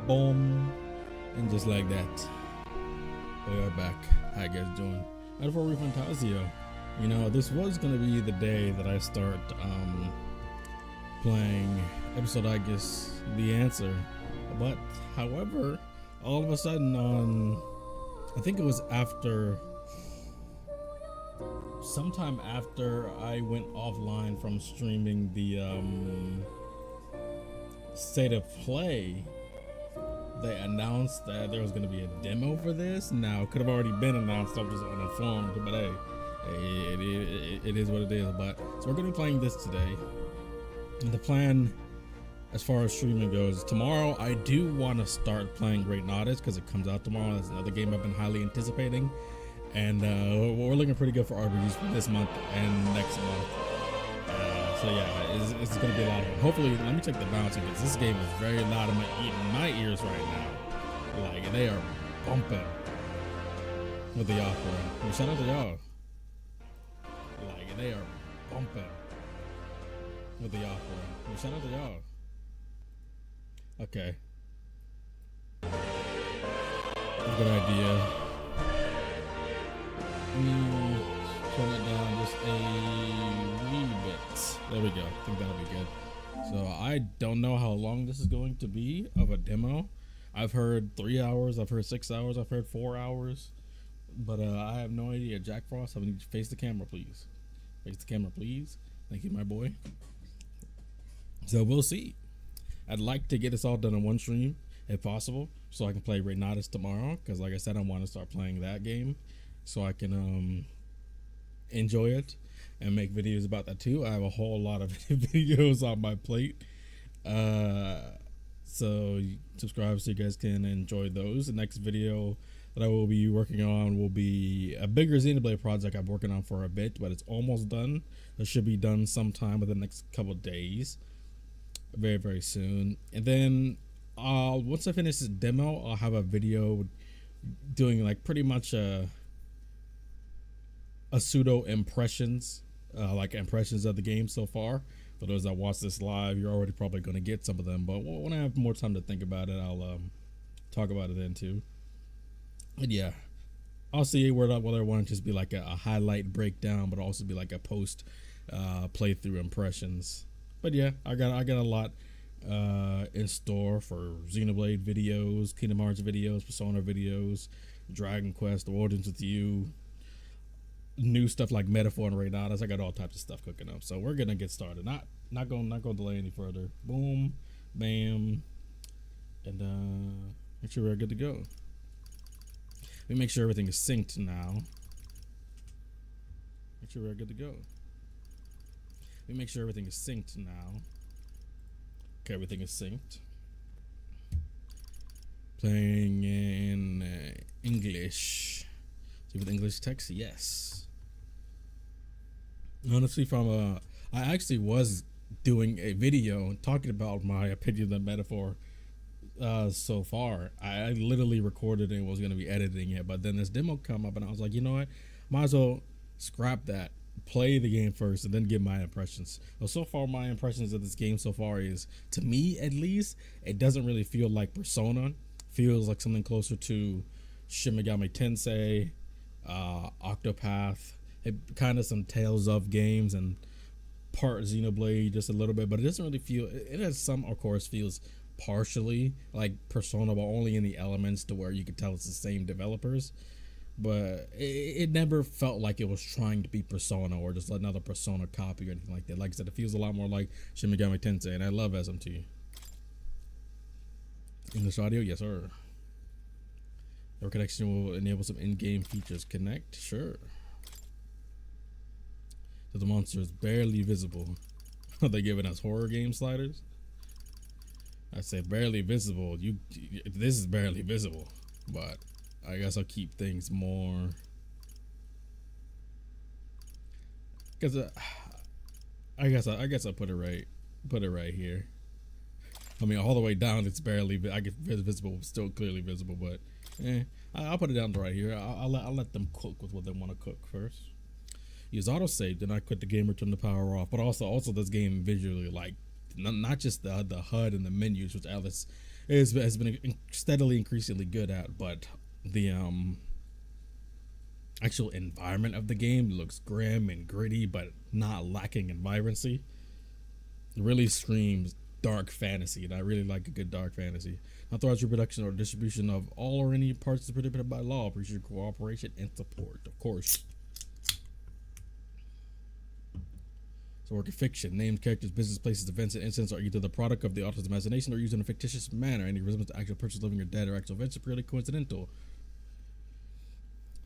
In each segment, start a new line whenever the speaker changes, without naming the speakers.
Boom. And just like that, we are back. How you guys doing? And for ReFantazio, you know, this was gonna be the day that I start playing episode, I guess, The Answer. But however, all of a sudden on, I think it was sometime after I went offline from streaming the State of Play, they announced that there was going to be a demo for this. Now, it could have already been announced, I'm just uninformed, but hey, it is what it is. But so we're going to be playing this today. And the plan, as far as streaming goes, tomorrow I do want to start playing ReFantazio because it comes out tomorrow. That's another game I've been highly anticipating, and we're looking pretty good for RPGs for this month and next month. So yeah, it's gonna be a lot of fun. Hopefully, let me check the balance because this game is very loud in my ears right now. Like, they are bumping with the opera. Well, shout out to y'all. Like, they are bumping with the opera. Well, shout out to y'all. Okay. Good idea. Turn it down just a wee bit. There we go. I think that'll be good. So I don't know how long this is going to be of a demo. I've heard 3 hours, I've heard 6 hours, I've heard 4 hours, but I have no idea. Jack Frost, I need you to face the camera, please. Face the camera, please. Thank you, my boy. So we'll see. I'd like to get this all done in one stream, if possible, so I can play ReFantazio tomorrow. Because, like I said, I want to start playing that game, so I can enjoy it and make videos about that too. I have a whole lot of videos on my plate, so subscribe so you guys can enjoy those. The next video that I will be working on will be a bigger Xenoblade project I'm working on for a bit, but it's almost done. It should be done sometime within the next couple of days, very soon. And then once I finish this demo, I'll have a video doing like pretty much a pseudo impressions, like impressions of the game so far. For those that watch this live, you're already probably going to get some of them, but when I have more time to think about it, I'll talk about it then too. But yeah, I'll see whether I want to just be like a highlight breakdown, but also be like a post playthrough impressions. But yeah, I got a lot in store for Xenoblade videos, Kingdom Hearts videos, Persona videos, Dragon Quest, Origins with You, new stuff like Metaphor and ReFantazio. I got all types of stuff cooking up, so we're gonna get started. Not gonna delay any further. Boom, bam, and make sure we're good to go. Let me make sure everything is synced now. Make sure we're good to go. Let me make sure everything is synced now. Okay, everything is synced. Playing in English. See with English text, yes. Honestly, I actually was doing a video talking about my opinion of Metaphor so far. I literally recorded it and was going to be editing it, but then this demo come up and I was like, you know what, might as well scrap that, play the game first and then give my impressions. Well, so far my impressions of this game so far is, to me at least, it doesn't really feel like Persona. Feels like something closer to Shin Megami Tensei, Octopath, kind of some Tales of games, and part Xenoblade just a little bit, but it doesn't really feel, it has some, of course, feels partially like Persona, but only in the elements to where you could tell it's the same developers. But it never felt like it was trying to be Persona or just another Persona copy or anything like that. Like I said, it feels a lot more like Shin Megami Tensei, and I love SMT. English audio, yes sir. Your connection will enable some in-game features. Connect, sure. So the monster is barely visible. Are they giving us horror game sliders? I say barely visible. This is barely visible, but I guess I'll keep things more, because I guess I'll put it right here. I mean, all the way down it's barely, I get visible, still clearly visible, but I'll put it down to right here. I'll let them cook with what they want to cook first. Use autosave, then I quit the game or turn the power off. But also this game visually, like not just the HUD and the menus, which Atlus has been steadily increasingly good at, but the actual environment of the game looks grim and gritty, but not lacking in vibrancy. It really screams dark fantasy, and I really like a good dark fantasy. Authorized reproduction or distribution of all or any parts is prohibited by law. Appreciate your cooperation and support, of course. So, work of fiction. Named characters, business, places, events, and incidents are either the product of the author's imagination or used in a fictitious manner. Any resemblance to actual persons living or dead or actual events are purely coincidental.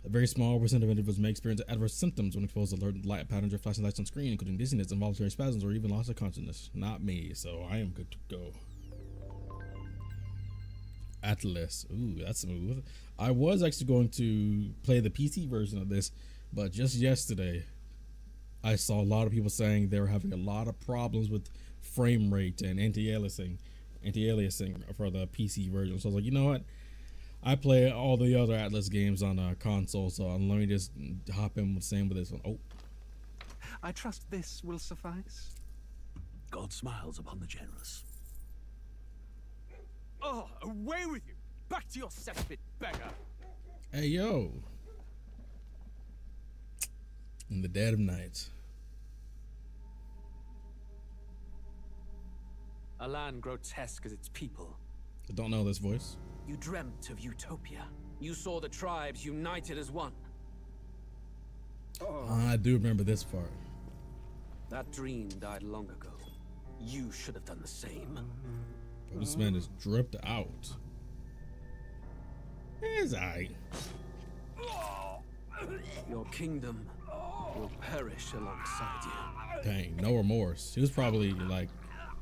A very small percent of individuals may experience adverse symptoms when exposed to alert light patterns or flashing lights on screen, including dizziness, involuntary spasms, or even loss of consciousness. Not me, so I am good to go. Atlus. Ooh, that's smooth. I was actually going to play the PC version of this, but just yesterday I saw a lot of people saying they were having a lot of problems with frame rate and anti-aliasing for the PC version. So I was like, you know what? I play all the other Atlus games on a console, so let me just hop in with same with this one. Oh,
I trust this will suffice.
God smiles upon the generous.
Oh, away with you! Back to your cesspit, beggar!
hey yo! In the dead of night.
A land grotesque as its people.
I don't know this voice.
You dreamt of utopia. You saw the tribes united as one.
I do remember this part.
That dream died long ago. You should have done the same.
But this man is dripped out. It's alright.
Your kingdom will perish alongside you.
Dang, no remorse. He was probably like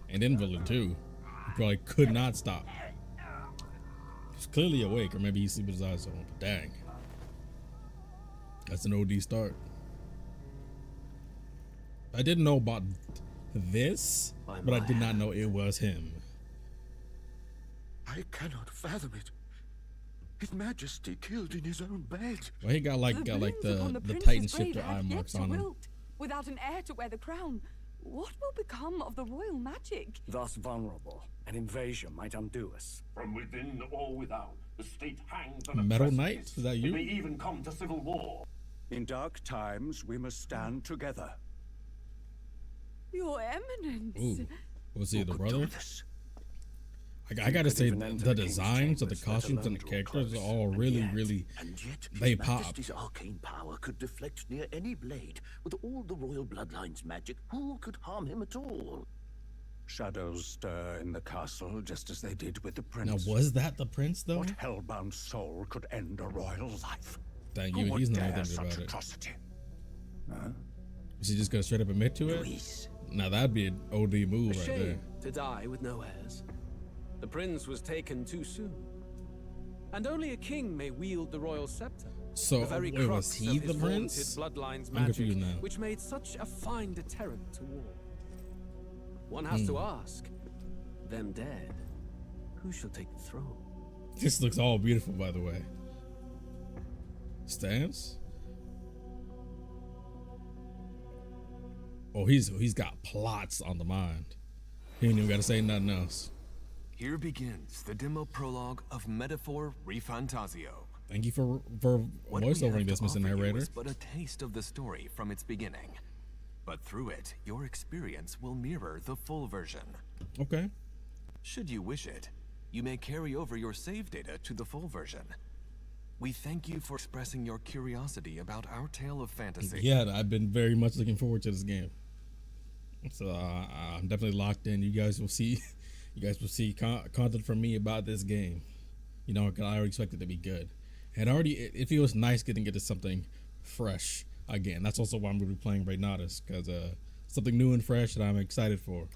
an invalid too. He probably could not stop. He's clearly awake, or maybe he's sleeping with his eyes open. But dang, that's an OD start. I didn't know about this, but I did not know it was him.
I cannot fathom it. His Majesty killed in his own bed.
Well, he got like
the
the Titan shifter eye marks on him.
Without an heir to wear the crown, what will become of the royal magic?
Thus vulnerable, an invasion might undo us.
From within or without, the state hangs on a
Metal
precipice.
Knight? Is that
It
you?
may even come to civil war.
In dark times, we must stand together.
Your Eminence.
Ooh, was he the
Who could do
brother?
this?
I gotta say,
even enter
the
the king's
designs of the
chambers, let
costumes and the
alone draw
characters are
close.
all really, really,
And yet,
they
His
pop.
Majesty's arcane power could deflect near any blade. With all the royal bloodline's magic, who could harm him at all?
Shadows stir in the castle just as they did with the
Now,
prince.
was that the prince though?
What hellbound soul could end a royal life?
Dang,
Who
you,
would
he's not
dare
thinking
such
about it.
atrocity? Huh?
Is he just gonna straight up admit to it?
Luis.
Now that'd be an OD move
A
right there.
shame to die with no heirs. The prince was taken too soon. And only a king may wield the royal scepter.
So,
The very
wait, was
crux
he
of
the
his
prince?
vaunted bloodline's
I'm
magic,
confused now.
which made such a fine deterrent to war. One has to ask, them dead, who shall take the throne?
This looks all beautiful, by the way. Stance? Oh, he's got plots on the mind. He ain't even got to say nothing else.
Here begins the demo prologue of Metaphor ReFantazio.
Thank you for
What we have
voiceovering this,
to
Mr.
offer you
Narrator.
is but a taste of the story from its beginning. But through it, your experience will mirror the full version.
Okay.
Should you wish it, you may carry over your save data to the full version. We thank you for expressing your curiosity about our tale of fantasy.
Yeah, I've been very much looking forward to this game. So I'm definitely locked in. You guys will see, content from me about this game. You know, 'cause I already expect it to be good. And it feels nice getting into something fresh again. That's also why I'm going to be playing Renatus, because something new and fresh that I'm excited for.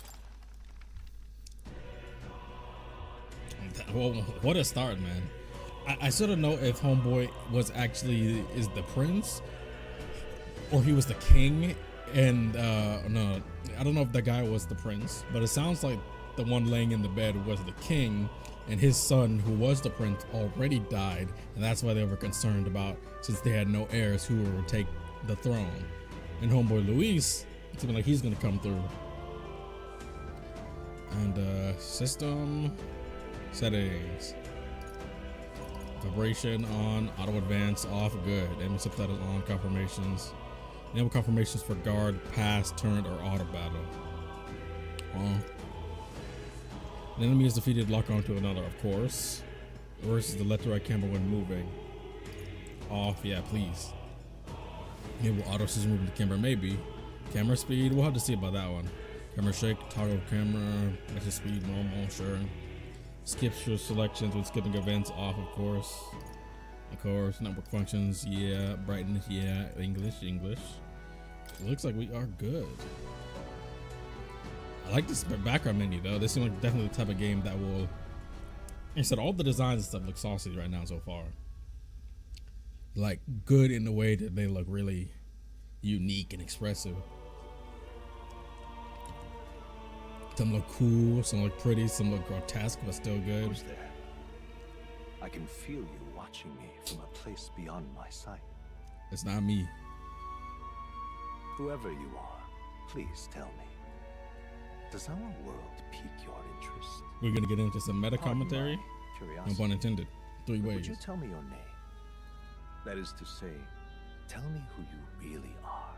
Well, what a start, man. I sort of know if Homeboy is the prince or he was the king. And no, I don't know if that guy was the prince, but it sounds like the one laying in the bed was the king, and his son, who was the prince, already died, and that's why they were concerned about, since they had no heirs, who would take the throne. And Homeboy Luis, it seems like he's gonna come through. And system, Settings. Vibration on, auto advance off, good. Enemy subtitles on, confirmations. Enable confirmations for guard, pass, turn, or auto battle. An enemy is defeated, lock onto another, of course. Versus the left to right camera when moving. Off, yeah, please. Enable auto system moving the camera, maybe. Camera speed, we'll have to see about that one. Camera shake, toggle camera, message speed, normal, sure. Skip your selections with skipping events off, of course. Of course, network functions, yeah. Brightness, yeah. English. It looks like we are good. I like this background menu though. This seems like definitely the type of game that will. Like I said, all the designs and stuff look saucy right now so far. Like good in the way that they look really unique and expressive. Some look cool, some look pretty, some look grotesque, but still good.
Who's there? I can feel you watching me from a place beyond my sight.
It's not me.
Whoever you are, please tell me. Does our world pique your interest?
We're gonna get into some meta commentary. No
Curiosity.
pun intended. 3 ways.
Would you tell me your name? That is to say, tell me who you really are.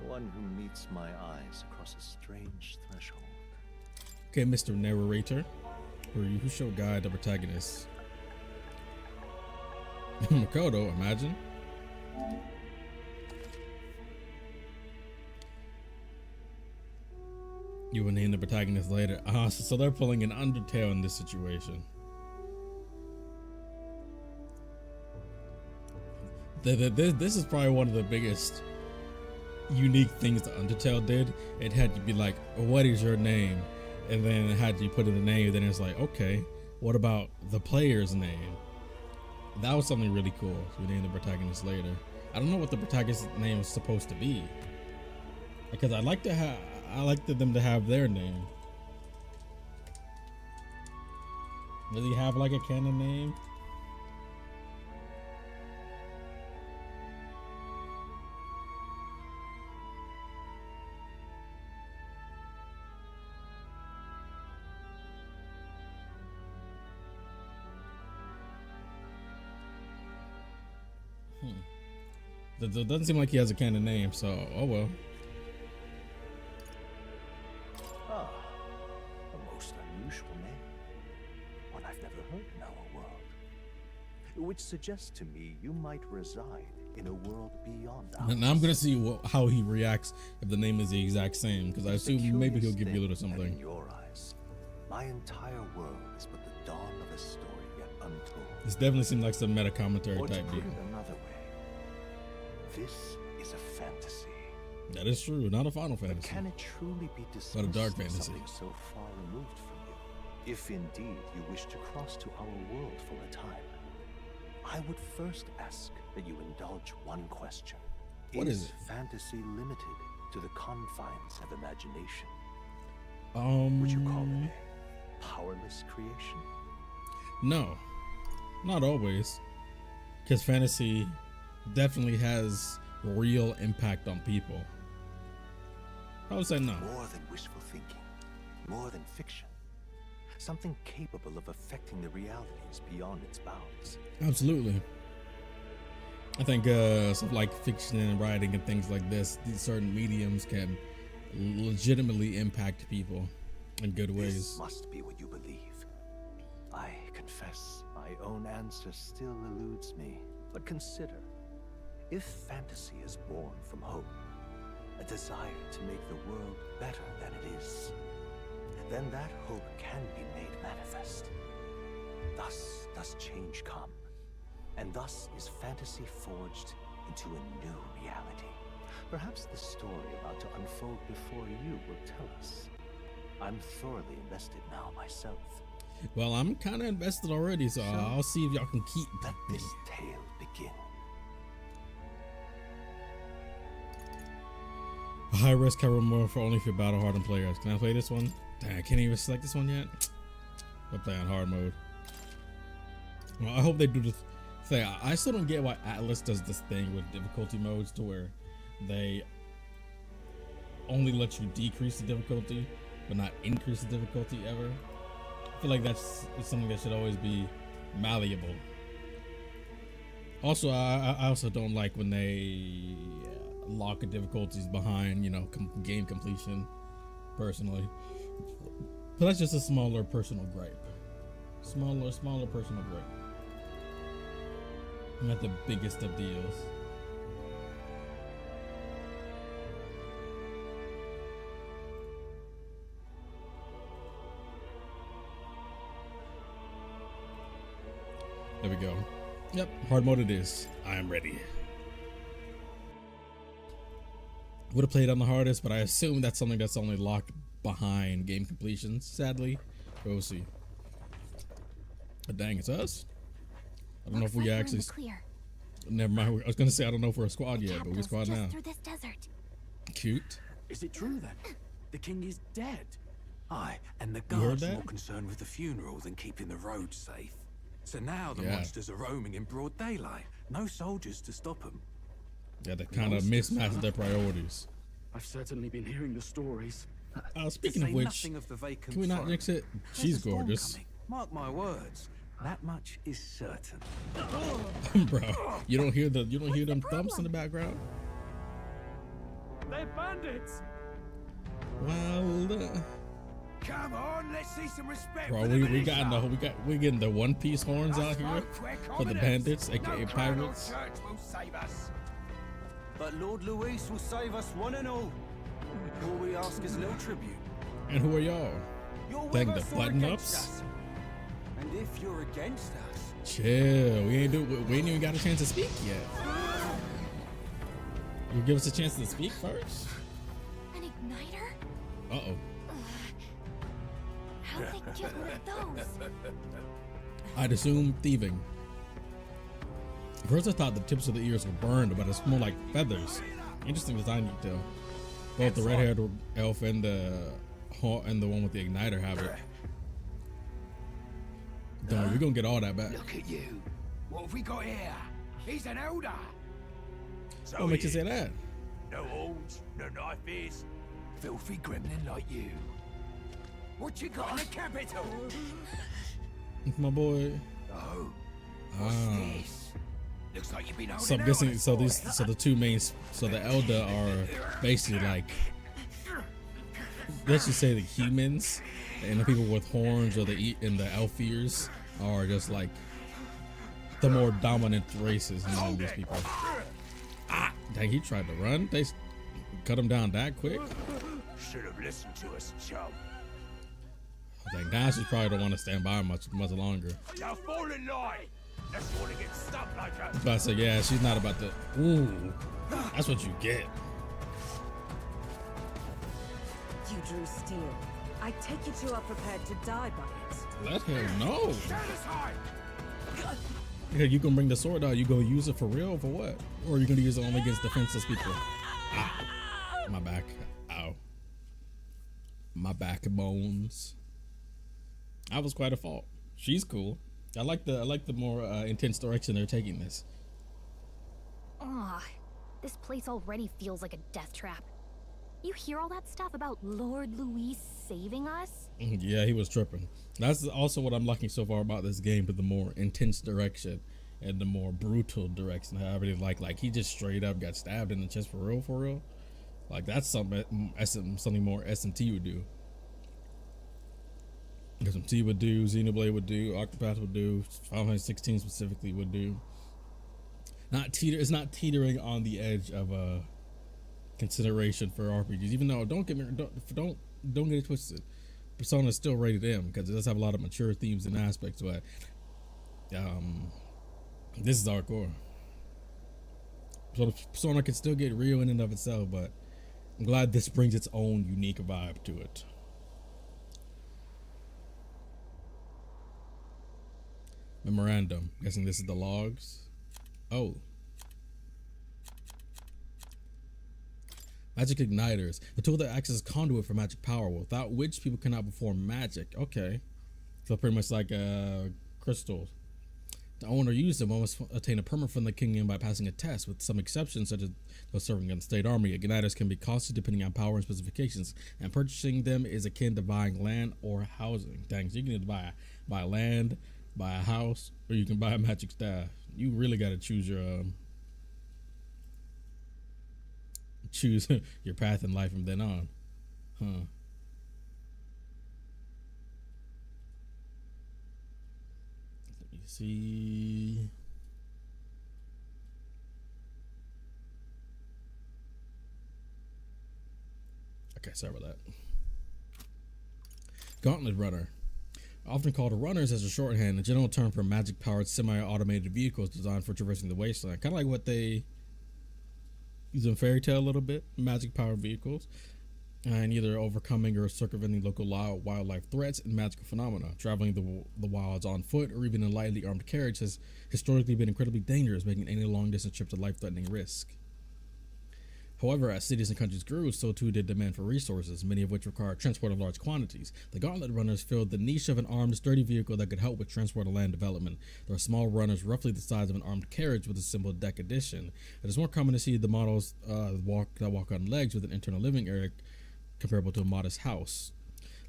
One who meets my eyes across a strange threshold.
Okay, Mr. Narrator, who shall guide the protagonist? Makoto, imagine. You will name the protagonist later. So they're pulling an Undertale in this situation. This is probably one of the biggest unique things that Undertale did. It had to be like, what is your name? And then it had to put in the name. Then it's like, okay, what about the player's name? That was something really cool. So we named the protagonist later. I don't know what the protagonist's name is supposed to be, because I like them to have their name. Does he have like a canon name? It doesn't seem like he has a canon name, so oh well.
Ah, a most unusual name. One I've never heard in our world. Which suggests to me you might reside in a world beyond ours.
Now I'm gonna see how he reacts if the name is the exact same, because I assume maybe he'll give you a little something.
In your eyes, my entire world is but the dawn of a story yet untold.
This definitely seems like some meta commentary
Or to
type
put
deal.
it another way, this is a fantasy.
That is true, not a Final
But
Fantasy.
can it truly be dismissed
But a dark
as
fantasy.
something so far removed from you? If indeed you wish to cross to our world for a time, I would first ask that you indulge one question.
What is it?
Fantasy limited to the confines of imagination? Would you call it a powerless creation?
No, not always, because fantasy definitely has real impact on people. I would say no.
More than wishful thinking, more than fiction. Something capable of affecting the realities beyond its bounds.
Absolutely. I think stuff like fiction and writing and things like this, these certain mediums can legitimately impact people in good ways.
This must be what you believe. I confess, my own answer still eludes me. But consider, if fantasy is born from hope, a desire to make the world better than it is, then that hope can be made manifest. Thus does change come, and thus is fantasy forged into a new reality. Perhaps the story about to unfold before you will tell us. I'm thoroughly invested now myself.
Well, I'm kind of invested already, so I'll see if y'all can keep
Let
me.
this tale begin.
A high risk career mode for only for battle hardened players. Can I play this one? Dang, I can't even select this one yet. We'll play on hard mode. Well, I hope they do this thing. I still don't get why Atlus does this thing with difficulty modes to where they only let you decrease the difficulty, but not increase the difficulty ever. feel like that's something that should always be malleable. Also, I also don't like when they lock difficulties behind, you know, game completion, personally. But that's just a smaller personal gripe. Smaller personal gripe. Not the biggest of deals. There we go. Yep, hard mode it is. I am ready. Would have played on the hardest, but I assume that's something that's only locked behind game completions, sadly. We'll see. But dang, it's us. I don't know if we actually. Never mind. I was gonna say I don't know if we're a squad yet, but we're squad now.
Through this desert.
Cute.
Is it true then? The king is dead.
Aye, and the
You heard
guards are
that?
more concerned with the funeral than keeping the roads safe.
So now the
Yeah.
monsters are roaming in broad daylight.
No soldiers to stop them.
Yeah, they kind of mismatched their priorities.
I've certainly been hearing the stories.
Speaking
to
of
say
which,
nothing of the vacant
can we not
throne.
mix it?
There's
She's
a storm
gorgeous.
coming. Mark my words. That much is certain.
Bro, you don't hear them thumps in the background?
They're bandits!
Well,
Come on, let's see some respect.
bro,
for the
we're getting the One Piece horns out here for the bandits, aka pirates.
Will save us.
But Lord Luis will save us one and all. All we ask is little tribute.
And who are y'all?
You're with
Dang, the
us or
button
against
ups.
us. And if you're against us,
Chill. We ain't even got a chance to speak yet. You give us a chance to speak first?
An igniter?
Uh-oh.
How'd they get one of those?
I'd assume thieving. At first I thought the tips of the ears were burned, but it's more like feathers. Interesting design detail. Both the red-haired elf and the one with the igniter have it. Don't worry, we're gonna get all that back.
Look at you. What have we got here? He's an elder.
What makes you say that?
No horns, no knife ears. Filthy gremlin like you. What you got in the capital?
My boy.
Oh,
Ah.
what's this? Looks like you've been holding
So I'm guessing.
out
So
for
these.
it.
So the two main. So the Elder are basically like. Let's just say the humans, and the people with horns or the elf ears are just like the more dominant races among these people. Ah, dang! He tried to run. They cut him down that quick.
Should have listened to us, chum.
Dang, now she probably don't want to stand by much longer.
Now fall in line. Let's want to get stuck like a.
But I said, yeah, she's not about to. Ooh, that's what you get.
You drew steel. I take it you are prepared to die by it.
Let him know.
Stand aside.
Yeah, you can bring the sword out. You gonna use it for real? For what? Or are you gonna use it only against defenseless people? Ah, my back. Ow. My back bones. I was quite a fault. She's cool. I like the more intense direction they're taking this.
Aw, this place already feels like a death trap. You hear all that stuff about Lord Luis saving us?
Yeah, he was tripping. That's also what I'm liking so far about this game, but the more intense direction and the more brutal direction. I really like he just straight up got stabbed in the chest for real. Like that's something more SMT would do. SMT would do, Xenoblade would do, Octopath would do, Final Fantasy 16 specifically would do. It's not teetering on the edge of a consideration for RPGs. Even though don't get it twisted, Persona is still rated M because it does have a lot of mature themes and aspects, but this is hardcore. So Persona can still get real in and of itself, but I'm glad this brings its own unique vibe to it. Memorandum. Guessing this is the logs. Oh. Magic igniters. A tool that acts as a conduit for magic power, without which people cannot perform magic. Okay. So pretty much like crystals. To own or use them, one must attain a permit from the kingdom by passing a test. With some exceptions, such as those serving in the state army, igniters can be costly depending on power and specifications, and purchasing them is akin to buying land or housing. Dang, so you can either buy land, buy a house, or you can buy a magic staff. You really got to choose your path in life from then on, huh? Let me see. Okay, sorry about that. Gauntlet runner. Often called runners as a shorthand, a general term for magic-powered semi-automated vehicles designed for traversing the wasteland. Kind of like what they use in Fairy Tail a little bit, magic-powered vehicles, and either overcoming or circumventing local wildlife threats and magical phenomena. Traveling the wilds on foot or even in a lightly armed carriage has historically been incredibly dangerous, making any long-distance trips a life-threatening risk. However, as cities and countries grew, so too did demand for resources, many of which required transport of large quantities. The Gauntlet Runners filled the niche of an armed, sturdy vehicle that could help with transport of land development. There are small runners roughly the size of an armed carriage with a simple deck addition. It is more common to see the models that walk on legs with an internal living area comparable to a modest house.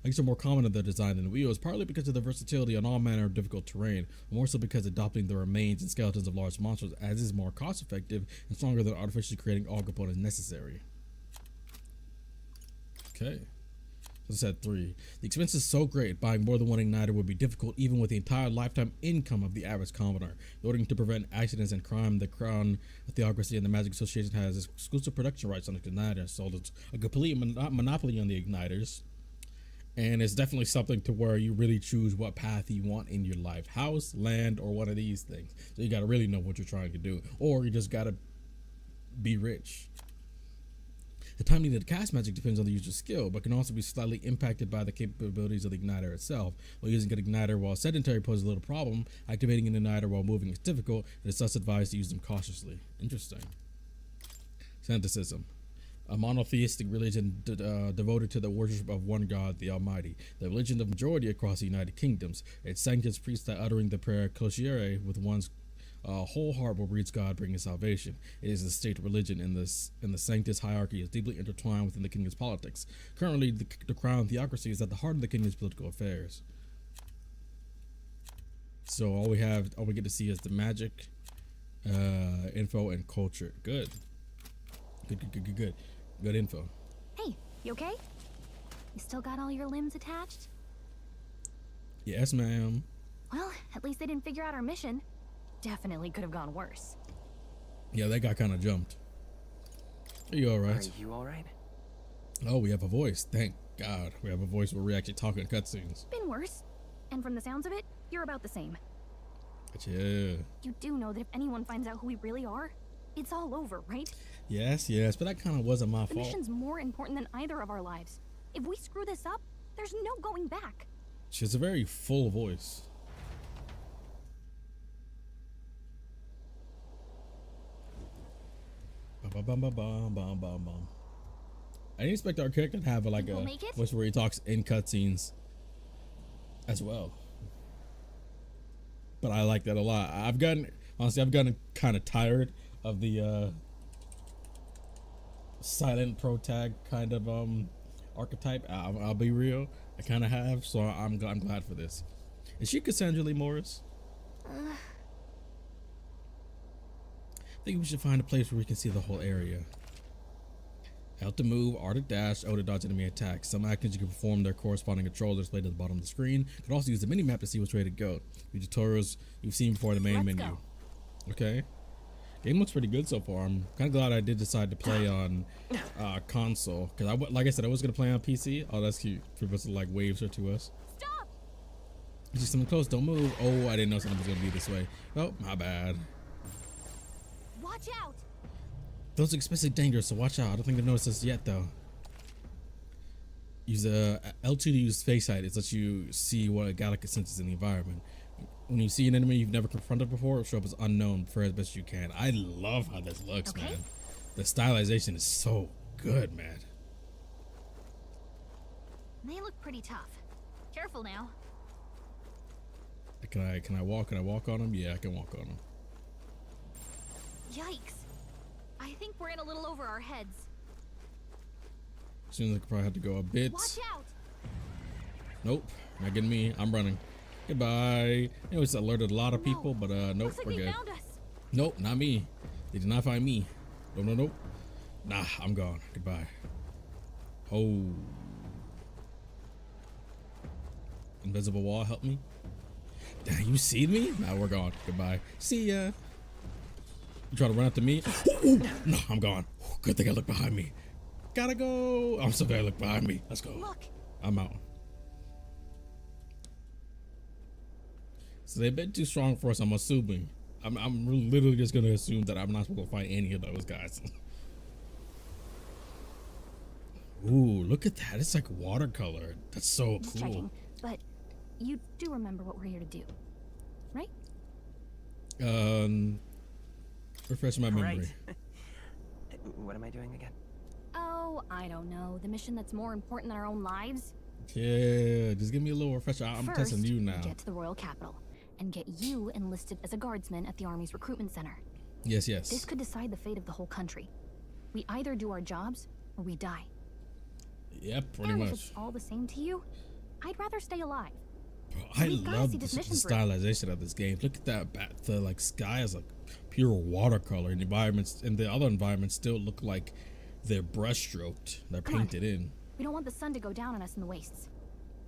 Legs are more common in their design than wheels, partly because of the versatility on all manner of difficult terrain, but more so because adopting the remains and skeletons of large monsters as is more cost effective and stronger than artificially creating all components necessary. Okay. So I said 3. The expense is so great, buying more than one igniter would be difficult even with the entire lifetime income of the average commoner. In order to prevent accidents and crime, the Crown Theocracy and the Magic Association has exclusive production rights on igniters, so it's a complete monopoly on the igniters. And it's definitely something to where you really choose what path you want in your life. House, land, or one of these things. So you got to really know what you're trying to do. Or you just got to be rich. The time needed to cast magic depends on the user's skill, but can also be slightly impacted by the capabilities of the igniter itself. While using an igniter while sedentary poses a little problem, activating an igniter while moving is difficult, and it's thus advised to use them cautiously. Interesting. Santicism. A monotheistic religion devoted to the worship of one God, the Almighty. The religion of majority across the United Kingdoms. It sanctions priests that uttering the prayer Closure with one's whole heart will reach God, bringing salvation. It is a state religion in the Sanctus hierarchy is deeply intertwined within the kingdom's politics. Currently, the Crown Theocracy is at the heart of the kingdom's political affairs. So all we get to see is the magic, info, and culture. Good. Good info.
Hey, you okay? You still got all your limbs attached?
Yes, ma'am.
Well, at least they didn't figure out our mission. Definitely could have gone worse.
Yeah, that guy kind of jumped. Are you alright?
Are you alright?
Oh, we have a voice. Thank God. We have a voice where we actually talk in cutscenes.
Been worse. And from the sounds of it, you're about the same.
Yeah.
You do know that if anyone finds out who we really are, it's all over, right?
Yes, but that kind of wasn't my fault.
The mission's more important than either of our lives. If we screw this up, there's no going back.
She has a very full voice. Bum, bum, bum, bum, bum, bum, bum. I didn't expect our character to have a voice where he talks in cutscenes as well. But I like that a lot. I've gotten kind of tired of the silent protag kind of archetype. I'll be real. I kind of have, so I'm glad for this. Is she Cassandra Lee Morris? I think we should find a place where we can see the whole area. L to move, R to dash, O to dodge enemy attacks. Some actions you can perform, their corresponding controls are displayed at the bottom of the screen. You can also use the mini map to see which way to go. The tutorials you've seen before in the main menu. Okay. Game looks pretty good so far. I'm kind of glad I did decide to play on console, because like I said, I was gonna play on PC. Oh, that's cute. People like waves her to us.
Stop!
You see something close? Don't move. Oh, I didn't know something was gonna be this way. Oh, my bad.
Watch out!
Those are especially dangerous, so watch out. I don't think they've noticed us yet, though. Use L2 to use face height. It lets you see what a Gallica senses in the environment. When you see an enemy you've never confronted before, it'll show up as unknown for as best you can. I love how this looks, man. The stylization is so good, man.
They look pretty tough. Careful now.
Can I walk? Can I walk on him? Yeah, I can walk on him.
Yikes. I think we're in a little over our heads.
Seems like I probably have to go a bit.
Watch out!
Nope, not getting me. I'm running. Goodbye. It was alerted a lot of people, but nope,
Looks like
we're
they
good.
found us.
Nope, not me. They did not find me. Nope. Nah, I'm gone. Goodbye. Oh. Invisible wall, help me. Damn, you see me? Nah, we're gone. Goodbye. See ya. You try to run after me? Ooh, no, I'm gone. Good thing I looked behind me. Gotta go. I'm so glad I looked behind me. Let's go.
Look.
I'm out. So they're a bit too strong for us, I'm assuming. I'm literally just gonna assume that I'm not supposed to fight any of those guys. Ooh, look at that. It's like watercolor. That's so
Just
cool.
checking, but you do remember what we're here to do, right?
Refresh my memory.
Right. What am I doing again?
Oh, I don't know. The mission that's more important than our own lives?
Yeah, just give me a little refresher. I'm
First,
testing you now.
get to the royal capital and get you enlisted as a guardsman at the army's recruitment center.
Yes.
This could decide the fate of the whole country. We either do our jobs or we die.
Yep, pretty
and if
much.
it's all the same to you, I'd rather stay alive.
Bro, I
We've gotta
love
see
the
this mission through.
stylization of this game. Look at that. The like sky is like pure watercolor, and the environments and the other environments still look like they're brushstroked. They're
Come on.
painted in.
We don't want the sun to go down on us in the wastes.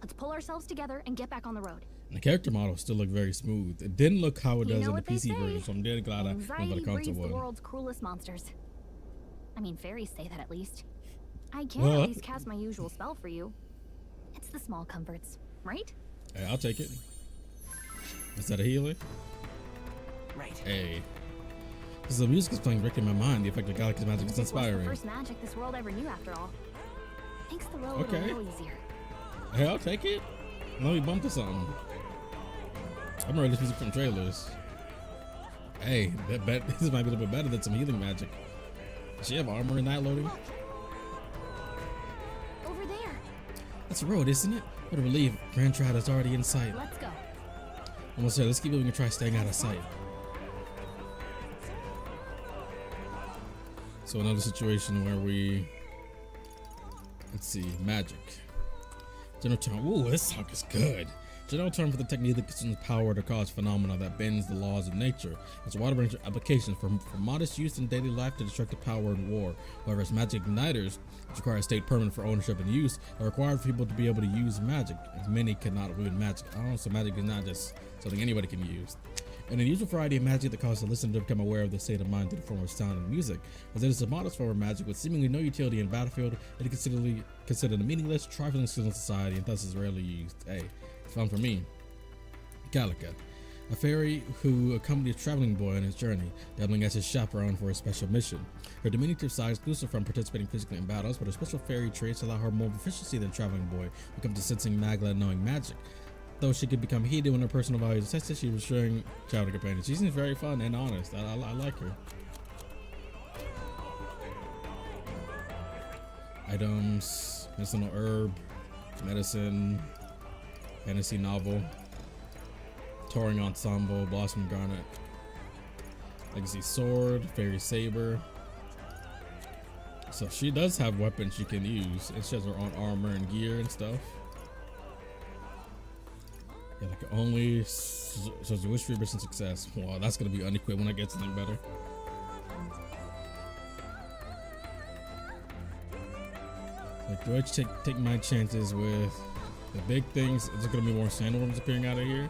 Let's pull ourselves together and get back on the road.
And the character model still look very smooth. It didn't look how it
You
does
know
in the
what they
PC
say.
version, so I'm dead glad I went for
Anxiety
the console
breeds the
one.
world's cruelest monsters. I mean, fairies say that at least. I can
What?
at least cast my usual spell for you. It's the small comforts, right?
Hey, I'll take it. Is that a healer?
Right.
Hey. Because the music is playing directly in my mind. The effect of Galaxy's magic is
This was the
inspiring.
first magic this world ever knew, after all. Makes the road
Okay.
a little easier.
Hey, I'll take it. Let me bump to something. I remember this music from trailers. Hey, this might be a little bit better than some healing magic. Does she have armor in that loading?
Look. Over there.
That's a road, isn't it? What a relief. Grand Trad is already in sight.
Let's go.
Almost there. Let's keep moving and try staying out of sight. So another situation where we, let's see, magic. General term. Ooh, this song is good. General term for the technique that consumes power to cause phenomena that bends the laws of nature. It's a wide range of applications from modest use in daily life to destructive power in war. However, as magic igniters, which require a state permit for ownership and use, are required for people to be able to use magic, as many cannot wield magic. Oh, so magic is not just something anybody can use. An unusual variety of magic that causes the listener to become aware of the state of mind through the form of sound and music. As it is a modest form of magic with seemingly no utility in battlefield, it is considered a meaningless, trifling skill in society, and thus is rarely used. Hey, it's fun for me. Calica, a fairy who accompanies a traveling boy on his journey, doubling as his chaperone for a special mission. Her diminutive size exclusive from participating physically in battles, but her special fairy traits allow her more proficiency than traveling boy when it comes to sensing Magla and knowing magic. Though she could become heated when her personal values are tested, she was sharing traveling companions. She seems very fun and honest. I like her. Items, medicinal herb, medicine, fantasy novel, touring ensemble, blossom garnet, legacy sword, fairy saber. So she does have weapons she can use, and she has her own armor and gear and stuff. Yeah, like only so it's a wish for your mission success. Well, that's gonna be unequipped when I get something better. Like, do I take my chances with the big things? Is there gonna be more sandworms appearing out of here?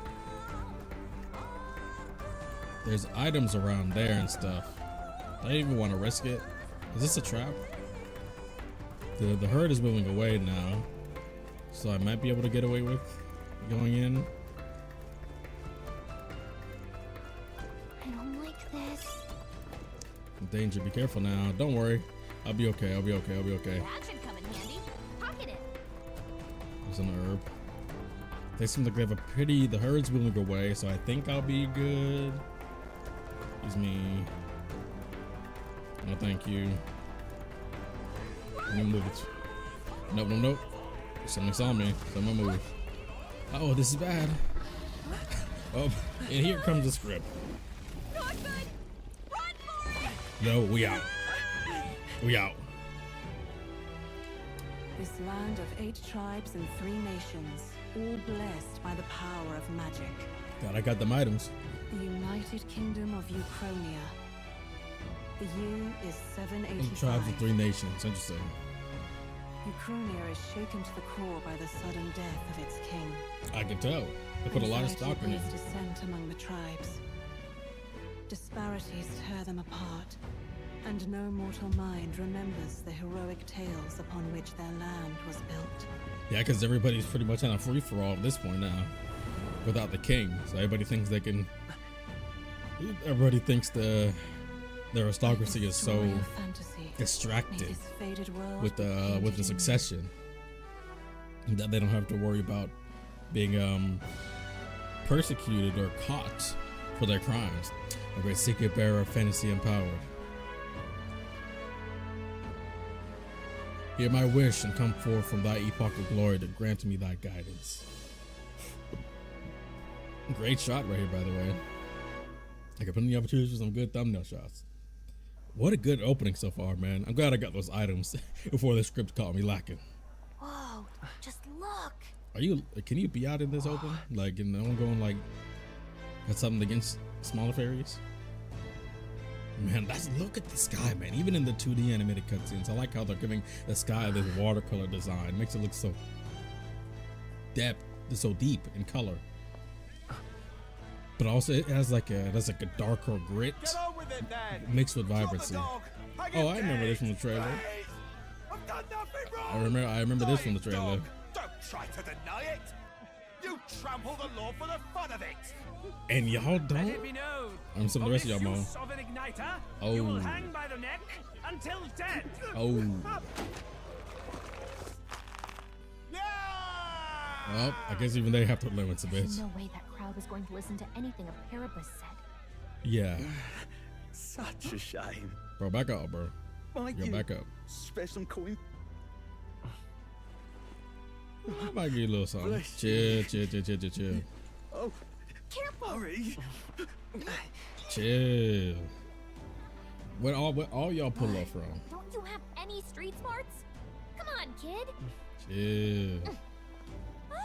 There's items around there and stuff. Do I even want to risk it? Is this a trap? The herd is moving away now, so I might be able to get away with going in.
I don't like this.
Danger, be careful now. Don't worry. I'll be okay. I'll be okay. I'll be okay.
That should come in handy. Pocket it.
There's an herb. They seem like they have a pretty, the herd's moving away, so I think I'll be good. Excuse me. No, thank you. Let me move it. Nope. Something saw me. Someone move. Oh, this is bad. Oh, and here comes the script.
Not good. Run for it.
No, we out. We out.
This land of 8 tribes and 3 nations, all blessed by the power of magic.
God, I got them items.
The United Kingdom of Uchronia. The year is
8 tribes and 3
785.
nations. Interesting.
Uchronia is shaken to the core by the sudden death of its king.
I can tell. They put a lot of stock in it.
Anxiety breeds dissent among the tribes. Disparities tear them apart, and no mortal mind remembers the heroic tales upon which their land was built.
Yeah, because everybody's pretty much on a free for all at this point now, without the king. So everybody thinks they can. Everybody thinks the aristocracy is so distracted with the succession that they don't have to worry about being persecuted or caught for their crimes. A great secret bearer of fantasy and power. Hear my wish and come forth from thy epoch of glory to grant me thy guidance. Great shot right here, by the way. I could put in the opportunities for some good thumbnail shots. What a good opening so far, man. I'm glad I got those items before the script caught me lacking.
Whoa, just look.
Can you be out in this open? Like, in the ongoing, like, got something against smaller fairies? Man, look at the sky, man. Even in the 2D animated cutscenes, I like how they're giving the sky this watercolor design. It makes it look so deep in color. But also it has like a darker grit mixed with vibrancy. Oh, I remember this from the trailer. I remember this from the trailer.
Don't try to deny it. You trample the law for the fun of it.
And y'all don't? I'm some of the rest of y'all know. Oh.
You will hang by the neck until dead.
Oh. Well, I guess even they have to limits a bit.
There's no way that crowd was going to listen to anything a Paribus said.
Yeah.
Such a shame.
Bro, back up, bro. Yo, back up.
Spare some coin.
I might give you a little something. Chill.
Oh,
careful.
Hurry.
Chill. What all y'all pull up from?
Don't you have any street smarts? Come on, kid.
Chill.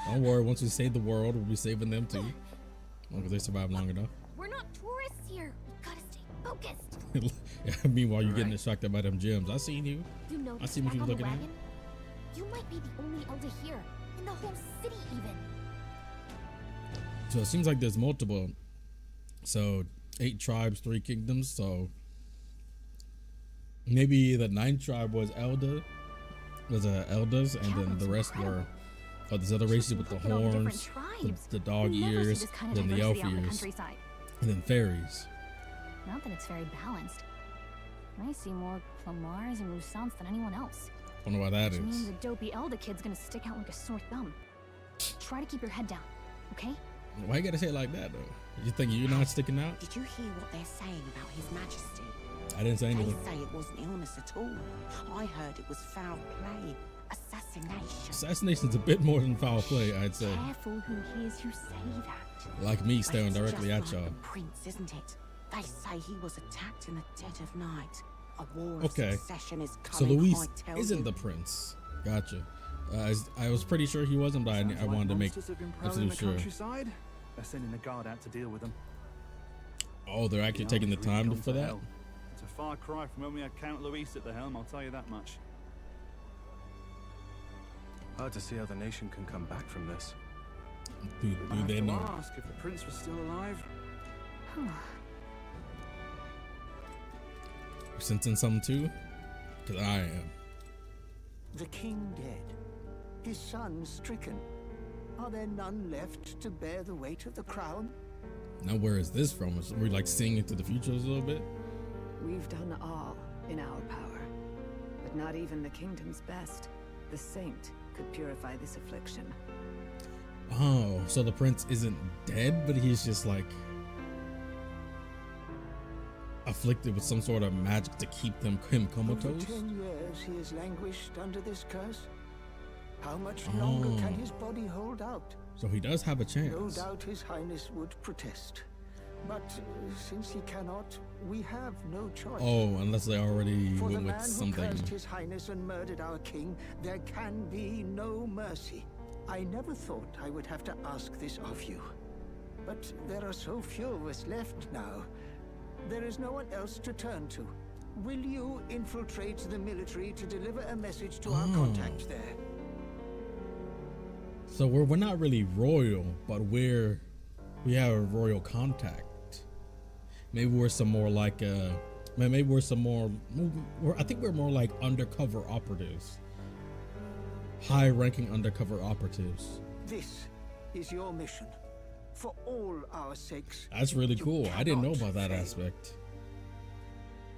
Don't worry, once we save the world, we'll be saving them too. Long as they survive long enough.
We're not tourists here. We gotta stay focused.
Yeah, meanwhile, you're getting distracted by them gems. I seen you.
You know,
I seen what you was looking at.
You might be the only elder here, in the whole city even.
So it seems like there's multiple. So 8 tribes, 3 kingdoms. So maybe the 9th tribe was elders, and then the rest were there's other races with the horns, the dog ears, then the elf ears, and then fairies.
Not that it's very balanced. I see more Clamars and Roussants than anyone else.
Wonder why that
Which
is.
means the dopey elder kid's gonna stick out like a sore thumb. Try to keep your head down, okay?
Why you gotta say it like that though? You think you're not sticking out?
Did you hear what they're saying about His Majesty?
I didn't say anything.
They say it wasn't illness at all. I heard it was foul play, assassination.
Assassination's a bit more than foul play, I'd say.
Careful who hears you say that.
Like me staring
But it's
directly
just
at
like
y'all.
the prince, isn't it? They say he was attacked in the dead of night. A war of
Okay,
succession is
so
coming,
Luis
I tell
isn't
you.
the prince. Gotcha. I was pretty sure he wasn't, but I wanted to make
Monsters have been prowling
absolutely
the
sure.
countryside. They're sending a guard out to deal with them.
Oh, they're actually taking the
army's really
time
gone
for
to
that?
hell. It's a far cry from when we had Count Luis at the helm, I'll tell you that much.
Hard to see how the nation can come back from this.
Do they know?
Ask if the prince was still alive.
You sensing something too? Because I am.
The king dead, his son stricken. Are there none left to bear the weight of the crown?
Now where is this from? Are we like seeing into the future a little bit?
We've done all in our power, but not even the kingdom's best, the saint, could purify this affliction.
Oh, so the prince isn't dead, but he's just like afflicted with some sort of magic to keep him comatose?
For 10 years he has languished under this curse. How much longer can his body hold out?
So he does have a chance.
No doubt His Highness would protest. But since he cannot, we have no choice.
Oh, unless they already
For the
went
man
with
who
something.
cursed His Highness and murdered our king, there can be no mercy. I never thought I would have to ask this of you. But there are so few of us left now. There is no one else to turn to. Will you infiltrate the military to deliver a message to our contacts there?
So we're not really royal, but we have a royal contact. Maybe we're some more like maybe we're some more. I think we're more like undercover operatives, high-ranking undercover operatives.
This is your mission. For all our sakes.
That's really cool. I didn't know about that aspect.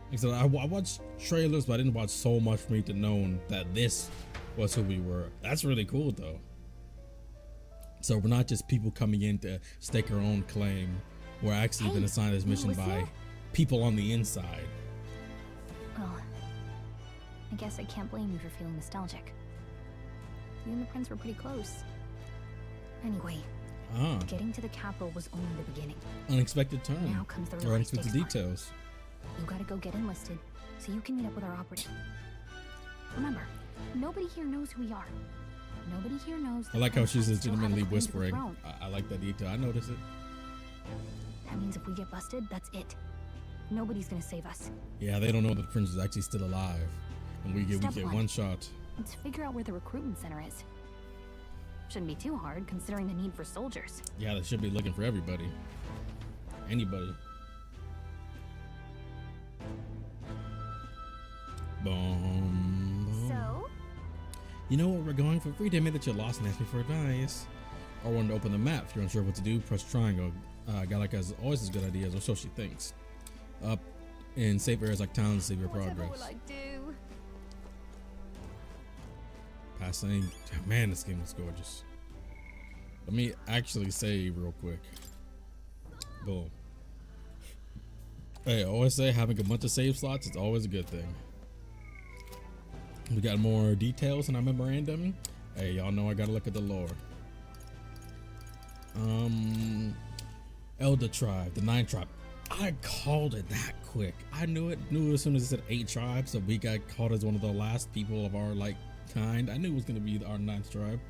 Like I said, I watched trailers, but I didn't watch so much for me to know that this was who we were. That's really cool, though. So we're not just people coming in to stake our own claim. We're actually been assigned this mission by people on the inside.
Well, I guess I can't blame you for feeling nostalgic. You and the prince were pretty close. Anyway, getting to the capital was only the beginning.
Unexpected turn.
Now comes the
or unexpected details.
You gotta go get enlisted so you can meet up with our operative. Remember, nobody here knows who we are. Nobody here knows.
I like how she's legitimately whispering. I like that detail. I notice it.
That means if we get busted, that's it. Nobody's gonna save us.
Yeah, they don't know that the prince is actually still alive, and we get one shot.
Let's figure out where the recruitment center is. Shouldn't be too hard considering the need for soldiers.
Yeah, they should be looking for everybody. Anybody. Boom.
So?
You know what we're going for? Free to admit that you're lost and ask me for advice. Or want to open the map. If you're unsure what to do, press triangle. Gallic has always as good ideas, or so she thinks. Up in safe areas like towns, save your progress.
What will I do?
Passing. Man, this game is gorgeous. Let me actually save real quick. Boom. Hey, I always say having a bunch of save slots is always a good thing. We got more details in our memorandum. Hey, y'all know I gotta look at the lore. Elder tribe, the 9 tribe. I called it that quick. I knew it as soon as it said 8 tribes. So we got caught as one of the last people of our kind. I knew it was gonna be our 9th tribe.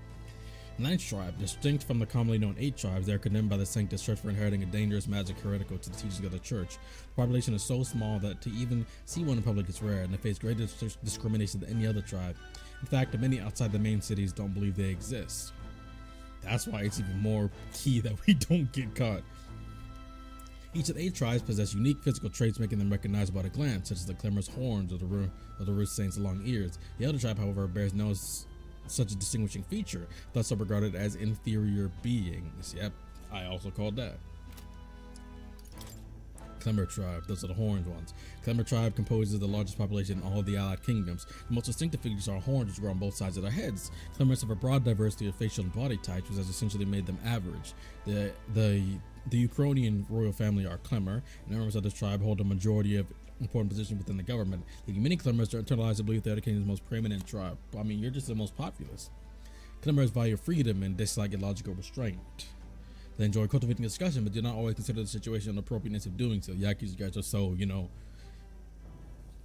9th tribe, distinct from the commonly known 8 tribes, they are condemned by the Sanctus Church for inheriting a dangerous magic heretical to the teachings of the church. The population is so small that to even see one in public is rare, and they face greater discrimination than any other tribe. In fact, many outside the main cities don't believe they exist. That's why it's even more key that we don't get caught. Each of the 8 tribes possess unique physical traits making them recognizable at a glance, such as the clamorous horns or the roost saint's long ears. The elder tribe, however, bears no such a distinguishing feature, thus are regarded as inferior beings. Yep, I also called that. Clemmer tribe, those are the horned ones. Clemmer tribe composes the largest population in all of the allied kingdoms. The most distinctive features are horns which grow on both sides of their heads. Clemmers have a broad diversity of facial and body types, which has essentially made them average. The Ukrainian royal family are Clemmer, and members of this tribe hold a majority of important positions within the government, leading many Clemmers to internalize the belief they are the kingdom's most preeminent tribe. I mean, you're just the most populous. Clemmers value freedom and dislike illogical restraint. They enjoy cultivating discussion, but do not always consider the situation and the appropriateness of doing so. Yakuza guys are so,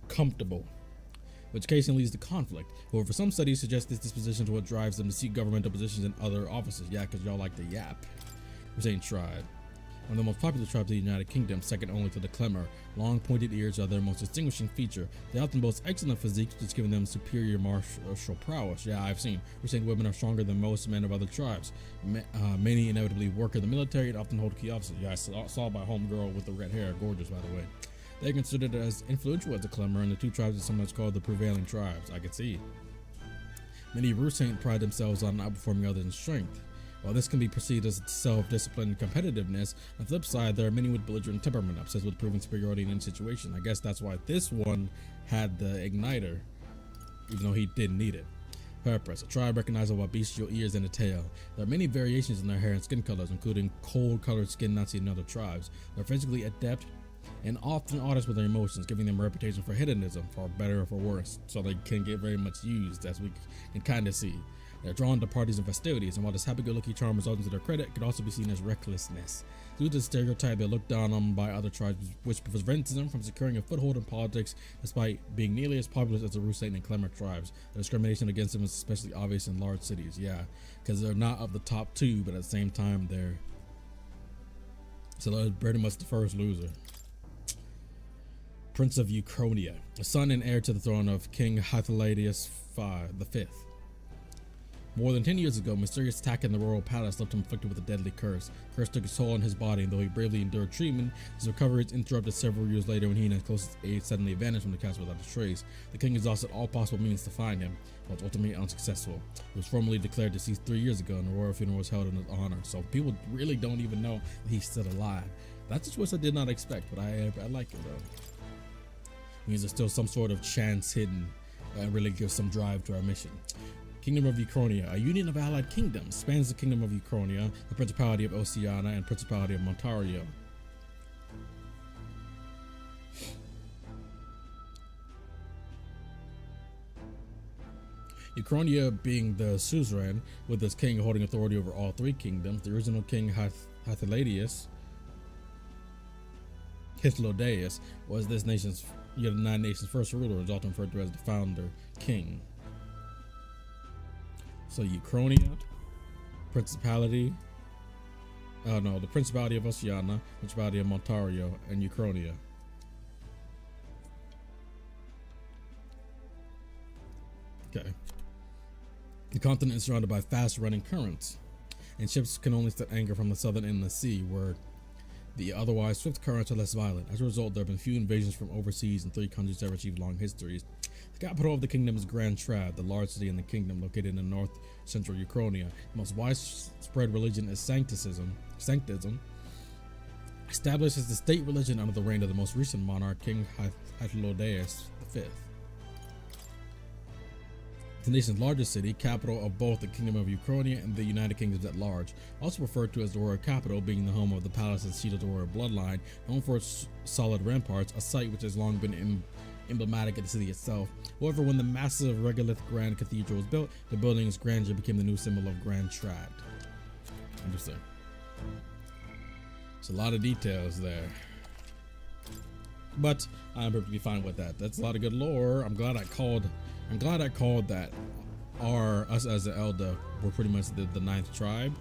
comfortable, which occasionally leads to conflict. However, some studies suggest this disposition to what drives them to seek governmental positions and other offices. Yeah, because y'all like to yap. Hussein tribe. One of the most popular tribes of the United Kingdom, second only to the Clemmer. Long pointed ears are their most distinguishing feature. They often boast excellent physiques, which has given them superior martial prowess. Yeah, I've seen. We're saying women are stronger than most men of other tribes. Many inevitably work in the military and often hold key offices. Yeah, I saw my homegirl with the red hair. Gorgeous, by the way. They're considered as influential as the Clemmer, and the 2 tribes are sometimes called the prevailing tribes. I can see. Many Russaint pride themselves on outperforming others in strength. While this can be perceived as self-discipline and competitiveness, on the flip side, there are many with belligerent temperament, obsessed with proving superiority in any situation. I guess that's why this one had the igniter, even though he didn't need it. Purpose, a tribe recognizable by bestial ears and a tail. There are many variations in their hair and skin colors, including cold-colored skin not seen in other tribes. They're physically adept and often honest with their emotions, giving them a reputation for hedonism, for better or for worse, so they can get very much used, as we can kind of see. They're drawn to parties and festivities, and while this happy-go-lucky charm results to their credit, it could also be seen as recklessness. Due to the stereotype, they're looked down on by other tribes, which prevents them from securing a foothold in politics, despite being nearly as popular as the Rusate and Clemmer tribes. The discrimination against them is especially obvious in large cities, yeah, because they're not of the top two, but at the same time, they're pretty much the first loser. Prince of Uchronia, a son and heir to the throne of King Hythlodaeus V. More than 10 years ago, a mysterious attack in the royal palace left him afflicted with a deadly curse. The curse took its toll on his body, and though he bravely endured treatment, his recovery was interrupted several years later when he and his closest aide suddenly vanished from the castle without a trace. The king exhausted all possible means to find him, but was ultimately unsuccessful. He was formally declared deceased 3 years ago, and a royal funeral was held in his honor, so people really don't even know that he's still alive. That's a twist I did not expect, but I like it though. It means there's still some sort of chance hidden and really gives some drive to our mission. Kingdom of Uchronia, a union of allied kingdoms, spans the Kingdom of Uchronia, the Principality of Oceania, and Principality of Montario. Uchronia being the suzerain, with its king holding authority over all three kingdoms. The original king Hythlodaeus was this nation's United Nations' first ruler, is often referred to as the founder king. So Uchronia, Principality, the Principality of Oceania, Principality of Montario, and Uchronia. Okay. The continent is surrounded by fast-running currents, and ships can only stand anchor from the southern end of the sea, where the otherwise swift currents are less violent. As a result, there have been few invasions from overseas, and 3 countries have achieved long histories. The capital of the kingdom is Grand Trad, the large city in the kingdom located in the north-central Uchronia. The most widespread religion is Sanctism, established as the state religion under the reign of the most recent monarch, King Hythlodaeus V. The nation's largest city, capital of both the Kingdom of Uchronia and the United Kingdoms at large, also referred to as the royal capital, being the home of the palace and seat of the royal bloodline, known for its solid ramparts, a site which has long been emblematic of the city itself. However, when the massive regolith Grand Cathedral was built, the building's grandeur became the new symbol of Grand Trad. Interesting. It's a lot of details there, but I'm perfectly fine with that. That's a lot of good lore. I'm glad I called that us as the Elder were pretty much the 9th tribe,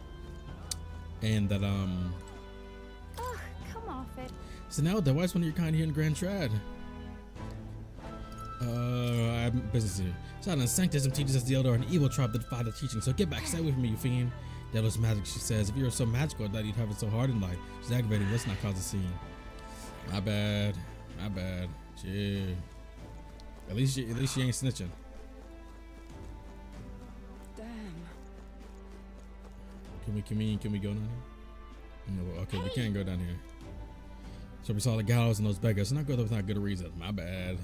and that
Ugh, come off it.
So now why is one of your kind here in Grand Trad? I'm business here. Silence Sanctism teaches us the Elder are an evil tribe that defy the teaching, so get back, stay away from me, you fiend. Devil's magic, she says. If you were so magical, I thought you'd have it so hard in life. She's aggravating, let's not cause a scene. My bad. Chill. At least she ain't snitching.
Damn.
Can we go down here? No, okay, we can't go down here. So we saw the gallows and those beggars. So not go there without good reason. My bad.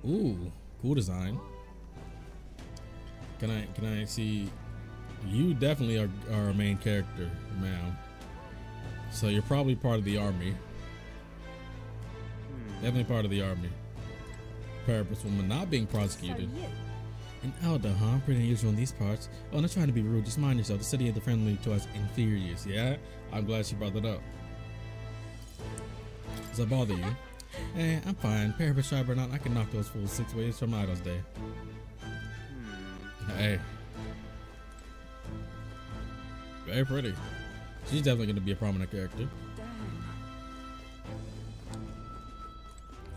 Ooh, cool design. Can I see? You definitely are our main character, ma'am. So you're probably part of the army. Definitely part of the army. Parapus woman not being prosecuted. An elder, huh? Pretty unusual in these parts. Oh, not trying to be rude. Just mind yourself. The city is friendly to us inferiors. Yeah, I'm glad she brought that up. Does that bother you? Eh, I'm fine. Parapus tribe or not, I can knock those fools 6 ways from Idol's Day. Hey. Very pretty. She's definitely going to be a prominent character.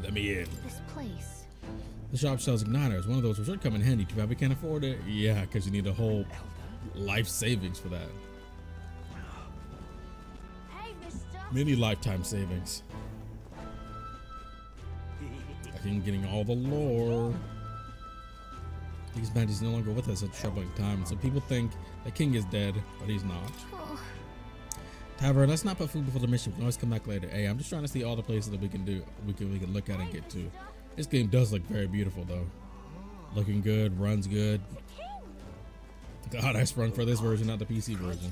Let me in.
This place.
The shop sells igniters. One of those should come in handy. Too bad we can't afford it. Yeah, because you need a whole life savings for that.
Hey, mister.
Many lifetime savings. I think getting all the lore. These bandits no longer with us at troubling times, so people think the king is dead, but he's not.
Oh.
Tavern, let's not put food before the mission. We can always come back later. Hey, I'm just trying to see all the places that we can look at and get to. This game does look very beautiful though. Looking good, runs good. God, I sprung for this version, not the PC version.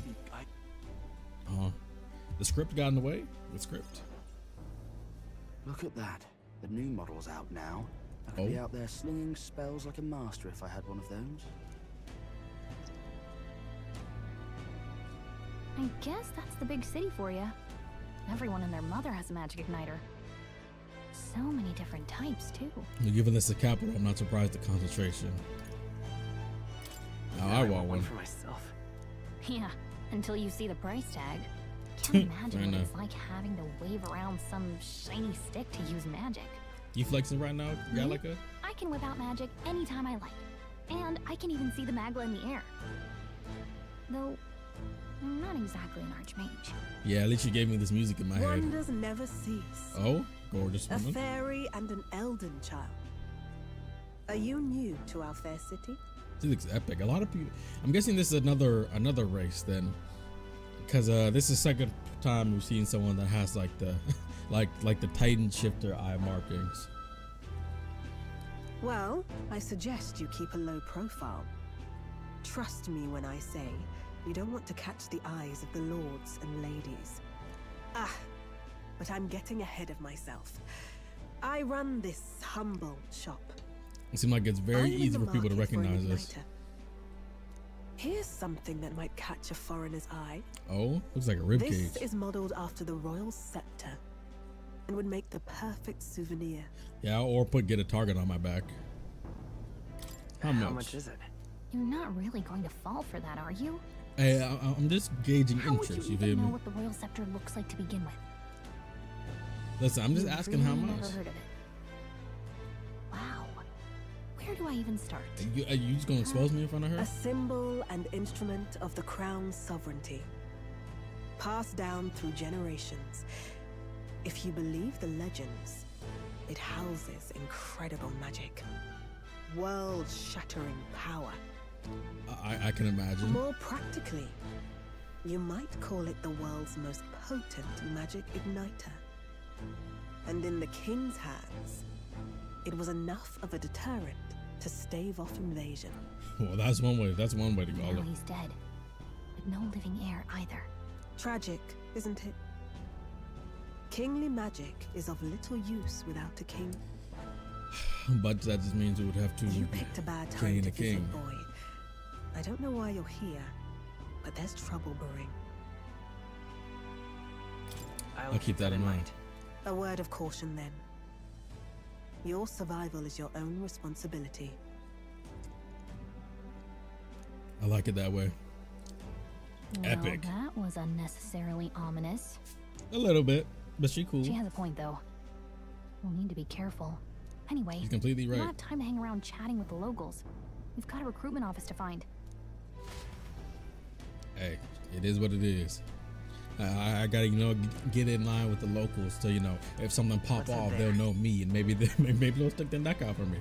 The script got in the way. The script.
Look at that. The new model's out now. I could be out there slinging spells like a master if I had one of those.
I guess that's the big city for you. Everyone and their mother has a magic igniter. So many different types, too.
Given this the capital, I'm not surprised at the concentration. Now I want one
for myself.
Yeah, until you see the price tag. Can't imagine what it's like having to wave around some shiny stick to use magic.
You flexing right now, Gallica?
I can whip out magic anytime I like. And I can even see the magla in the air. Though, I'm not exactly an archmage.
Yeah, at least you gave me this music in my head.
Wonders never cease.
Oh, gorgeous woman.
A fairy and an elden child. Are you new to our fair city?
This looks epic. A lot of people. I'm guessing this is another race then, because this is the second time we've seen someone that has like the like the Titan shifter eye markings.
Well, I suggest you keep a low profile. Trust me when I say you don't want to catch the eyes of the lords and ladies. But I'm getting ahead of myself. I run this humble shop.
It seems like it's very easy for people to recognize us.
Here's something that might catch a foreigner's eye.
Oh, looks like a ribcage.
This is modeled after the royal scepter and would make the perfect souvenir.
Yeah, or get a target on my back. How much
is it?
You're not really going to fall for that, are you?
Hey, I'm just gauging interest.
How would you even know what the royal scepter looks like to begin with?
Listen, I'm just asking how much.
Never heard of it. Wow. Where do I even start?
Are you just gonna expose me in front of her?
A symbol and instrument of the crown's sovereignty, passed down through generations. If you believe the legends, it houses incredible magic, world-shattering power.
I can imagine.
More practically, you might call it the world's most potent magic igniter. And in the king's hands, it was enough of a deterrent to stave off invasion.
Well, that's one way. That's one way to call it.
Now he's dead, but no living heir either.
Tragic, isn't it? Kingly magic is of little use without a king.
But that just means we would have to
You picked a bad time
gain
to
a king.
visit, boy. I don't know why you're here, but there's trouble brewing.
I'll keep that in mind.
A word of caution then. Your survival is your own responsibility.
I like it that way.
Well,
Epic.
That was unnecessarily ominous.
A little bit, but she cool.
She has a point, though. We'll need to be careful. Anyway,
she's completely right.
We don't have time to hang around chatting with the locals. We've got a recruitment office to find.
Hey, it is what it is. I gotta, get in line with the locals so, if something pop off, they'll know me, and maybe they'll stick their neck out for me.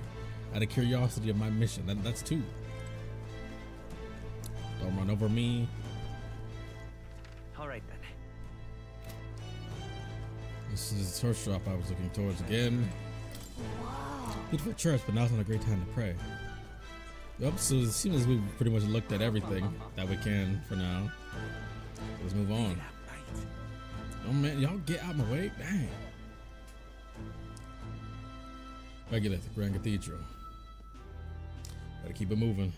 Out of curiosity of my mission. That's two. Don't run over me.
All right then.
This is her shop I was looking towards again.
Whoa.
Beautiful church, but now's not a great time to pray. Yep, so it seems as we've pretty much looked at everything that we can for now. Let's move on. Oh man, y'all get out of my way. Dang. Regulate the Grand Cathedral. Gotta keep it moving.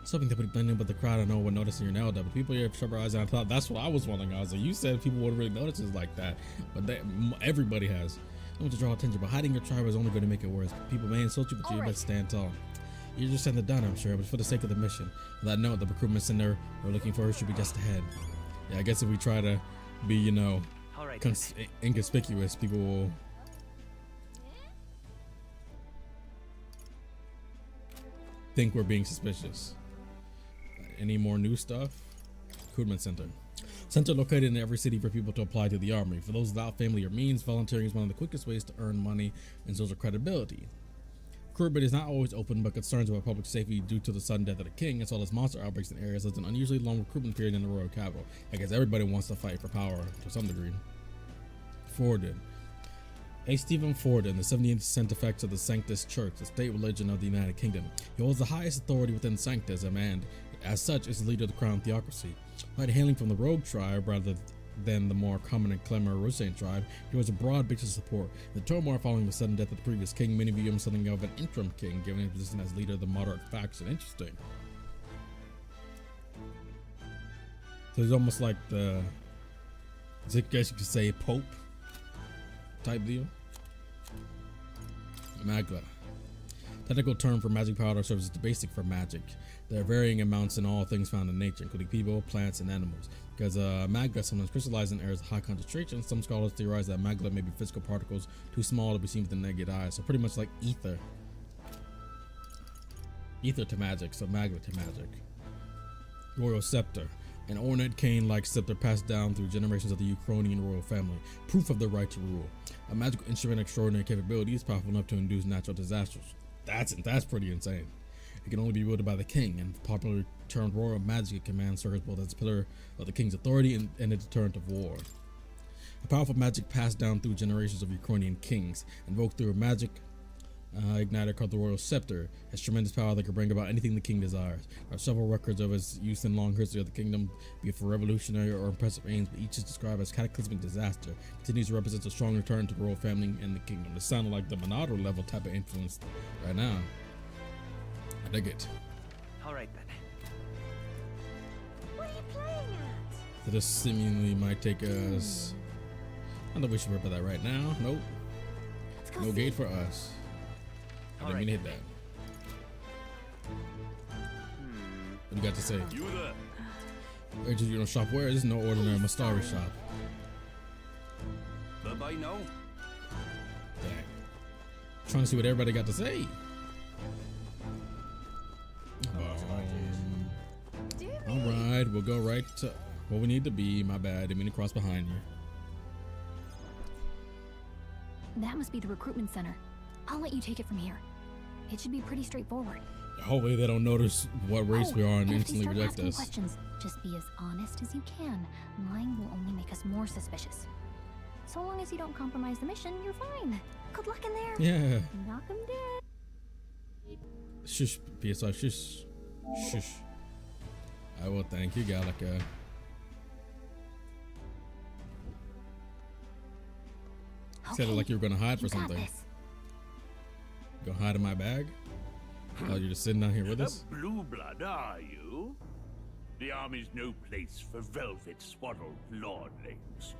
Something that would blend in with the crowd and no one noticing your nail dub. But people here shut their eyes, and I thought that's what I was wondering. I was like, you said people wouldn't really notice it like that, but everybody has. I want to draw attention, but hiding your tribe is only going to make it worse. People may insult you, but you better stand tall. You're just saying the done, I'm sure, but for the sake of the mission. On that note, the recruitment center we're looking for should be just ahead. Yeah, I guess if we try to be, inconspicuous, people will think we're being suspicious. Any more new stuff? Recruitment center. Center located in every city for people to apply to the army. For those without family or means, volunteering is one of the quickest ways to earn money and social credibility. Recruitment is not always open, but concerns about public safety due to the sudden death of the king, as well as monster outbreaks in areas, led to an unusually long recruitment period in the royal capital. I guess everybody wants to fight for power to some degree. Forden. A. Stephen Forden, the 78th Centifex of the Sanctus Church, the state religion of the United Kingdom. He holds the highest authority within Sanctism and, as such, is the leader of the crown theocracy. Like hailing from the rogue tribe rather than the more prominent Clemmer Rusian tribe, he was a broad base of support. The turmoil following the sudden death of the previous king, many view him something of an interim king, given his position as leader of the moderate faction. Interesting. So he's almost like the, I guess you could say, Pope type deal. Magla. Technical term for magic powder serves as the basic for magic. There are varying amounts in all things found in nature, including people, plants, and animals. Because magma sometimes crystallizes in areas of high concentration, some scholars theorize that magma may be physical particles too small to be seen with the naked eye. So pretty much like ether. Ether to magic, so magma to magic. Royal scepter. An ornate cane-like scepter passed down through generations of the Ukrainian royal family. Proof of the right to rule. A magical instrument of extraordinary capabilities, powerful enough to induce natural disasters. That's pretty insane. It can only be wielded by the king, and popularly termed royal magic command serves both as a pillar of the king's authority and a deterrent of war. A powerful magic passed down through generations of Ukrainian kings, invoked through a magic igniter called the royal scepter, has tremendous power that can bring about anything the king desires. There are several records of its use in long history of the kingdom, be it for revolutionary or impressive aims, but each is described as cataclysmic disaster. It continues to represent a strong return to the royal family and the kingdom. This sounded like the Monado level type of influence right now. I dig it.
Alright then.
What are you playing at?
So this seemingly might take us. I don't know if we should worry about that right now. Nope. No gate for us. I didn't mean to hit that. What you got to say? Where'd you shop? Where? This is no ordinary Mastari shop.
Bye now.
Dang. Trying to see what everybody got to say. Alright, we'll go right to where we need to be. My bad, didn't mean to cross behind you.
That must be the recruitment center. I'll let you take it from here. It should be pretty straightforward.
Hopefully they don't notice what race we are and instantly reject us.
Questions, just be as honest as you can. Lying will only make us more suspicious. So long as you don't compromise the mission, you're fine. Good luck in there.
Yeah.
Knock them dead.
Shush, PSI, shush. Shush. I will thank you, Gallica. Said it like you were gonna hide for something. You gonna hide in my bag? Oh, you're just sitting down here with us?
A blue blood, are you? The army's no place for velvet swaddled lordlings.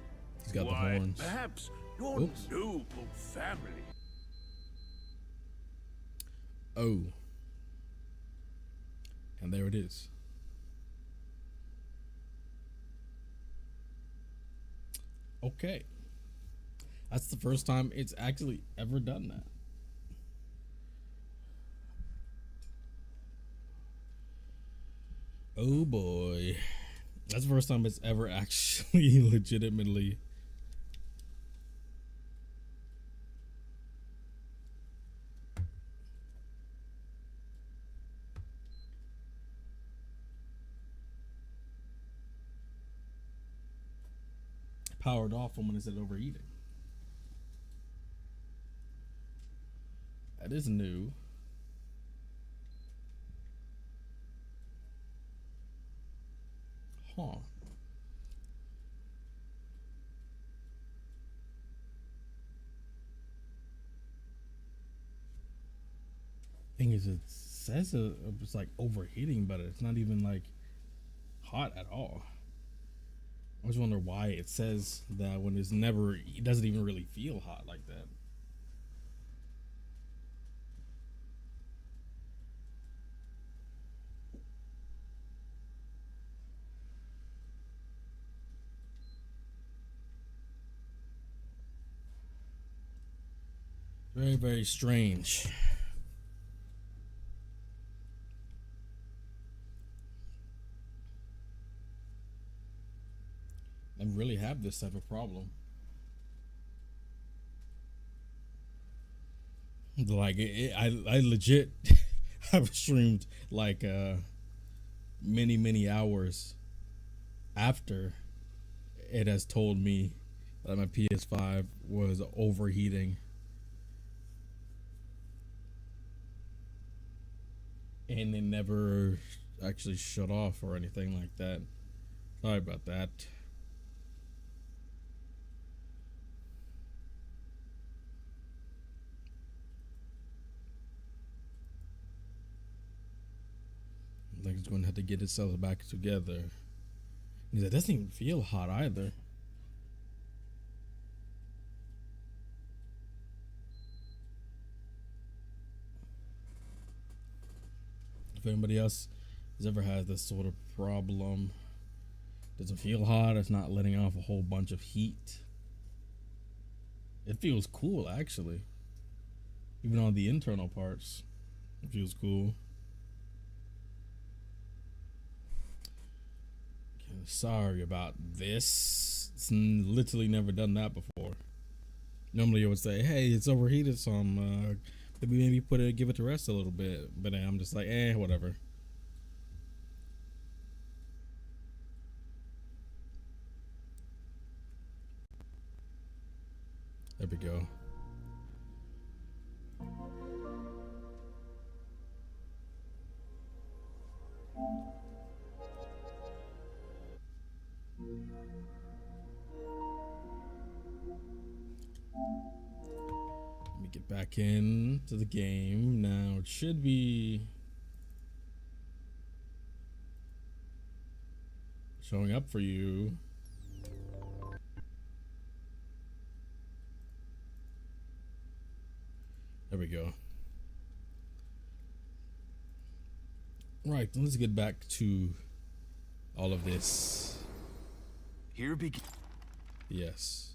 He's got the horns.
Perhaps your noble family.
Oh. And there it is. Okay. That's the first time it's actually ever done that. Oh boy. That's the first time it's ever actually legitimately powered off when it said overeating. That is new. Huh. Thing is, it says it's like overheating, but it's not even like hot at all. I always wonder why it says that when it doesn't even really feel hot like that. Very, very strange. I really have this type of problem. Like I legit have streamed like many hours after it has told me that my PS5 was overheating. And it never actually shut off or anything like that. Sorry about that. I think it's going to have to get itself back together. It doesn't even feel hot either. If anybody else has ever had this sort of problem, doesn't feel hot, it's not letting off a whole bunch of heat. It feels cool actually. Even on the internal parts, it feels cool. Okay, sorry about this. It's literally never done that before. Normally I would say, hey, it's overheated some, maybe give it to rest a little bit, but I'm just like, whatever. There we go. Let me get back into the game. Now it should be showing up for you. There we go. Right, let's get back to all of this.
Here begin.
Yes.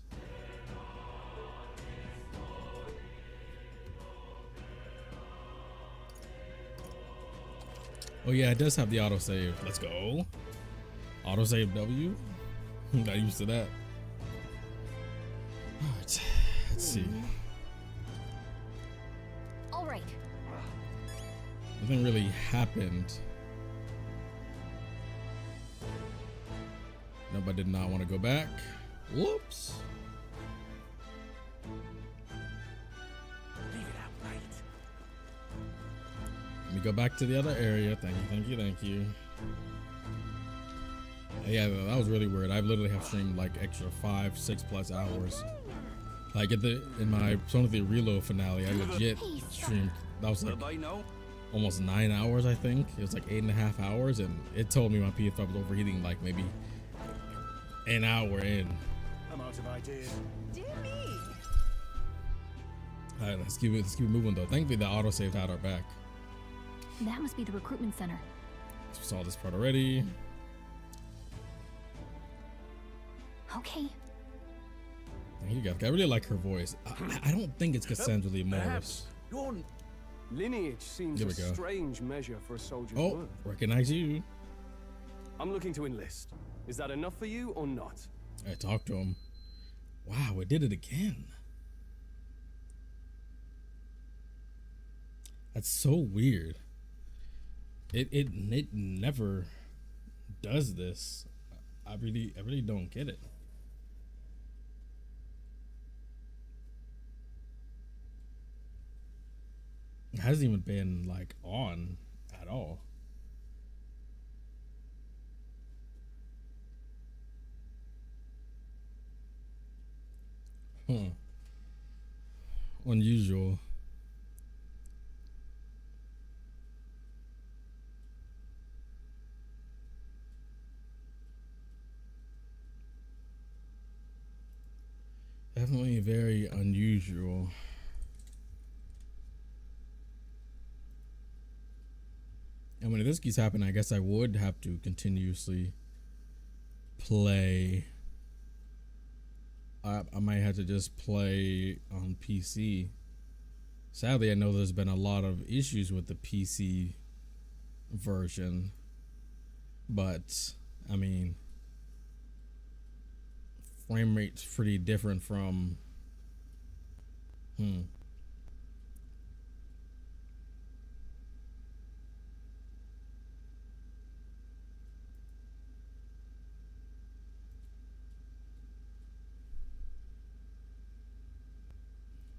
Oh yeah, it does have the autosave. Let's go. Autosave W. Not used to that. Alright, let's see.
All right.
Nothing really happened. Nobody did not want to go back. Whoops.
Leave it out, mate.
Let me go back to the other area. Thank you, thank you, thank you. Yeah, that was really weird. I literally have streamed like extra 5-6+ hours. Like in my Persona 3 Reload finale, I legit streamed. That was like almost 9 hours, I think. It was like 8.5 hours, and it told me my PS5 was overheating like maybe an hour in.
I'm out of ideas.
Dear me.
All right, let's keep it moving though. Thankfully, the autosave had our back.
That must be the recruitment center.
We saw this part already.
Okay.
You got. I really like her voice. I don't think it's Cassandra Morris.
Your lineage seems a strange measure for a soldier's worth.
Recognize you.
I'm looking to enlist. Is that enough for you or not?
I talked to him. Wow, we did it again. That's so weird. It never does this. I really don't get it. It hasn't even been like on at all. Unusual. Definitely very unusual. And when this keeps happening, I guess I would have to continuously play. I might have to just play on PC. Sadly, I know there's been a lot of issues with the PC version, but I mean, frame rate's pretty different from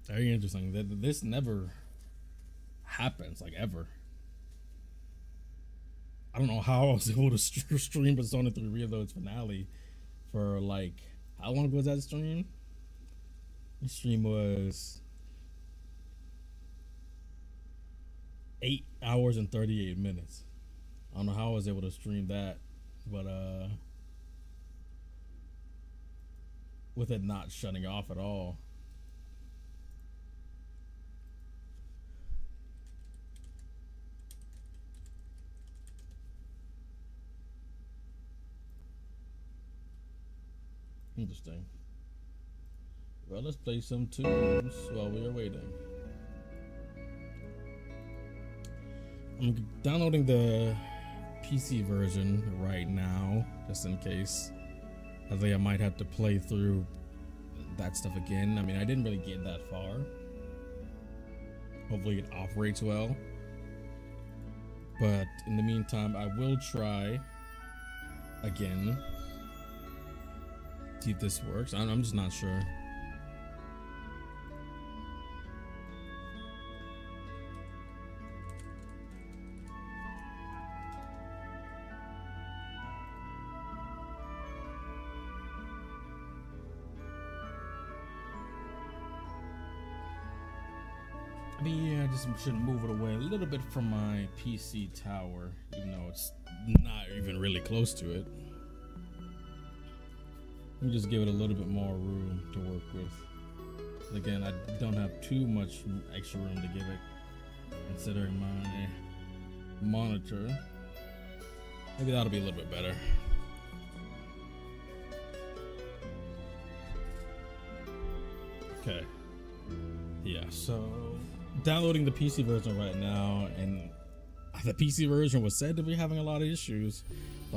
Very interesting. This never happens, like, ever. I don't know how I was able to stream Persona 3 Reload's finale for like, how long was that stream? The stream was 8 hours and 38 minutes. I don't know how I was able to stream that, but with it not shutting off at all. Interesting. Well, let's play some tunes while we are waiting. I'm downloading the PC version right now, just in case. I think I might have to play through that stuff again. I mean, I didn't really get that far. Hopefully it operates well. But in the meantime, I will try again. See if this works. I'm just not sure. Yeah, I just should move it away a little bit from my PC tower, even though it's not even really close to it. Let me just give it a little bit more room to work with. Again, I don't have too much extra room to give it, considering my monitor. Maybe that'll be a little bit better. Okay. Yeah, so downloading the PC version right now, and the PC version was said to be having a lot of issues.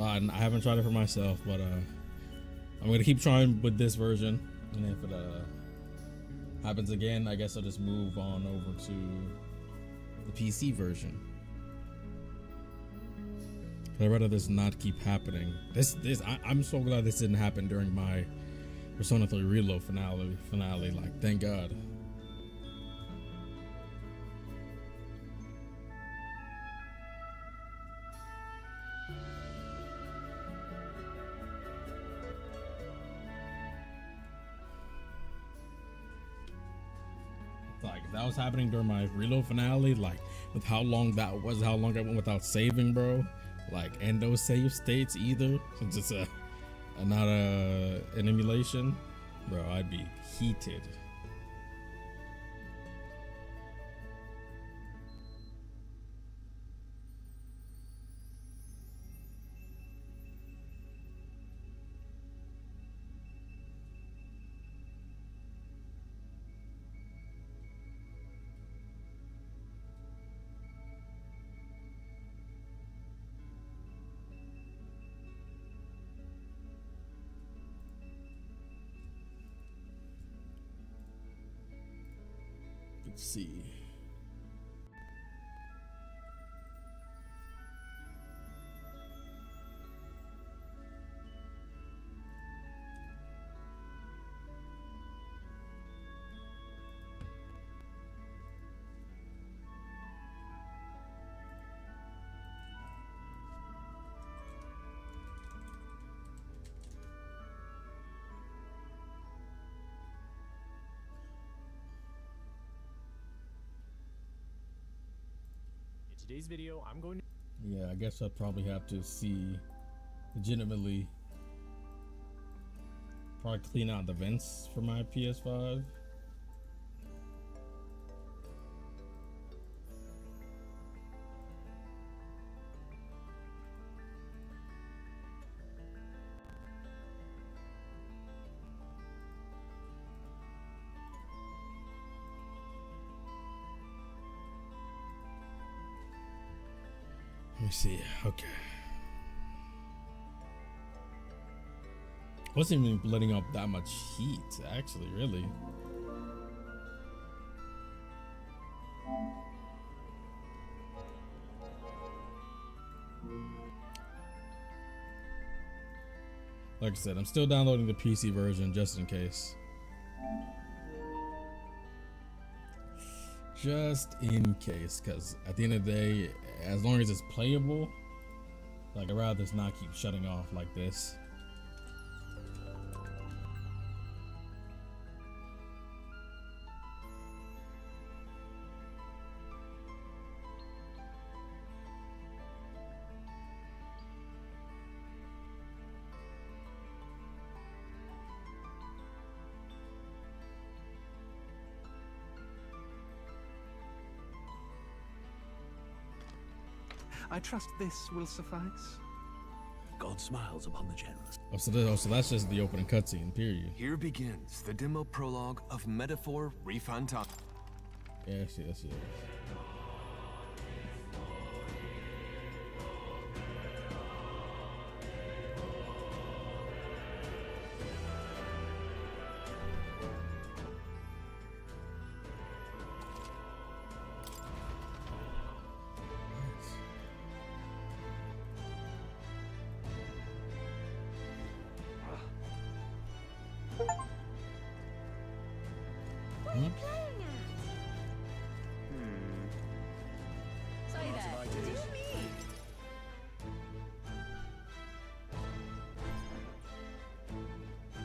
I haven't tried it for myself, but I'm gonna keep trying with this version, and if it happens again, I guess I'll just move on over to the PC version. I'd rather this not keep happening. I'm so glad this didn't happen during my Persona 3 Reload finale. Like, thank God. Like, if that was happening during my Reload finale, like with how long that was, how long I went without saving, bro, like, and those save states either, it's just not an emulation, bro, I'd be heated. Let's see.
Today's video, I'm going to...
Yeah, I guess I'd probably have to legitimately probably clean out the vents for my PS5. Let me see. Okay. Wasn't even letting up that much heat, actually, really. Like I said, I'm still downloading the PC version just in case. Just in case, because at the end of the day, as long as it's playable, Like, I'd rather this not keep shutting off like this.
I trust this will suffice. God smiles upon the generous.
So that's just the opening cutscene, period.
Here begins the demo prologue of Metaphor ReFantazio.
Yes.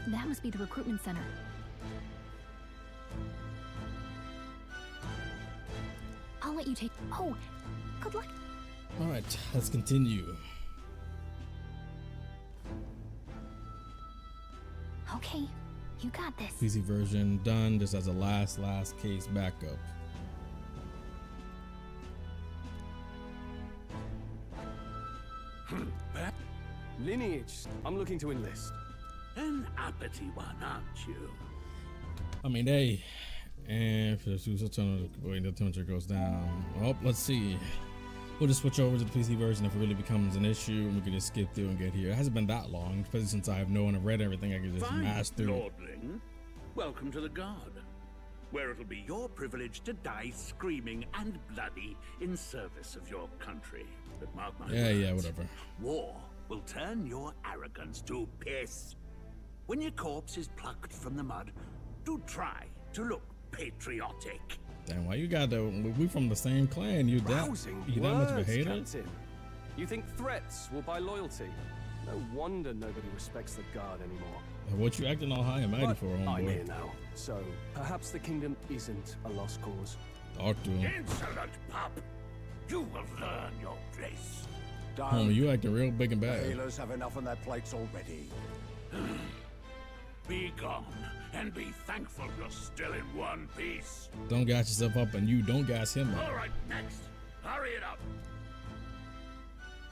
That must be the recruitment center. I'll let you take. Oh, good luck.
All right, let's continue.
Okay, you got this.
PC version done. Just as a last case backup.
Lineage. I'm looking to enlist.
An uppity one, aren't you?
I mean, hey, and for the temperature goes down. Oh, let's see. We'll just switch over to the PC version if it really becomes an issue, and we can just skip through and get here. It hasn't been that long, especially since I have known and read everything. I can just mash through.
Lordling, welcome to the Guard, where it'll be your privilege to die screaming and bloody in service of your country. But mark my words,
yeah, whatever.
War will turn your arrogance to piss. When your corpse is plucked from the mud, do try to look patriotic.
Damn, why you got the? We from the same clan. You that much of a hater?
Captain. You think threats will buy loyalty? No wonder nobody respects the Guard anymore.
What you acting all high and mighty for, homeboy?
I'm here now, so perhaps the kingdom isn't a lost cause.
Talk to him.
Insolent pup! You will learn your place.
Homie, you acting real big and bad.
The healers have enough on their plates already.
Be gone, and be thankful you're still in one piece.
Don't gas yourself up, and you don't gas him up.
All right, next. Hurry it up.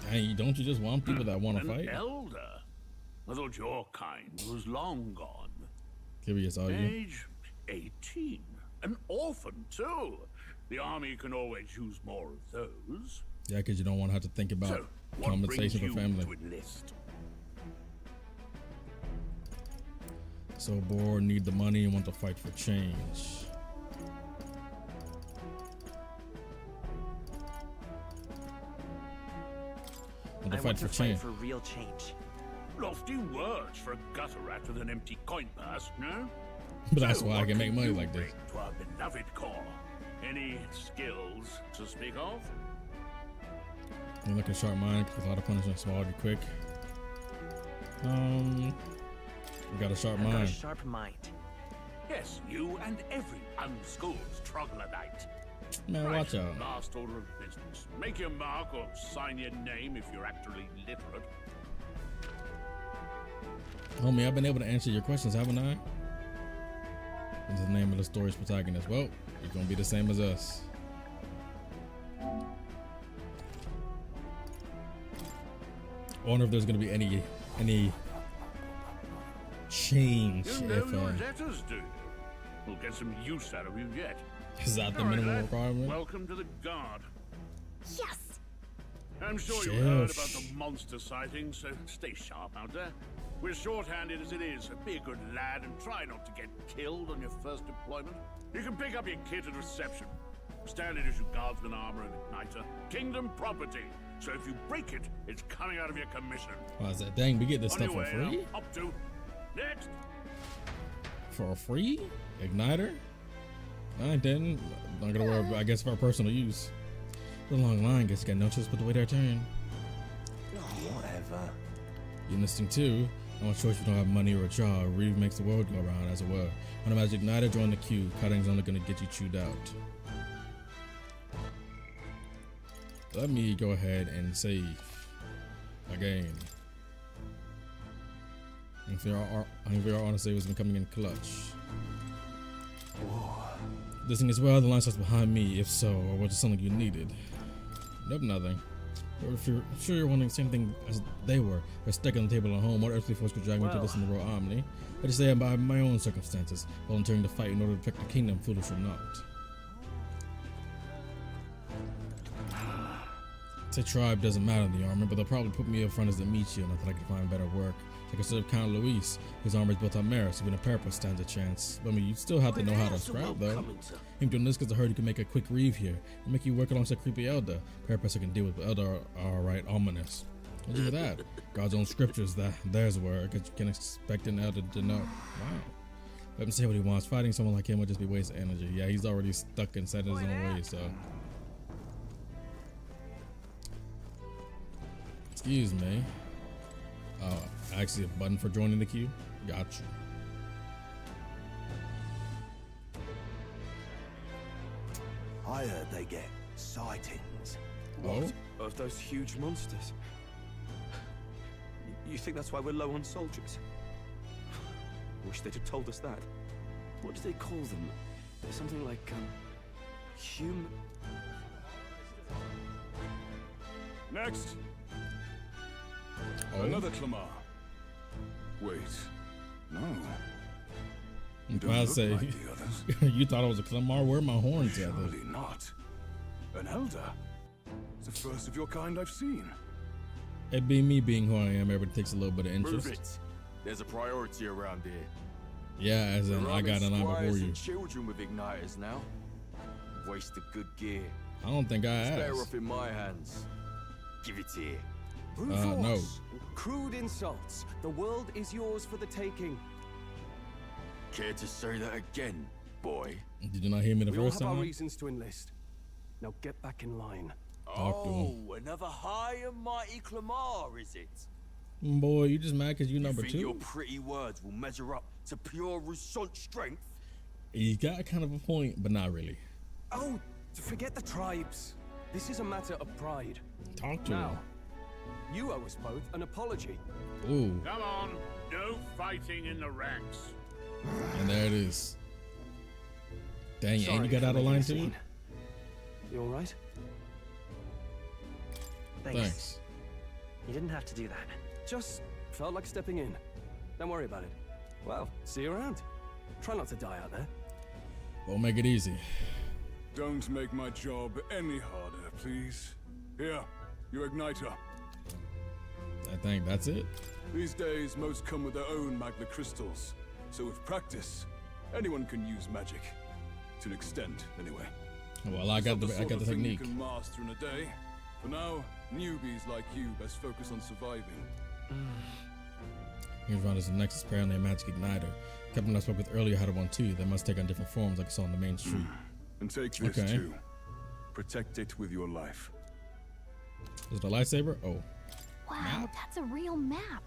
Hey, don't you just want people that want to fight?
An elder? I thought your kind was long gone.
Curious, are you?
Age 18. An orphan, too. The army can always use more of those.
Yeah, because you don't want to have to think about compensation for family.
To enlist?
So bored, need the money, and want to fight for change. Want to fight for change.
For real change.
Lofty words for a gutter rat with an empty coin purse, no?
But that's why I can make money like this.
To our beloved corps. Any skills to speak of?
I'm looking sharp mind, because a lot of punishment swallowed you quick. You got a sharp mind.
Got a sharp mind.
Yes, you and every unschooled troglodyte.
Man,
right,
watch out.
Last order of business. Make your mark or sign your name if you're actually literate.
Homie, I've been able to answer your questions, haven't I? What's the name of the story's protagonist? Well, you're gonna be the same as us. I wonder if there's gonna be any change
You know
if
your letters, do you? We'll get some use out of you yet.
Is that the
All right,
minimum
lad.
requirement?
Welcome to the Guard.
Yes.
I'm sure you heard about the monster sightings, so stay sharp out there. We're short-handed as it is, so be a good lad and try not to get killed on your first deployment. You can pick up your kit at reception. Standard issue guardsman armor and igniter. Kingdom property. So if you break it, it's coming out of your commission.
Why is that? Dang, we get this
On
stuff
your
for
way,
free?
Up to. Next.
For free? Igniter? I didn't. Not gonna worry about, I guess, for our personal use. The long line, guess you got no choice but to wait our turn.
Whatever.
You listening too? I want choice if you don't have money or a job. Reeve makes the world go around, as it were. When a magic igniter, join the queue. Cutting's only gonna get you chewed out. Let me go ahead and save again. If there are honest savers been coming in clutch.
Whoa.
Listening as well, the line starts behind me. If so, or was it something you needed? Nope, nothing. I'm sure you're wondering the same thing as they were. They're stuck on the table at home. What earthly force could drag me to this in the Royal Omni? I just say by my own circumstances, volunteering to fight in order to protect the kingdom, foolish or not. Say tribe doesn't matter in the armor, but they'll probably put me up front as the Michi, and I thought I could find better work. So I could serve Count Luis. His armor is built on merit, so even a parapet stands a chance. But I mean, you still have to know how to scribe, though. Him doing this because I heard you can make a quick reeve here. And make you work alongside creepy Elder. Parapets I can deal with, but Elder are right ominous. What'd you hear that? God's own scriptures, there's where you can expect an Elder to know. Wow. Let him say what he wants. Fighting someone like him would just be waste of energy. Yeah, he's already stuck and set in his own way, so. Excuse me. Actually a button for joining the queue. Gotcha.
I heard they get sightings.
What? Of those huge monsters? You think that's why we're low on soldiers? Wish they'd have told us that. What do they call them? There's something like, human...
Next! Another Clamar. Wait, no.
I say,
like the others.
You thought I was a Clamar? Where are my horns at?
Surely not. An Elder. It's the first of your kind I've seen.
It be me being who I am. Everybody takes a little bit of interest.
Move it. There's a priority around here.
Yeah, as in I got a line before you.
Children with igniters now. Waste of good gear.
I don't think I asked.
Better off in my hands. Give it here.
No.
Crude insults. The world is yours for the taking.
Care to say that again, boy?
Did you not hear me the
we
first
all have
time?
Our reasons to enlist. Now get back in line.
Oh, another high and mighty Clamar, is it?
Boy, you just mad because you number
think
2?
Your pretty words will measure up to pure Rousseau strength?
You got kind of a point, but not really.
Oh, forget the tribes. This is a matter of pride.
Talk to
now,
him.
You owe us both an apology.
Ooh.
Come on, no fighting in the ranks.
And there it is. Dang,
Sorry
and you got out of line too?
You alright?
Thanks. You didn't have to do that.
Just felt like stepping in. Don't worry about it. Well, see you around. Try not to die out there.
We'll make it easy.
Don't make my job any harder, please. Here, your igniter.
I think that's it.
These days, most come with their own magna crystals. So with practice, anyone can use magic. To an extent, anyway.
Well, I got the technique.
You can master in a day. For now, newbies like you best focus on surviving.
Here's around as the Nexus pair on their magic igniter. Captain I spoke with earlier had one too. They must take on different forms like I saw on the main street.
And take this too. Protect it with your life.
Is it a lightsaber? Oh.
Wow, that's a real map.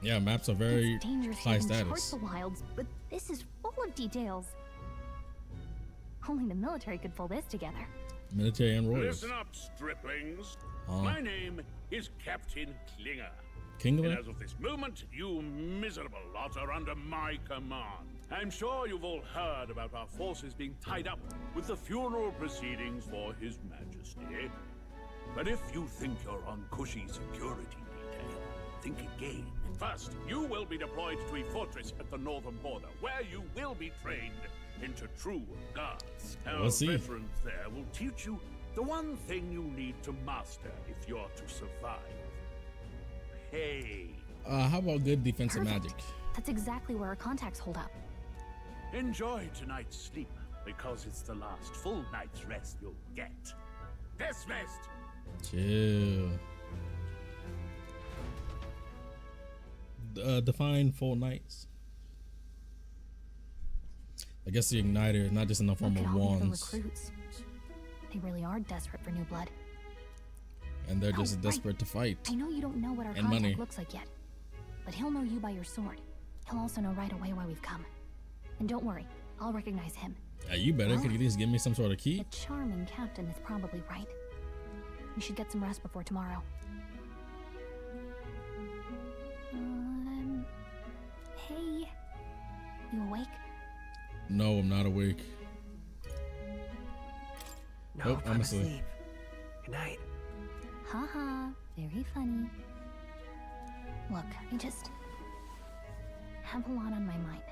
Yeah, maps are very
it's dangerous
high
to even
status.
chart the wilds, but this is full of details. Only the military could pull this together.
Military and royals.
Listen up, striplings. My name is Captain Klinger.
Kingler?
And as of this moment, you miserable lot are under my command. I'm sure you've all heard about our forces being tied up with the funeral proceedings for His Majesty. But if you think you're on cushy security detail, think again. First, you will be deployed to a fortress at the northern border, where you will be trained into true guards. Our veterans there will teach you the one thing you need to master if you're to survive. Hey.
How about good defensive magic?
That's exactly where our contacts hold up.
Enjoy tonight's sleep, because it's the last full night's rest you'll get. Dismissed!
Chill. Define full nights. I guess the igniter is not just in the form of wands.
Recruits. They really are desperate for new blood.
And they're just desperate to fight.
I know you don't know what our
and
contact
money.
looks like yet, but he'll know you by your sword. He'll also know right away why we've come. And don't worry, I'll recognize him.
You better. Could you at least give me some sort of key?
The charming captain is probably right. We should get some rest before tomorrow. Hey. You awake?
No, I'm not awake.
No,
I'm asleep.
Good night.
Haha, very funny. Look, I just have a lot on my mind.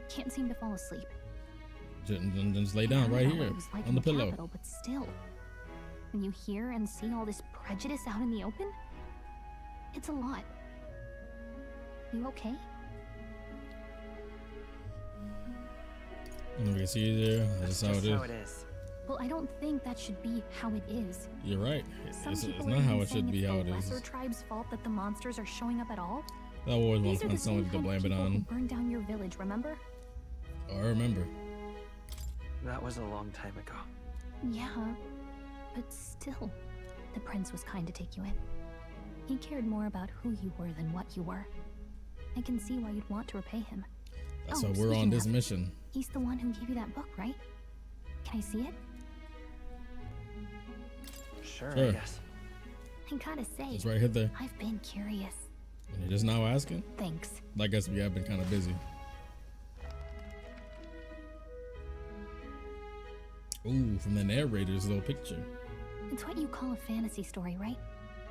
Can't seem to fall asleep.
Just lay down right here
like
on the pillow.
Capital, but still, when you hear and see all this prejudice out in the open, it's a lot. You okay?
We can see there. That's how it is.
Well, I don't think that should be how it is.
You're right. It's not how it should be. How it is.
Lesser tribe's fault that the monsters are showing up at all.
I always want to find someone to blame it on.
Burned down your village, remember?
Oh, I remember.
That was a long time ago.
Yeah, but still, the prince was kind to take you in. He cared more about who you were than what you were. I can see why you'd want to repay him.
That's why we're on this mission.
He's the one who gave you that book, right? Can I see it?
Sure. I guess.
I gotta say,
it's right here there.
I've been curious.
And you're just now asking?
Thanks.
I guess we have been kind of busy. Ooh, from the narrator's little picture.
It's what you call a fantasy story, right?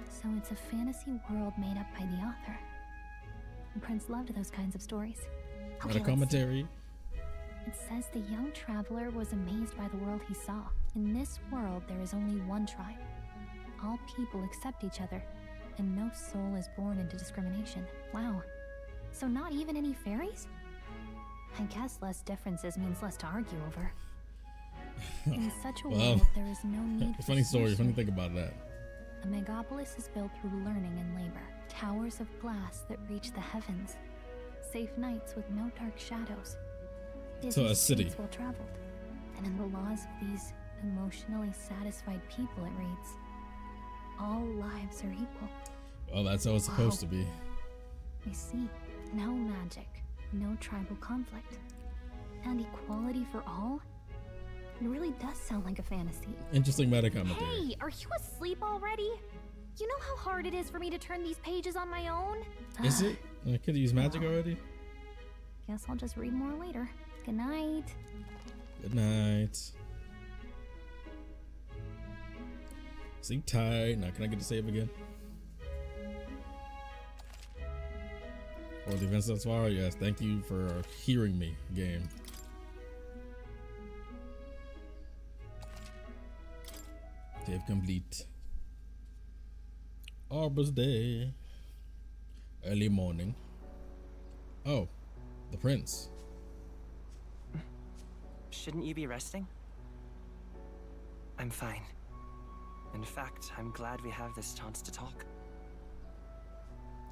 So it's a fantasy world made up by the author. The prince loved those kinds of stories.
Got a commentary.
It says the young traveler was amazed by the world he saw. In this world, there is only one tribe. All people accept each other, and no soul is born into discrimination. Wow. So not even any fairies? I guess less differences means less to argue over. In such a world, there is no need for
funny story, funny thing about that.
A megapolis is built through learning and labor. Towers of glass that reach the heavens. Safe nights with no dark shadows.
So a city.
Well traveled. And in the laws of these emotionally satisfied people, it reads, all lives are equal.
Well, that's how it's supposed to be.
I see. No magic, no tribal conflict, and equality for all? It really does sound like a fantasy.
Interesting meta commentary.
Hey, are you asleep already? You know how hard it is for me to turn these pages on my own?
Is it? I could use magic already?
Guess I'll just read more later. Good night.
Good night. Sleep tight. Now, can I get to save again? For the events thus far, yes. Thank you for hearing me, game. Save complete. Arbor's Day. Early morning. Oh, the prince.
Shouldn't you be resting? I'm fine. In fact, I'm glad we have this chance to talk.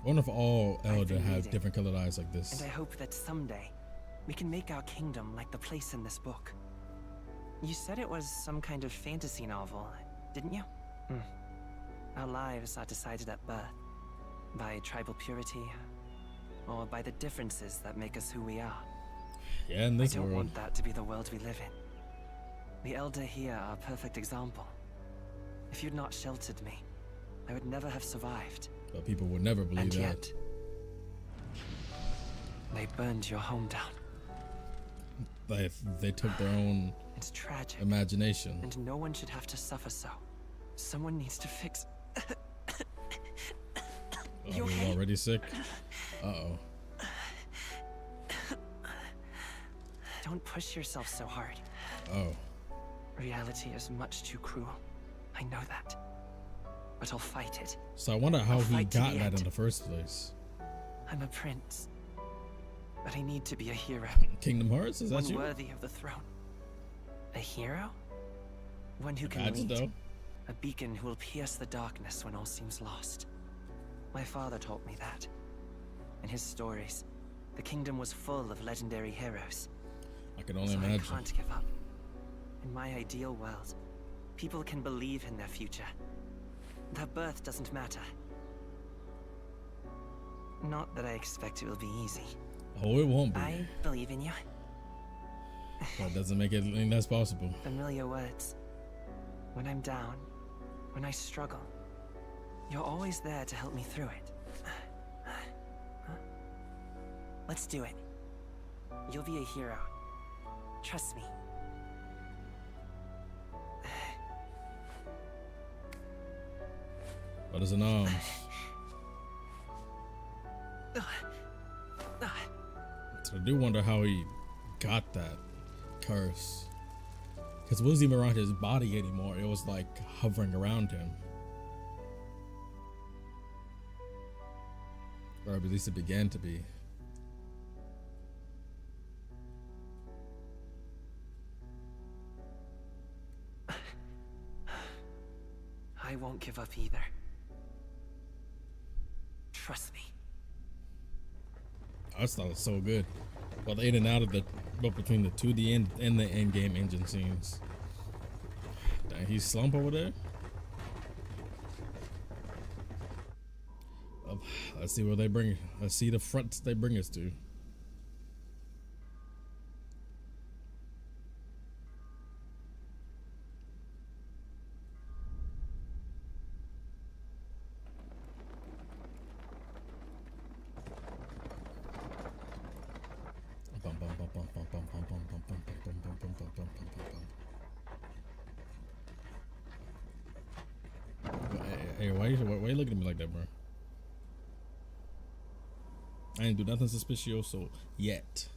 I wonder if all Elder have different colored eyes like this.
And I hope that someday we can make our kingdom like the place in this book. You said it was some kind of fantasy novel, didn't you? Our lives are decided at birth by tribal purity or by the differences that make us who we are.
Yeah, in this
world. I don't
world.
want that to be the world we live in. The Elder here are a perfect example. If you'd not sheltered me, I would never have survived.
But people would never believe
and
that.
Yet, they burned your home down.
They took their own
it's tragic.
Imagination.
And no one should have to suffer so. Someone needs to fix...
Oh, we're already sick? Uh-oh.
Don't push yourself so hard.
Oh.
Reality is much too cruel. I know that. But I'll fight it.
So I wonder how he got that in the first place.
I'm a prince. But I need to be a hero.
Kingdom Hearts? Is that
one
you?
Worthy of the throne. A hero? One who can lead.
Though.
A beacon who will pierce the darkness when all seems lost. My father taught me that. In his stories, the kingdom was full of legendary heroes.
I can only
so
imagine.
I can't give up. In my ideal world, people can believe in their future. that birth doesn't matter. Not that I expect it will be easy.
Oh, it won't be.
I believe in you.
That doesn't make it any less possible.
Familiar words. When I'm down, when I struggle, you're always there to help me through it. Let's do it. You'll be a hero. Trust me.
What is an arms? So I do wonder how he got that curse. Because it wasn't even around his body anymore. It was like hovering around him. Or at least it began to be.
I won't give up either. Trust me.
I just thought it was so good. Well, the in and out of the both between the 2D and the end game engine scenes. Dang, he's slump over there. Oh, let's see where they bring. Let's see the fronts they bring us to. Hey, why you looking at me like that, bro? I didn't do nothing suspicioso yet.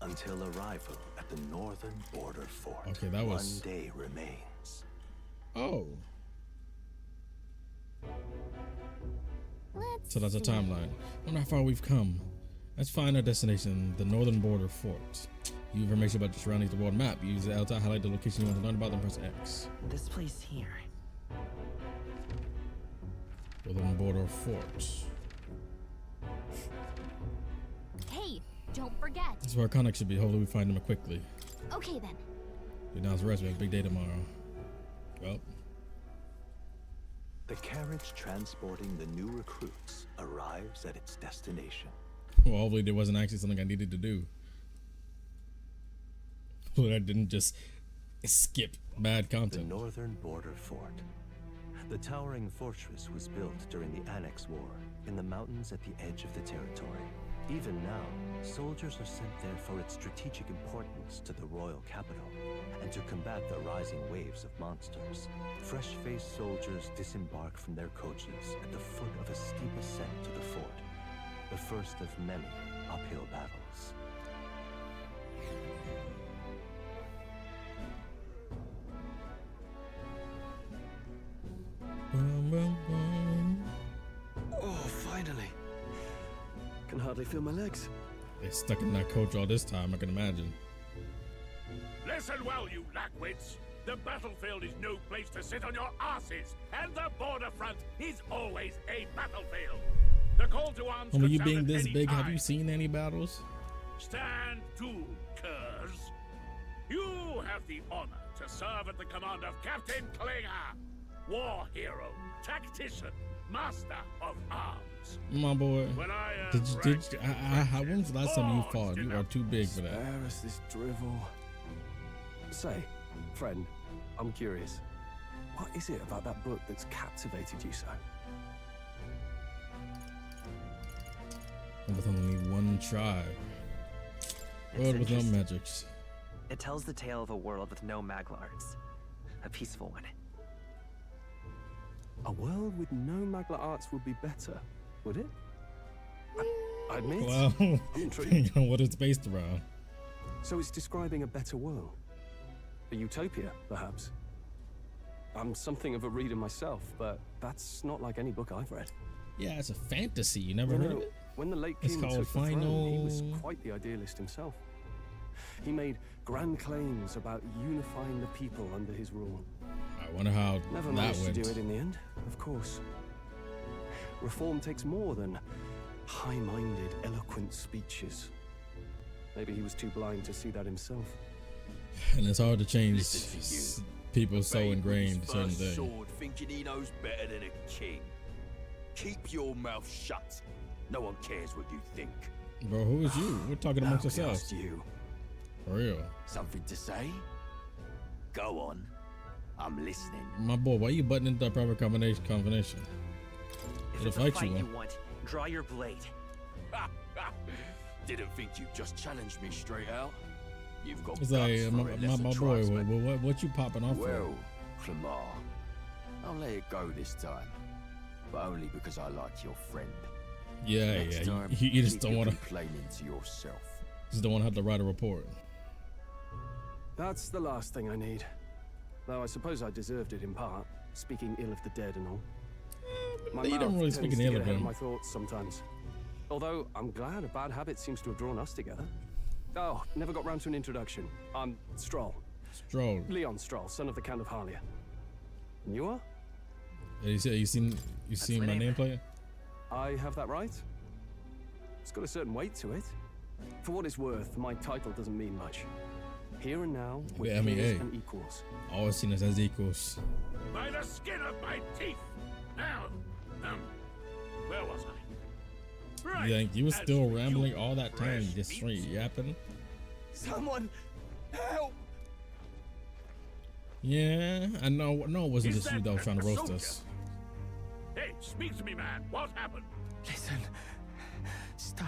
Until arrival at the northern border fort.
Okay, that was...
One day remains.
Oh.
Let's
So that's a timeline. I wonder how far we've come. Let's find our destination, the northern border fort. Use information about the surroundings of the world map. Use the L to highlight the location you want to learn about, then press X.
This place here.
Northern border fort.
Hey, don't forget.
This is where our contact should be. Hopefully we find them quickly.
Okay then.
We announce the rest. We have a big day tomorrow. Well.
The carriage transporting the new recruits arrives at its destination.
Well, hopefully there wasn't actually something I needed to do. Hopefully I didn't just skip bad content.
The northern border fort. The towering fortress was built during the Annex War in the mountains at the edge of the territory. Even now, soldiers are sent there for its strategic importance to the royal capital and to combat the rising waves of monsters. Fresh-faced soldiers disembark from their coaches at the foot of a steep ascent to the fort, the first of many uphill battles.
Oh, finally. Can hardly feel my legs.
They stuck in that coach all this time, I can imagine.
Listen well, you lackwits. The battlefield is no place to sit on your asses, and the border front is always a battlefield. The call to arms.
Homie, you being this big, have you seen any battles?
Stand to, curs. You have the honor to serve at the command of Captain Klinger, war hero, tactician, master of arms.
My boy.
When I
when was the last time you fought? You are too big for that.
Spare us this drivel. Say, friend, I'm curious. What is it about that book that's captivated you so?
With only one tribe. World with no magics.
It tells the tale of a world with no Maglarts. A peaceful one.
A world with no Magla arts would be better, would it? I admit,
Well,
I'm intrigued.
You know what it's based around.
So it's describing a better world? A utopia, perhaps? I'm something of a reader myself, but that's not like any book I've read.
Yeah, it's a fantasy. You never heard of it?
When the late
It's
king
called
took the throne, he was
Final-
quite the idealist himself. He made grand claims about unifying the people under his rule.
I wonder how
Never
that
managed
went.
to do it in the end, of course. Reform takes more than high-minded, eloquent speeches. Maybe he was too blind to see that himself.
And it's hard to change people so ingrained in certain
First
things.
sword thinking he knows better than a king. Keep your mouth shut. No one cares what you think.
Bro, who is you? We're talking amongst
Nobody
ourselves.
asked you.
For real.
Something to say? Go on. I'm listening.
My boy, why you butting into a proper combination?
If
It'll
it's a
fight
fight
you.
you want, draw your blade.
Didn't think you'd just challenge me straight out. You've got
It's
guts
like,
for
my
a lesser
boy,
tribesman.
what you popping off
Well, Clamar, I'll let it go this time, but only because I like your friend.
for? Yeah,
Next
yeah.
time,
You just
keep
don't
your
want to.
complaining to yourself.
Just don't want to have to write a report.
That's the last thing I need. Though I suppose I deserved it in part, speaking ill of the dead and all. My
You don't
mouth
really
tends
speak
to
ill
get
of
ahead
them.
my thoughts sometimes. Although I'm glad a bad habit seems to have drawn us together. Oh, never got round to an introduction. I'm Stroll.
Stroll.
Leon Stroll, son of the Count of Harlia. And you are?
You seen my nameplate?
I have that right? It's got a certain weight to it. For what it's worth, my title doesn't mean much. Here and now, we're
Yeah, I mean,
peers
hey.
and equals.
Always seen us as equals.
By the skin of my teeth. Now, where was I? Right.
You think you was
as
still rambling all that time,
fresh
just straight yapping?
Someone help!
Yeah, I know. No, it wasn't
Is
just you that was trying to
a
roast
soldier?
us.
Hey, speak to me, man. What happened?
Listen, stay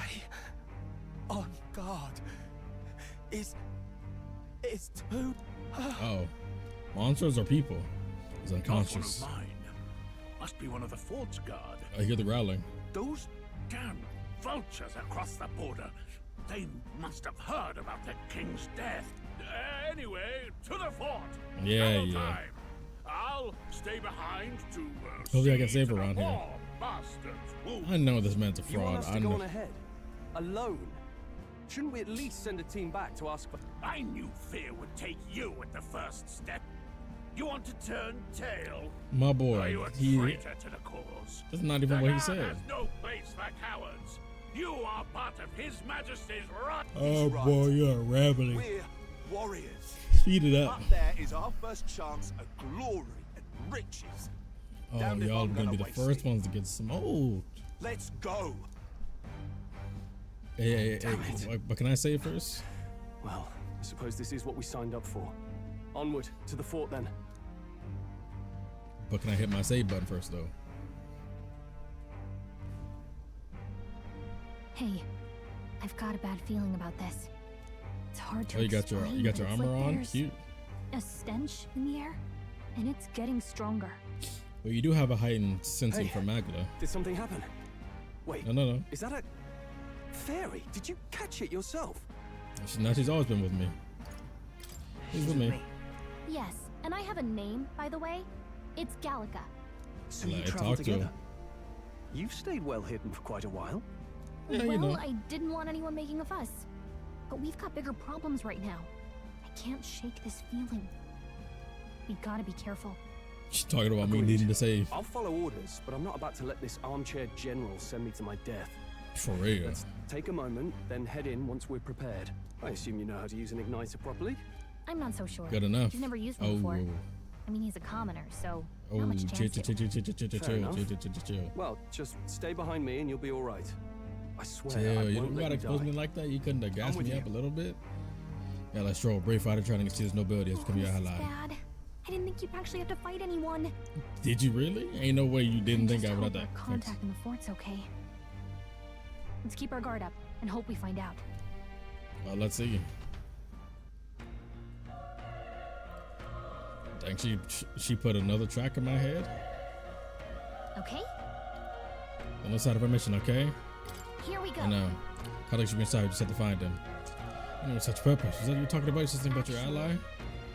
on guard. It's too.
Oh, monsters or people? He's
Not one
unconscious.
of mine. Must be one of the fort's guard.
I hear the growling.
Those damn vultures across the border. They must have heard about the king's death. Anyway, to the fort.
Yeah,
Double
yeah.
time. I'll stay behind to.
Hopefully I can
see
save
to
around
the
here.
poor bastards who-
I know this man's a
You want
fraud.
us
I
to go
know.
on ahead? Alone? Shouldn't we at least send a team back to ask for...
I knew fear would take you at the first step. You want to turn tail?
My
Are
boy,
you a
he.
traitor to the cause?
That's not even
The
what he
guard
said.
has no place for cowards. You are part of His Majesty's right.
Oh boy, you're rambling.
We're warriors.
Speed it up.
Up there is our first chance at glory and riches.
Oh,
Damned if
y'all
I'm
gonna be the
waste
first
it.
ones to get smoked.
Let's go.
Hey, but can I say it first?
Well, I suppose this is what we signed up for. Onward, to the fort then.
But can I hit my save button first though?
Hey, I've got a bad feeling about this. It's hard to
Oh, you got your
explain,
you got your
but it's
armor
like
on.
there's
Cute.
a stench in the air, and it's getting stronger.
Well, you do have a heightened sensing
Hey.
for Magla.
Did something happen? Wait.
No.
Is that a... fairy? Did you catch it yourself?
Now she's always been with me. She's with me.
Yes, and I have a name, by the way. It's Gallica.
So
Like,
you
I
traveled
talked to her.
together? You've stayed well hidden for quite a while.
Yeah,
well,
you know.
I didn't want anyone making a fuss. But we've got bigger problems right now. I can't shake this feeling. We gotta be careful.
She's talking about me
Agreed.
needing to save.
I'll follow orders, but I'm not about to let this armchair general send me to my death.
For real.
Let's take a moment, then head in once we're prepared. I assume you know how to use an igniter properly?
I'm not so sure.
Good enough.
He's never used one before. I mean, he's a commoner, so
Oh,
not much
chill,
chance
chill,
to.
chill, chill, chill, chill,
Fair enough.
chill, chill, chill, chill.
Well, just stay behind me and you'll be all right. I swear, I
Chill, you
won't
don't
let
gotta
you
close
die.
me like that. You couldn't have gassed
with
me
you.
up a little bit. Yeah, let's throw a brave fighter trying to get his nobility has become your
This is
ally.
bad. I didn't think you'd actually have to fight anyone.
Did you really? Ain't no way you didn't think I
Just
would
hope
have
our
that.
contact in the fort's okay. Let's keep our guard up and hope we find out.
Well, let's see. Think she put another track in my head.
Okay,
On the side of our mission, okay?
here we go.
I know. Colleagues should be inside. We just have to find them. You know, with such purpose. Was that you were talking about? You're something about your ally?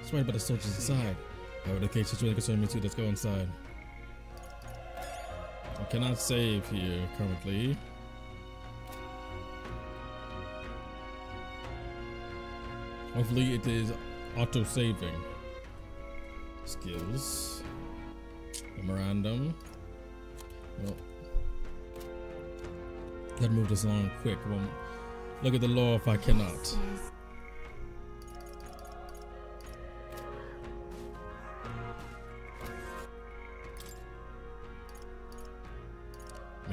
It's right about the soldiers inside. However, the case is really concerning me too. Let's go inside. I cannot save here currently. Hopefully it is auto-saving. Skills. Memorandum. Well, gotta move this along quick. Well, look at the law if I cannot.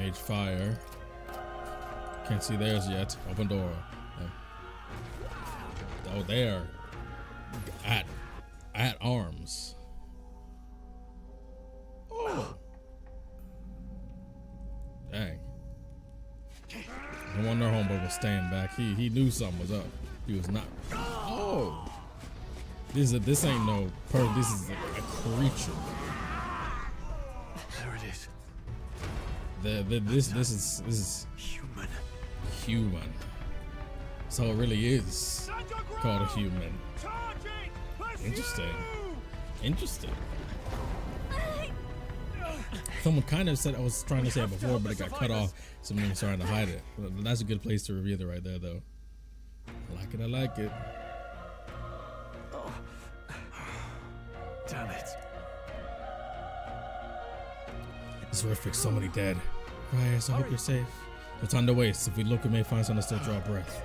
Mage fire. Can't see theirs yet. Open door. Oh, they are at arms. Oh. Dang. No wonder homeboy was staying back. He knew something was up. He was not. Oh. This ain't no person. This is a creature.
There it is.
This is
human.
Human. So it really is called a human. Interesting. Interesting. Someone kind of said, I was trying to say it before, but it got cut off. Someone was trying to hide it. That's a good place to review it right there, though. I like it. I like it.
Oh. Damn it.
It's horrific. So many dead. Right, I hope you're safe. No time to waste. If we look, we may find something to still draw breath.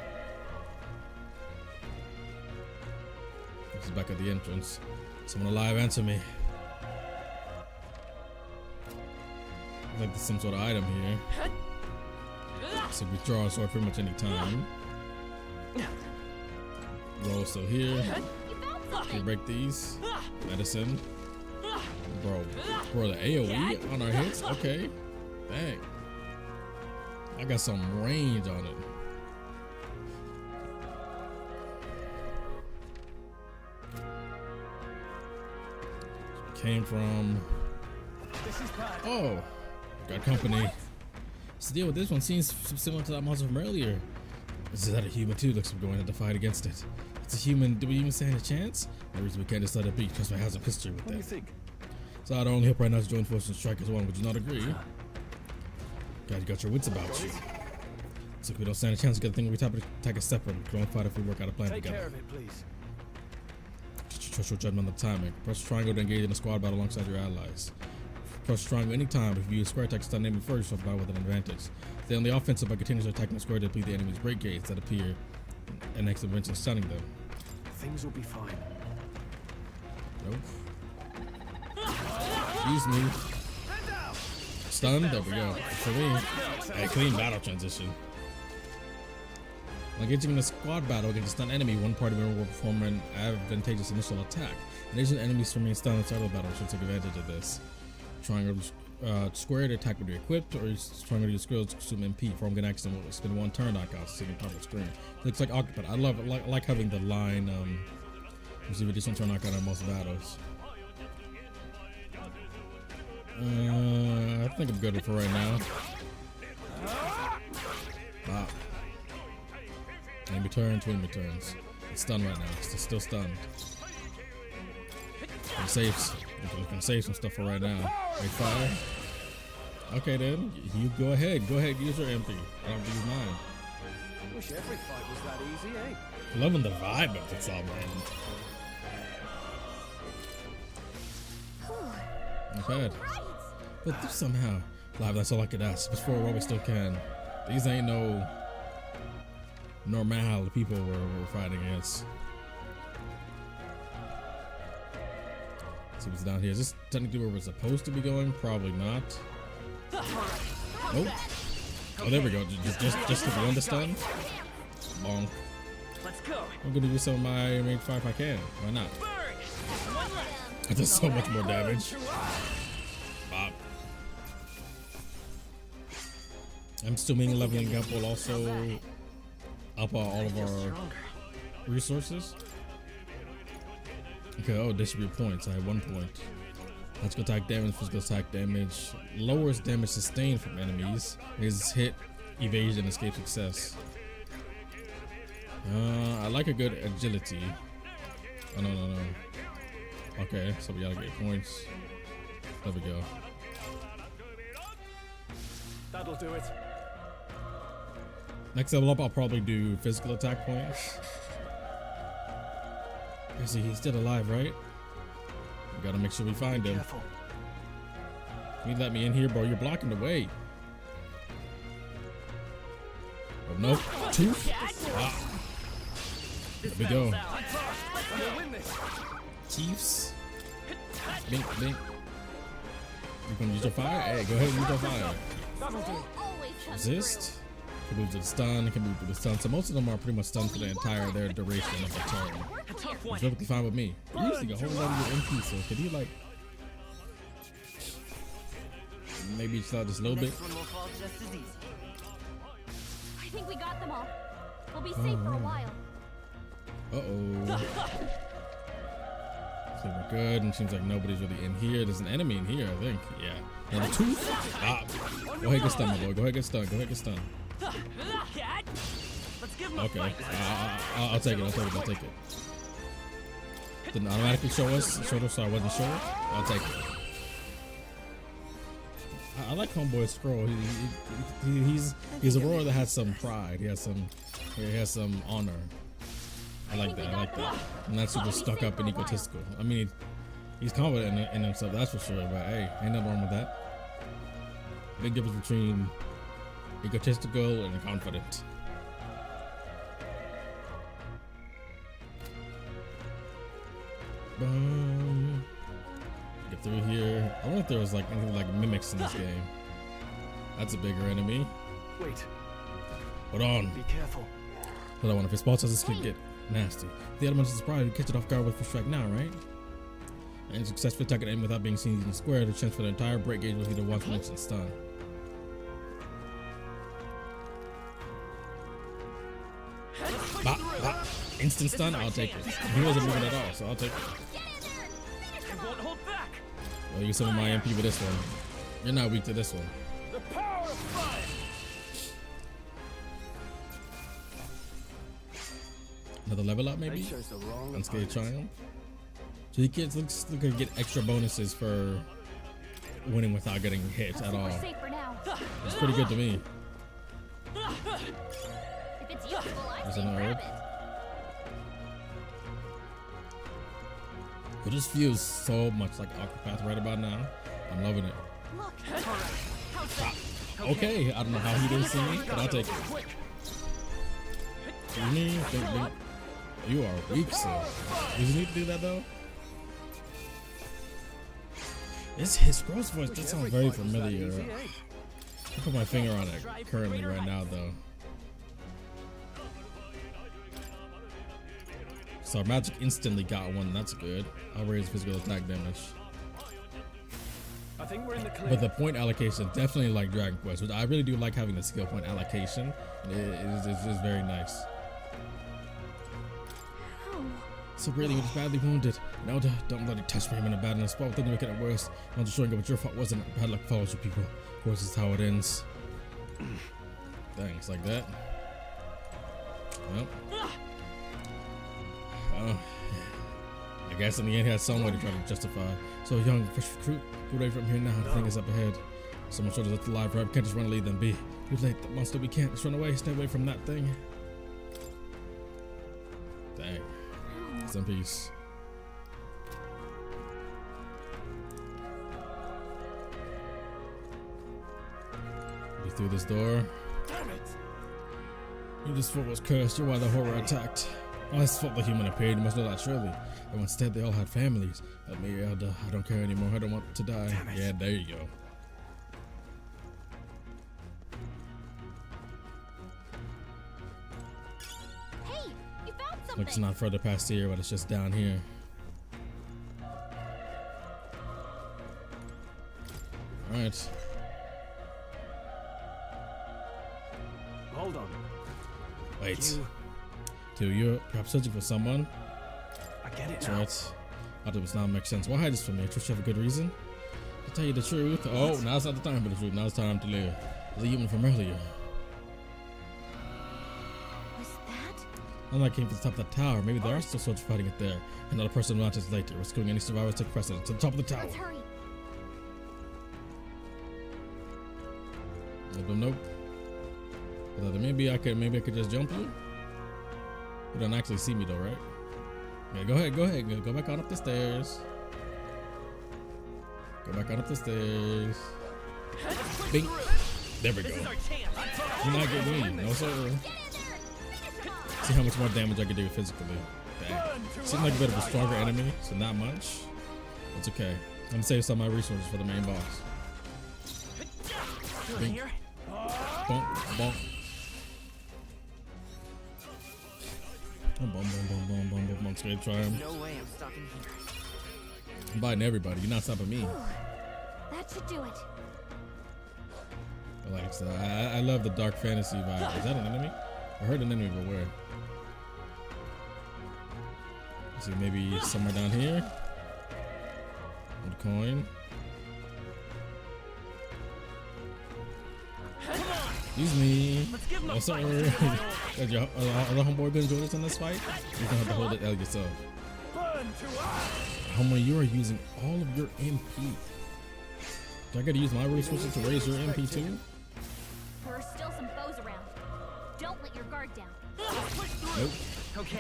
This is back at the entrance. Someone alive, answer me. Looks like there's some sort of item here. So we draw a sword pretty much any time. Roll still here. Can we break these? Medicine. Bro, the AoE on our hits? Okay. Dang. I got some range on it. Came from. Oh, got company. What's the deal with this one? Seems similar to that monster from earlier. This is that a human too. Looks like we're going to fight against it. It's a human. Do we even stand a chance? No reason we can't just let it be. Trust me, has a history with
What do you
them.
think?
So our only hope right now is to join forces and strike as one. Would you not agree? God, you got your wits about you. So if we don't stand a chance to get the thing, we take a step and we can only fight if we work out a plan
Take
together.
care of it, please.
Trust your judgment on the timing. Press triangle to engage in a squad battle alongside your allies. Press triangle anytime. If you use square attack, stun enemy first, you'll battle with an advantage. Stay on the offensive by continuously attacking the square to deplete the enemy's break gates that appear and next events and stunning them.
Things will be fine.
Nope. Excuse me. Stun. There we go. For me, a clean battle transition. When engaging in a squad battle against a stunned enemy, one party member will perform an advantageous initial attack. In addition, enemies remain stunned in the start of the battle should take advantage of this. Triangle square to attack will be equipped, or triangle to use square to consume MP. Perform an action will spend one turn icon sitting on top of the screen. Looks like Occupant. I love it. I like having the line. Receive additional turn icon in most battles. I think I'm good for right now. Wow. Enemy turn, twin returns. It's stunned right now. It's still stunned. We can save some stuff for right now. Make fire. Okay then, you go ahead. Go ahead, use your MP. I don't have to use mine.
Wish every fight was that easy, eh?
Loving the vibe of this all, man. Not bad. But this somehow, live, that's all I could ask. Before while we still can. These ain't no normal people we're fighting against. Let's see what's down here. Is this technically where we're supposed to be going? Probably not. Nope. Oh, there we go. Just to one to stun. Bonk.
Let's go.
I'm gonna do some of my main fire if I can. Why not? It does so much more damage. Bop. I'm still being leveling up will also up all of our resources. Okay, oh, distribute points. I have 1 point. Let's go attack damage, physical attack damage. Lowers damage sustained from enemies. Is hit, evasion, escape success. I like a good agility. Oh, no. Okay, so we gotta get points. There we go.
That'll do it.
Next level up, I'll probably do physical attack points. I see he's still alive, right? We gotta make sure we find him.
Careful.
You let me in here, bro. You're blocking the way. Oh, no. Two. Ah. There we go. Chiefs. Blink. You gonna use your fire? Hey, go ahead and use your fire. Resist. Can move to the stun. Can move to the stun. So most of them are pretty much stunned for the entire their duration of the turn. It's perfectly fine with me. You're using a whole lot of your MP, so could you like maybe start just a little bit?
I think we got them all. We'll be safe for a while.
So we're good, and seems like nobody's really in here. There's an enemy in here, I think. Yeah. And a tooth? Ah. Go ahead, get stunned, my boy. Go ahead, get stunned. Go ahead, get stunned. Okay. I'll take it. I'll take it. Didn't automatically show us, so I wasn't sure. I'll take it. I like Homeboy's scroll. He's a roar that has some pride. He has some honor. I like that. I'm not super stuck up and egotistical. I mean, he's confident in himself, that's for sure. But hey, ain't nothing wrong with that. Big difference between egotistical and confident. Boom. Get through here. I wonder if there was like anything like mimics in this game. That's a bigger enemy.
Wait.
Hold on.
Be careful.
Hold on. If his spot does could get nasty. The elements is surprised to catch it off guard with first strike now, right? And successfully attack an enemy without being seen in the square. The chance for the entire break gauge was either one for instant stun. Instant stun? I'll take it. He wasn't moving at all, so I'll take it. Well, you summon my MP with this one. You're not weak to this one.
The power of fire.
Another level up, maybe? Unscathed Triumph. So he gets looks like he get extra bonuses for winning without getting hit at all. It's pretty good to me. There's an herb. It just feels so much like Octopath right about now. I'm loving it. Okay, I don't know how he didn't see me, but I'll take it. You are weak, so. Did you need to do that though? His scroll's voice just sounds very familiar. I put my finger on it currently right now though. So our magic instantly got one, that's good. I'll raise physical attack damage.
I think we're in the clear.
But the point allocation, definitely like Dragon Quest, which I really do like having the skill point allocation. It's very nice. So really, he was badly wounded. No, don't let it touch me. I'm in a bad enough spot. Then you make it worse. I'm just showing you what your fault wasn't. Bad luck follows you people. Of course, this is how it ends. Thanks, like that. Well. I guess in the end he had some way to try to justify. So young, fresh recruit, get away from here now. The thing is up ahead. Someone showed us it's alive, right? We can't just run and leave them be. Too late, the monster, we can't just run away. Stay away from that thing. Dang. Rest in peace. Be through this door.
Damn it!
You this foot was cursed. You're why the horror attacked. Oh, this felt the human appeared. You must know that surely. And instead, they all had families. Help me, Elder. I don't care anymore. I don't want to die. Yeah, there you go.
Hey, you found something.
Like it's not further past here, but it's just down here. All right.
Hold on.
Wait. You're perhaps searching for someone?
I get it
That's
now.
right. That does not make sense. Why hide this from me? I trust you have a good reason. To tell you the truth. Oh, now's not the time for the truth. Now it's time to live. The human from earlier.
Was that?
And I came to the top of the tower. Maybe there are still soldiers fighting it there. Another person launches later. Rescuing any survivors take precedence. To the top of the tower.
Let's hurry.
Nope. Maybe I could just jump you. You don't actually see me though, right? Yeah, go ahead. Go back on up the stairs. Go back on up the stairs. Bing. There we go. You're not getting me. No sir. See how much more damage I can do physically. Dang. Seems like a bit of a stronger enemy, so not much. It's okay. I'm gonna save some of my resources for the main boss.
Bink. Here?
Bonk, bonk. Boom, boom, boom, boom, boom, boom, boom. Straight try him.
No way I'm stopping here.
I'm biting everybody. You're not stopping me.
That should do it.
Relax. I love the dark fantasy vibe. Is that an enemy? I heard an enemy, but where? Let's see, maybe somewhere down here. One coin. Excuse me. Oh, sorry. Has your other homeboy been joining us in this fight? You're gonna have to hold it L yourself. Homeboy, you are using all of your MP. Do I gotta use my resources to raise your MP too?
There are still some foes around. Don't let your guard down.
Nope.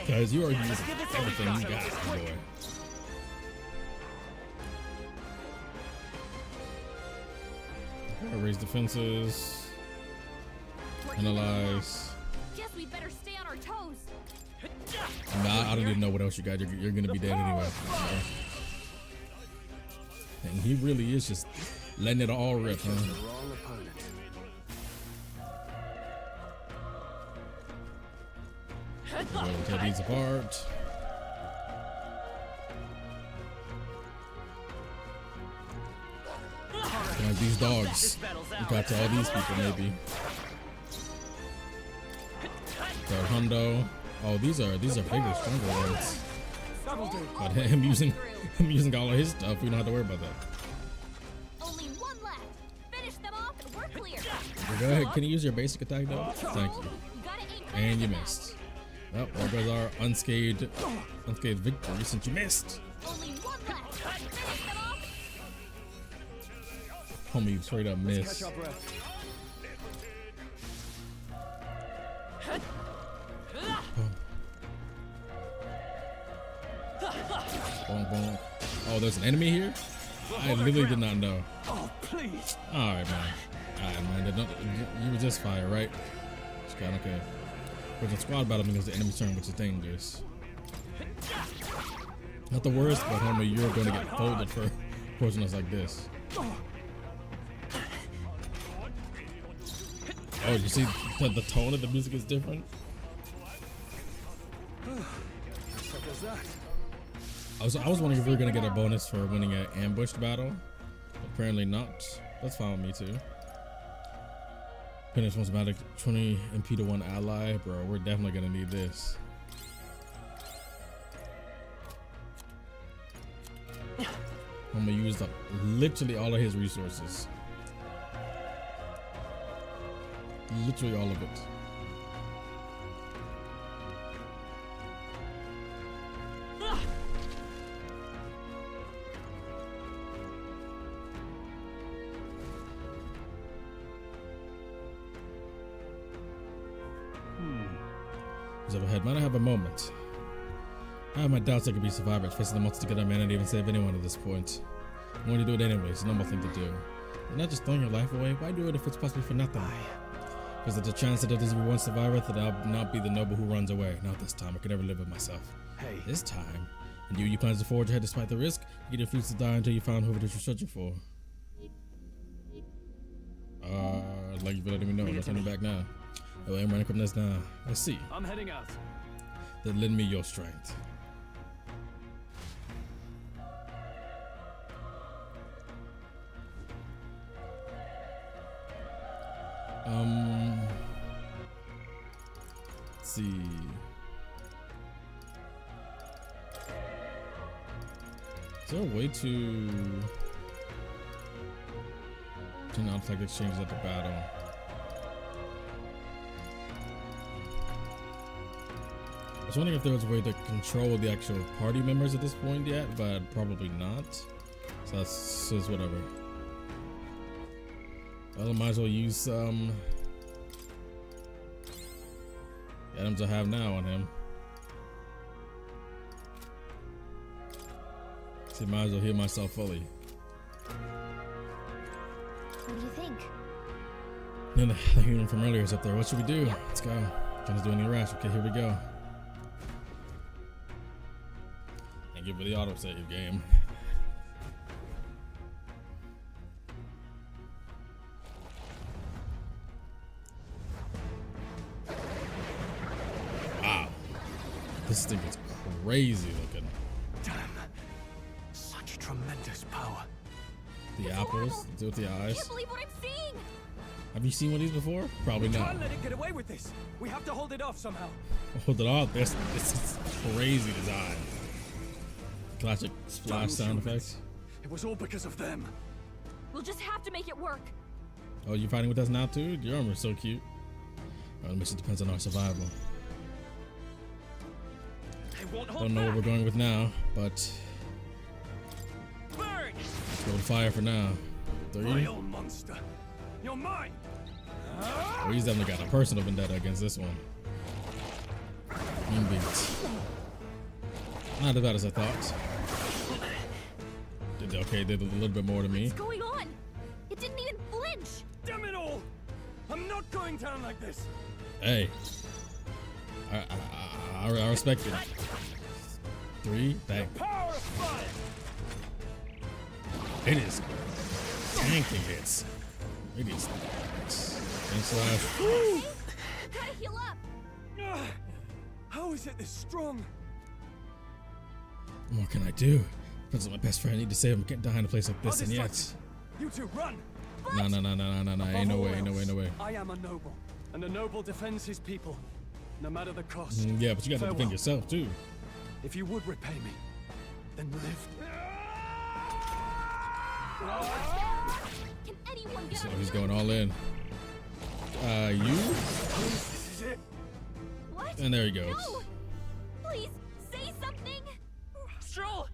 Guys, you are using everything you got, boy. Gotta raise defenses. Analyze.
Guess we better stay on our toes.
Nah, I don't even know what else you got. You're gonna be dead anyway. And he really is just letting it all rip, huh? We'll tear these apart. Like these dogs. We got to all these people, maybe. Third hundo. Oh, these are bigger, stronger ones. But him using all of his stuff, we don't have to worry about that.
Only one left. Finish them off and we're clear.
Go ahead. Can you use your basic attack though? Thank you. And you missed. Well, there goes our unscathed victory since you missed.
Only one left. Finish them off.
Homie, you straight up missed. Bonk, bonk. Oh, there's an enemy here? I literally did not know.
Oh, please.
Alright, man. Alright, man. You resist fire, right? It's kind of okay. There's a squad battle because the enemy turn, which is dangerous. Not the worst, but homie, you're going to get folded for approaching us like this. Oh, you see the tone of the music is different? I was wondering if we were gonna get a bonus for winning an ambushed battle. Apparently not. That's fine with me too. Finish once magic 20 MP to one ally, bro. We're definitely gonna need this. I'm gonna use up literally all of his resources. Literally all of it. Up ahead, might I have a moment? I have my doubts I could be survivors facing the monsters together, man, and even save anyone at this point. I'm going to do it anyway. It's a normal thing to do. You're not just throwing your life away. Why do it if it's possibly for nothing? Because there's a chance that if there's one survivor, that I'll not be the noble who runs away. Not this time. I could never live with myself. Hey. This time? And you plan to forge ahead despite the risk? You get your fruits to die until you find whoever it is you're searching for. Like you've letting me know. I'm turning back now. Oh, I'm running from this now. Let's see.
I'm heading out.
Then lend me your strength. Let's see. Is there a way to turn out like exchanges at the battle? I was wondering if there was a way to control the actual party members at this point yet, but probably not. So that's just whatever. Well, I might as well use some items I have now on him. So I might as well heal myself fully.
What do you think?
Then the human from earlier is up there. What should we do? Let's go. Can't do any rash. Okay, here we go. And give it the autosave game. thing is crazy looking.
Damn. Such tremendous power.
The apples with the eyes.
I can't believe what I'm seeing.
Have you seen one of these before? Probably
We
not.
can't let it get away with this. We have to hold it off somehow.
Hold it off. This is crazy design. Classic splash sound effects.
It was all because of them.
We'll just have to make it work.
Oh, you fighting with us now too? Your armor is so cute. The mission depends on our survival. Don't know where we're going with now, but
Burn!
let's go with fire for now. 3.
Real monster. You're mine.
Oh, he's definitely got a personal vendetta against this one. Mean beats. Not as bad as I thought. Did a little bit more to me.
What's going on? It didn't even flinch.
Damn it all! I'm not going down like this.
Hey, I respect it. 3, bang.
Power of fire.
It is tanking hits. It is.
Okay, gotta heal up.
How is it this strong?
What more can I do? Depends on my best friend. I need to save him. Can't die in a place like this, and yet.
You two run.
No. Ain't no way.
I am a noble, and a noble defends his people, no matter the cost.
Yeah, but you gotta defend yourself too.
If you would repay me, then live.
Can anyone get
So
up?
he's going all in. You?
This is it.
What?
And there he goes.
No. Please say something.
Stroll.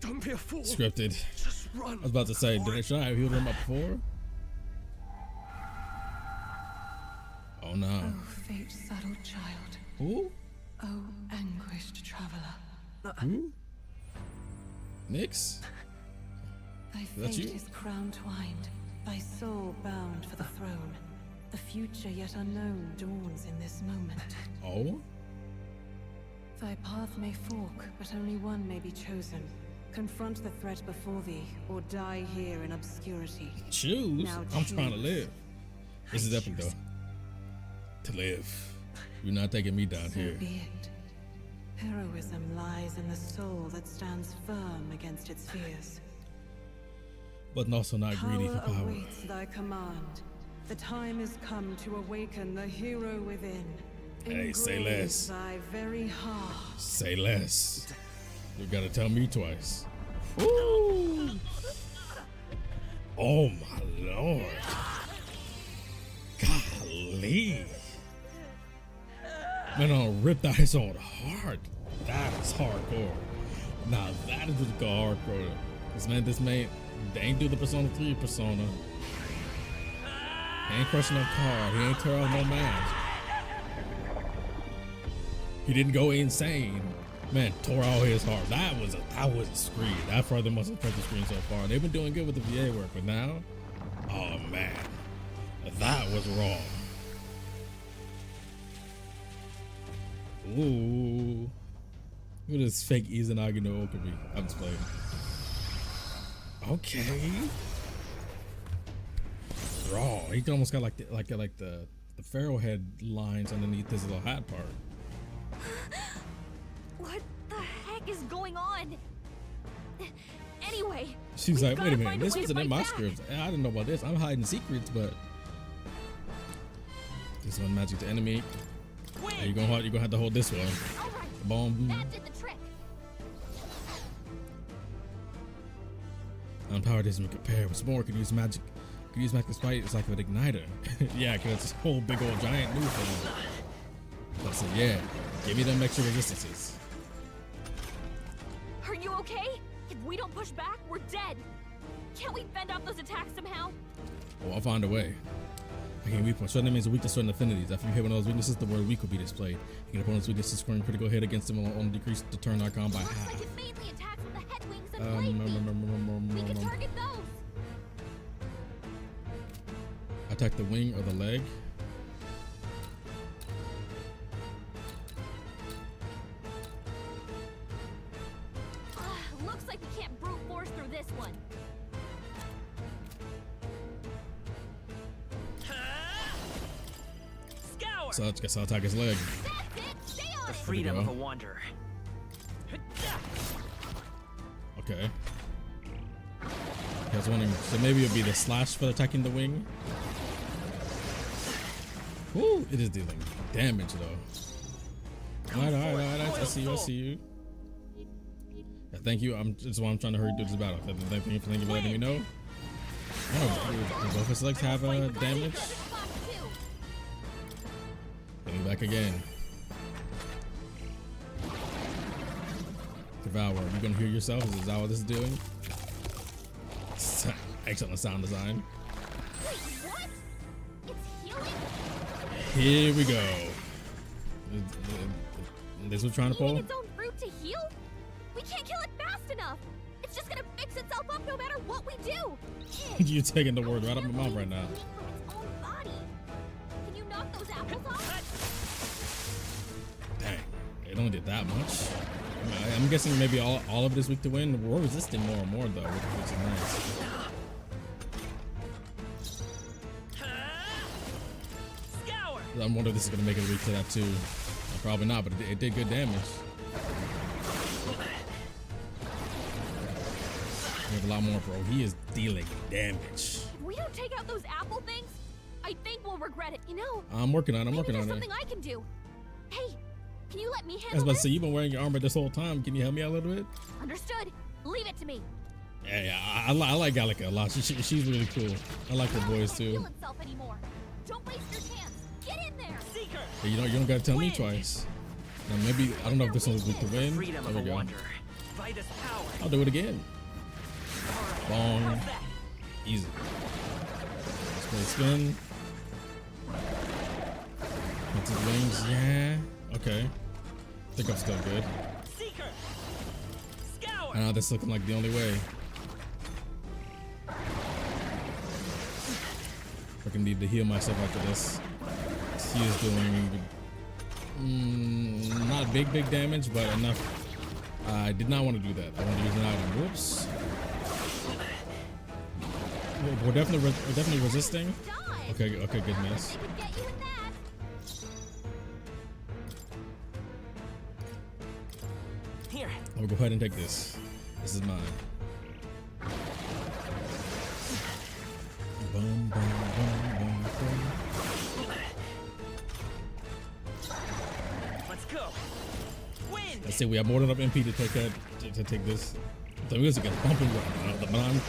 Don't be a fool.
Scripted.
Just run.
I was about to say, should I have healed him up before? Oh no.
Oh, fate-saddled child.
Who?
Oh, anguished traveler.
Who? Nyx?
Thy
That's
fate
you?
is crown-twined, thy soul bound for the throne. The future yet unknown dawns in this moment.
Oh?
Thy path may fork, but only one may be chosen. Confront the threat before thee, or die here in obscurity.
Choose?
Now
I'm trying to
choose.
live. This is epic though. To live. You're not taking me down
So
here.
be it. Heroism lies in the soul that stands firm against its fears.
But also not greedy for
Power
power.
awaits thy command. The time is come to awaken the hero within.
Hey, say
Engrave
less.
Thy very heart.
Say less. You gotta tell me twice. Ooh. Oh my lord. Golly. Man, on ripped out his own heart. That is hardcore. Now that is what you call hardcore. This man, they ain't do the Persona 3 persona. He ain't crushing no car. He ain't tear off no mask. He didn't go insane. Man, tore out his heart. That was a screen. That's probably the most impressive screen so far. They've been doing good with the VA work, but now, oh man, that was wrong. Ooh, look at this fake Izanagi no Okami. I'm just playing. Okay. Raw. He almost got like the pharaoh head lines underneath his little hat part.
What the heck is going on? Anyway,
She's like, wait a minute,
find a
this
way to
wasn't in
fight
my
back.
script. I didn't know about this. I'm hiding secrets, but this one magic to enemy. Yeah, you're gonna have to hold this one. Boom.
That did the trick.
Unpowered isn't compare. What's more, could use magic. Could use magic despite it's like an igniter. Yeah, because it's a whole big old giant move for them. I said, yeah, give me them extra resistances.
Are you okay? If we don't push back, we're dead. Can't we fend off those attacks somehow?
Oh, I'll find a way. Okay, weak points. Certain enemies are weak to certain affinities. After you hit one of those weaknesses, the word weak will be displayed. You can opponent's weaknesses scoring critical hit against them will only decrease the turn icon by half.
Like it mainly attacks with the head wings and blade beams. We can target those.
Attack the wing or the leg.
Looks like we can't brute force through this one.
So I guess I'll attack his leg.
That's it. Stay on it.
freedom of a wanderer.
Okay. I was wondering, so maybe it'll be the slash for attacking the wing. Woo! It is dealing damage though. Alright. I see you. Yeah, thank you. That's why I'm trying to hurry through this battle. Thank you for letting me know. Oh, do both his legs have damage? Get me back again. Devour. You gonna hear yourself? Is that what this is doing? Excellent sound design.
Wait, what? It's healing?
Here we go. This was trying to pull?
Eating its own fruit to heal? We can't kill it fast enough. It's just gonna fix itself up no matter what we do.
You're taking the word right out of my mouth right now.
Can you knock those apples off?
Dang, it only did that much. I'm guessing maybe all of it is weak to wind. We're resisting more and more though, which is nice. I wonder if this is gonna make it weak to that too. Probably not, but it did good damage. We have a lot more, bro. He is dealing damage.
If we don't take out those apple things, I think we'll regret it. You know.
I'm working on it.
Something I can do. Hey, can you let me handle
I was about to
this?
say, you've been wearing your armor this whole time. Can you help me out a little bit?
Understood. Leave it to me.
Yeah, I like Gallica a lot. She's really cool. I like her boys too.
Heal itself anymore. Don't waste your chance. Get in there. Seeker.
Hey, you don't gotta tell me twice. Now maybe I don't know if this one's weak to win. There we go. I'll do it again. Bong. Easy. Spin. Into the wings. Yeah. Okay. I think I'm still good. This looking like the only way. I can need to heal myself after this. He is doing not big damage, but enough. I did not want to do that. I want to use an item. Whoops. We're definitely resisting. Okay, good miss.
Here.
I'll go ahead and take this. This is mine. Boom, boom, boom, boom, boom.
Let's go. Win.
Let's see, we have more than enough MP to take that to take this. The music is pumping right now. The boom,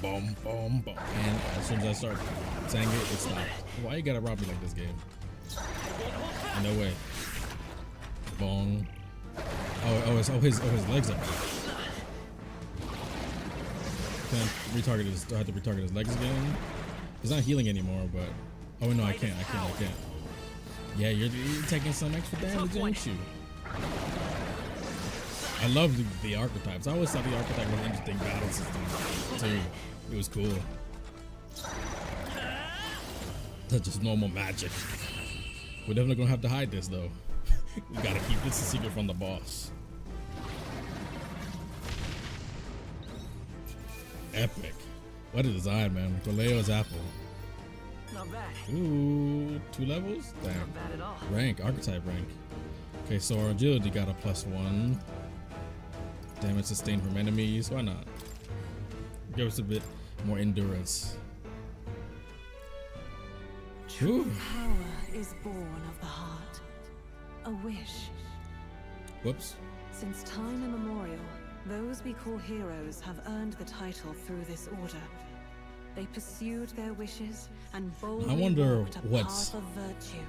boom, boom, boom. And as soon as I start saying it, it stopped. Why you gotta rob me like this game? No way. Bong. His legs are back. Can I retarget his? Do I have to retarget his legs again? He's not healing anymore, but oh no, I can't. Yeah, you're taking some extra damage, ain't you? I love the archetypes. I always thought the archetype was an interesting battle system too. It was cool. That's just normal magic. We're definitely gonna have to hide this though. We gotta keep this a secret from the boss. Epic. What a design, man. Galeo's apple.
Not bad.
Ooh, 2 levels? Damn.
Not bad at all.
Rank, archetype rank. Okay, so our agility got a +1. Damage sustained from enemies. Why not? Give us a bit more endurance.
True power is born of the heart. A wish.
Whoops.
Since time immemorial, those we call heroes have earned the title through this order. They pursued their wishes and boldly walked a path of virtue.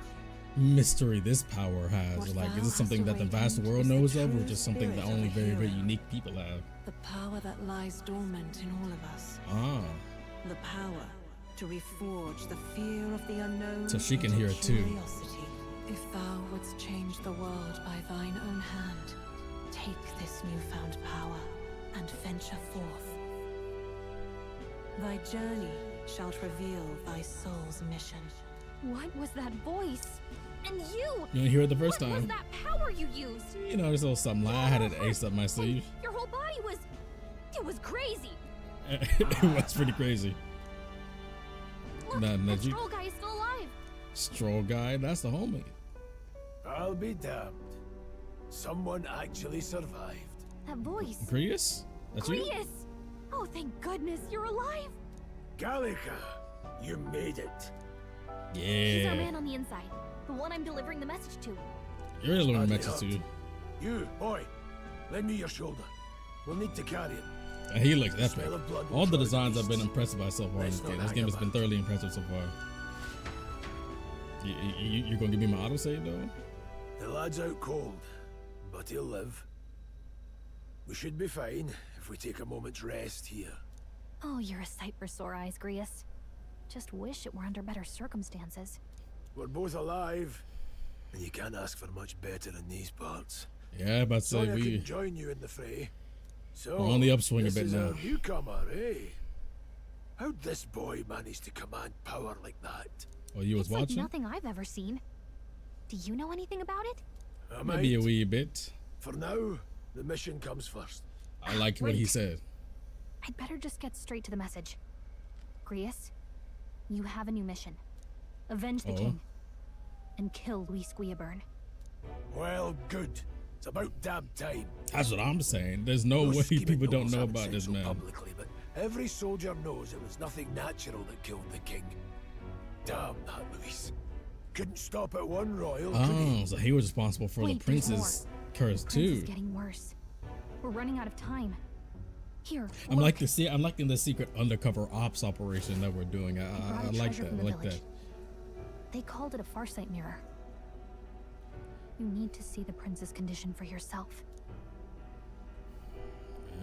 Mystery this power has. Like, is it something that the vast world knows of, or just something that only very, very unique people have?
The power that lies dormant in all of us.
Ah.
The power to reforge the fear of the unknown.
So she can hear it too.
Curiosity. If thou wouldst change the world by thine own hand, take this newfound power and venture forth. Thy journey shalt reveal thy soul's mission.
What was that voice? And you!
You didn't hear it the first time.
What was that power you used?
You know, just a little something. I had an ace up my sleeve.
Your whole body was... it was crazy.
It was pretty crazy.
Look, that Stroll guy is still alive.
Stroll guy? That's the homie.
I'll be damned. Someone actually survived.
That voice.
Grius? That's you?
Grius! Oh, thank goodness you're alive.
Gallica, you made it.
He's our
Yeah.
man on the inside. The one I'm delivering the message to.
You're delivering a message to you.
You, boy, lend me your shoulder. We'll need to carry it.
And he looks epic.
Smell of blood will
All the
draw the
designs I've been
beasts.
impressed by so far in this
Let's not
game. This
hang
game has been
about.
thoroughly impressive so far. You gonna give me my autosave though?
The lad's out cold, but he'll live. We should be fine if we take a moment's rest here.
Oh, you're a sight for sore eyes, Grius. Just wish it were under better circumstances.
We're both alive, and you can't ask for much better in these parts.
Yeah, but say
Sonya
we
can join you in the fray. So
we're on the upswing a
this
bit
is
now.
our newcomer, eh? How'd this boy manage to command power like that?
Oh, you was
It's like
watching?
nothing I've ever seen. Do you know anything about it?
Maybe a wee bit.
For now, the mission comes first.
I like what he said.
I'd better just get straight to the message. Grius, you have a new mission. Avenge the king. And kill Luis Guillaburn.
Well, good. It's about damn time.
That's what I'm saying. There's no way people don't know about this man.
Publicly, but every soldier knows it was nothing natural that killed the king. Damn that Luis. Couldn't stop at one royal, could he?
Oh, so he was responsible for the
Wait, there's
prince's curse
The prince
too.
is getting worse. We're running out of time. Here,
I'm
look.
I'm liking the secret undercover ops operation that we're doing. I
brought a
like
treasure
that.
from
I
the
like that.
village. They called it a farsight mirror. You need to see the prince's condition for yourself.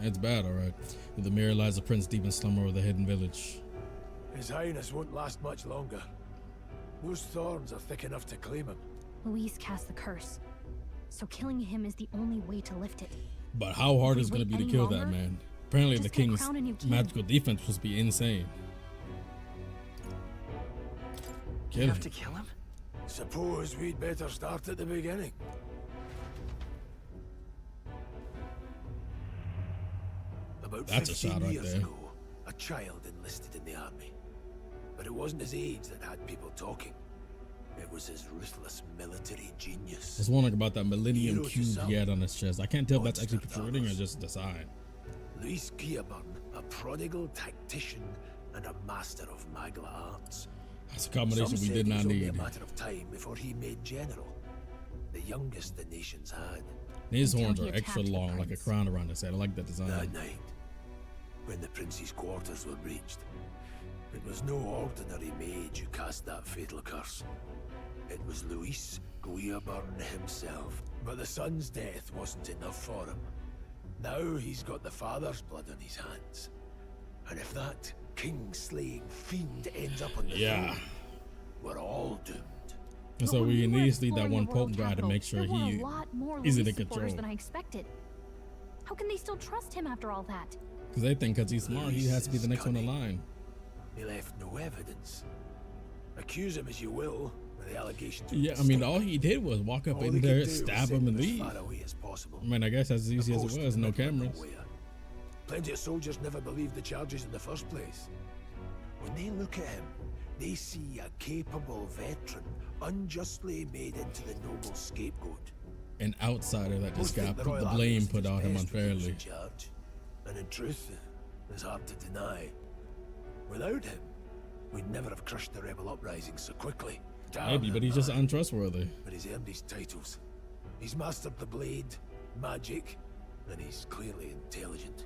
It's bad, all right. In the mirror lies a prince deep in slumber of the hidden village.
His highness won't last much longer. Those thorns are thick enough to claim him.
Luis cast the curse, so killing him is the only way to lift it.
But how hard
If
is
we
it going to
wait
be to
any
kill that
longer,
man? Apparently, the
just gonna
king's
crown a new king.
magical defense was supposed to be insane. Kill
Enough
him.
to kill him?
Suppose we'd better start at the beginning. About
That's a
15
shot right
years
there.
ago, a child enlisted in the army. But it wasn't his age that had people talking. It was his ruthless military
I
genius.
was wondering about that Millennium
Hero to
Cube
some,
he had on his chest. I can't tell if that's
monster
actually
to
protruding or
others.
just the sign.
Luis Guillaburn, a prodigal tactician and a master of Magla arts.
That's a combination
Some
we
said
did
it
not
was only
need.
a matter of time before he made general, the youngest the nations had.
His
Until
horns
he
are extra
attacked the
long, like a
prince.
crown around his head. I like that design.
That night, when the prince's quarters were breached, it was no ordinary mage who cast that fatal curse. It was Luis Guillaburn himself. But the son's death wasn't enough for him. Now he's got the father's blood on his hands. And if that king-slaying fiend ends up on the throne, we're all doomed.
And so we need to need that
Exploring
one
the royal
potent guy to
capital,
make sure
there were
he
a lot more
easy to
Luis supporters
control.
than I expected. How can they still trust him after all that?
Because they think because he's smart, he has to be the next one in line.
He left no evidence. Accuse him as you will, but the allegations.
Yeah, I mean, all he did was walk up in there, stab him, and leave.
Far away as possible.
I mean, I guess as easy as it was, no cameras.
Plenty of soldiers never believed the charges in the first place. When they look at him, they see a capable veteran unjustly made into the noble scapegoat.
An outsider that just
Most
got
think the
put the
Royal
blame
Army
put
is
on him
best when he was
unfairly.
in charge. And in truth, it's hard to deny. Without him, we'd never have crushed the rebel uprising so quickly.
Maybe, but he's just untrustworthy.
But he's earned his titles. He's mastered the blade, magic, and he's clearly intelligent.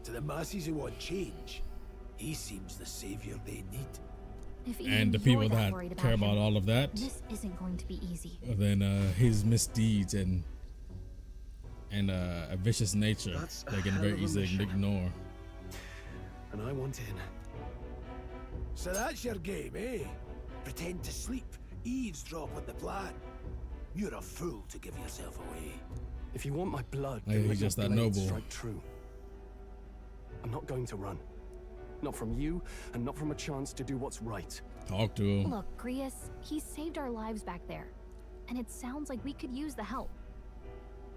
To the masses who want change, he seems the savior they need.
If even
And the
you're
people that
worried
care
him,
about all of that,
this isn't going to be easy.
then his misdeeds and a vicious nature,
That's a
they can
hell
very
of a
easily
mission.
ignore.
And I want in.
So that's your game, eh? Pretend to sleep, eavesdrop on the plan. You're a fool to give yourself away.
If you want my blood,
Hey,
then
he's
let your
just that
blade
noble.
strike true. I'm not going to run. Not from you, and not from a chance to do what's right.
Talk to him.
Look, Grius, he saved our lives back there. And it sounds like we could use the help.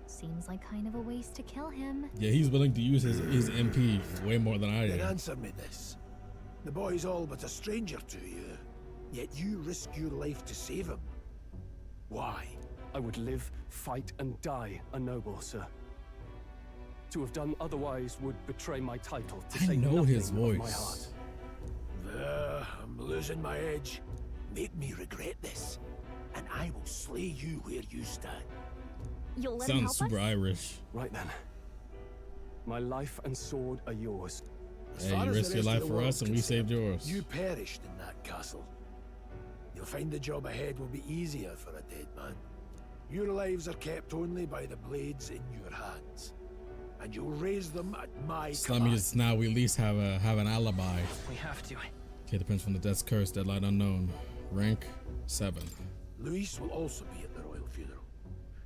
Seems like kind of a waste to kill him.
Yeah, he's willing to use his MP way more than I
Then
am.
answer me this. The boy's all but a stranger to you, yet you risk your life to save him. Why?
I would live, fight, and die a noble, sir. To have done otherwise would betray my title, to say
know
nothing
his
of my
voice.
heart.
I'm losing my edge. Make me regret this, and I will slay you where you stand.
You'll let him
Sounds
help
super
us?
Irish.
Right then. My life and sword are yours.
As
Hey,
far
you
as the
risked your
rest of
life
the
for
world's
us, and we
concerned,
saved yours.
You perished in that castle. You'll find the job ahead will be easier for a dead man. Your lives are kept only by the blades in your hands, and you'll raise them at my
So that
command.
means now we at least have an alibi.
We have to.
Okay, the prince from the Desc curse, deadline unknown, rank 7.
Luis will also be at the royal funeral.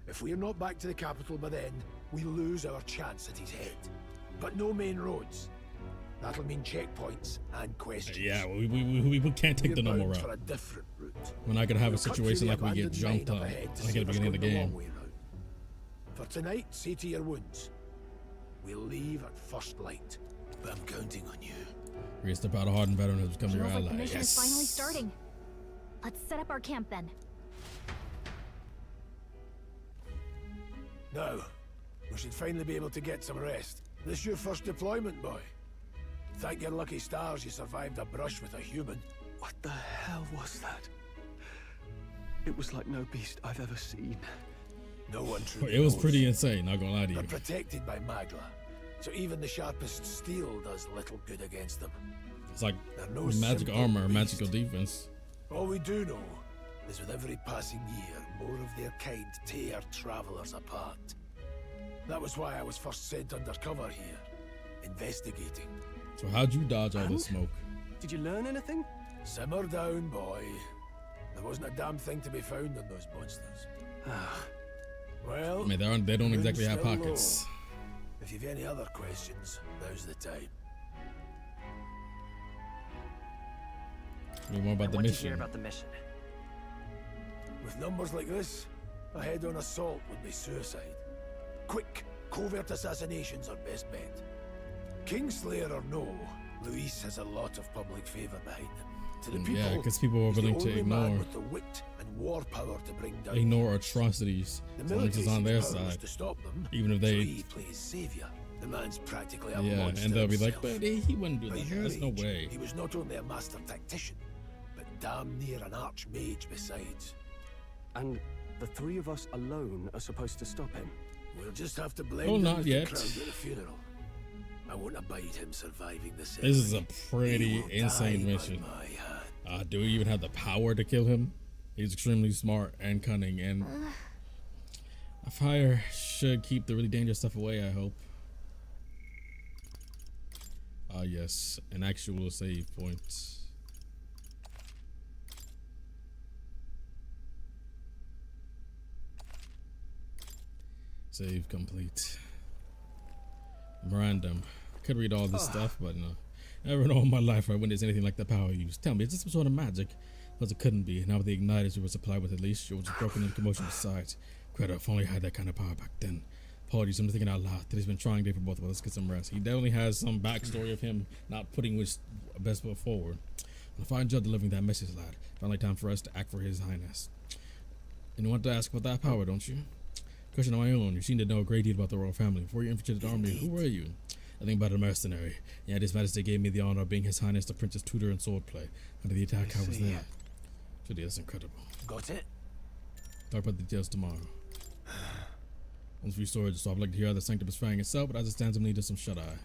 If we are not back to the capital by then, we lose our chance at his head. But no main roads. That'll mean checkpoints and questions.
Yeah, we can't take the normal
We're bound for
route.
a different route.
We're not gonna have a
We'll cut
situation
through
like
the
we get
abandoned
jumped
mine
on
up ahead to
like at
save
the
us
beginning of the
going
game.
long way round. For tonight, see to your wounds. We'll leave at first light. But I'm counting on you.
Raise the battle hardened veteran has become your
Feels like the
ally.
mission
Yes.
is finally starting. Let's set up our camp then.
Now, we should finally be able to get some rest. This your first deployment, boy. Thank your lucky stars you survived a brush with a human.
What the hell was that? It was like no beast I've ever seen.
No one truly
It was
knows.
pretty insane, not gonna lie to you.
They're protected by Magla, so even the sharpest steel does little good against them.
It's like
They're no
magic
simple
armor,
beast.
magical defense.
All we do know is with every passing year, more of their kind tear travelers apart. That was why I was first sent undercover here, investigating.
So how'd you dodge all this smoke?
Did you learn anything?
Simmer down, boy. There wasn't a damn thing to be found on those monsters. Well,
I mean, they don't
moon's
exactly have
still
pockets.
low. If you've any other questions, now's the time.
Tell me more about the
What did you
mission.
hear about the mission?
With numbers like this, a head-on assault would be suicide. Quick, covert assassinations are best bet. Kingslayer or no, Luis has a lot of public favor behind him. To the people,
Yeah, because people were
he's the
willing to
only man
ignore
with the wit and war power to bring down
atrocities.
the
As long as it's
military
on their
seems powerless
side.
to stop them.
Even if
So
they
he plays savior. The man's practically a
yeah,
monster
and they'll be like,
himself.
but he wouldn't do
At
that.
your
There's no
age,
way.
He was not only a master tactician, but damn near an archmage besides.
And the three of us alone are supposed to stop him.
We'll just have to blend
Oh,
him
not
with
yet.
the crowd at the funeral. I won't abide him surviving the
This is a
ceremony.
pretty
He will
insane
die by
mission.
my hand.
Do we even have the power to kill him? He's extremely smart and cunning, and a fire should keep the really dangerous stuff away, I hope. Yes, an actual save point. Save complete. Memorandum. I could read all this stuff, but no. Never in all my life I witnessed anything like the power used. Tell me, is this some sort of magic? Because it couldn't be. Now with the igniters we were supplied with, at least it was broken in commotion besides. Crap, if only I had that kind of power back then. Apologies, I'm thinking out loud. Today's been a trying day for both of us. Let's get some rest. He definitely has some backstory of him not putting his best foot forward. On a fine job delivering that message, lad. Finally time for us to act for his highness. And you want to ask about that power, don't you? Question of my own. You seem to know a great deal about the royal family. Before you infiltrated the army, who were you? I think about a mercenary. Yet His Majesty gave me the honor of being His Highness the Prince's tutor in swordplay. Under the attack, I was there. Truly, that's incredible.
Got it?
Talk about the details tomorrow. Once restored, so I'd like to hear how the sanctum is firing itself, but as it stands, I'm needing some shut-eye.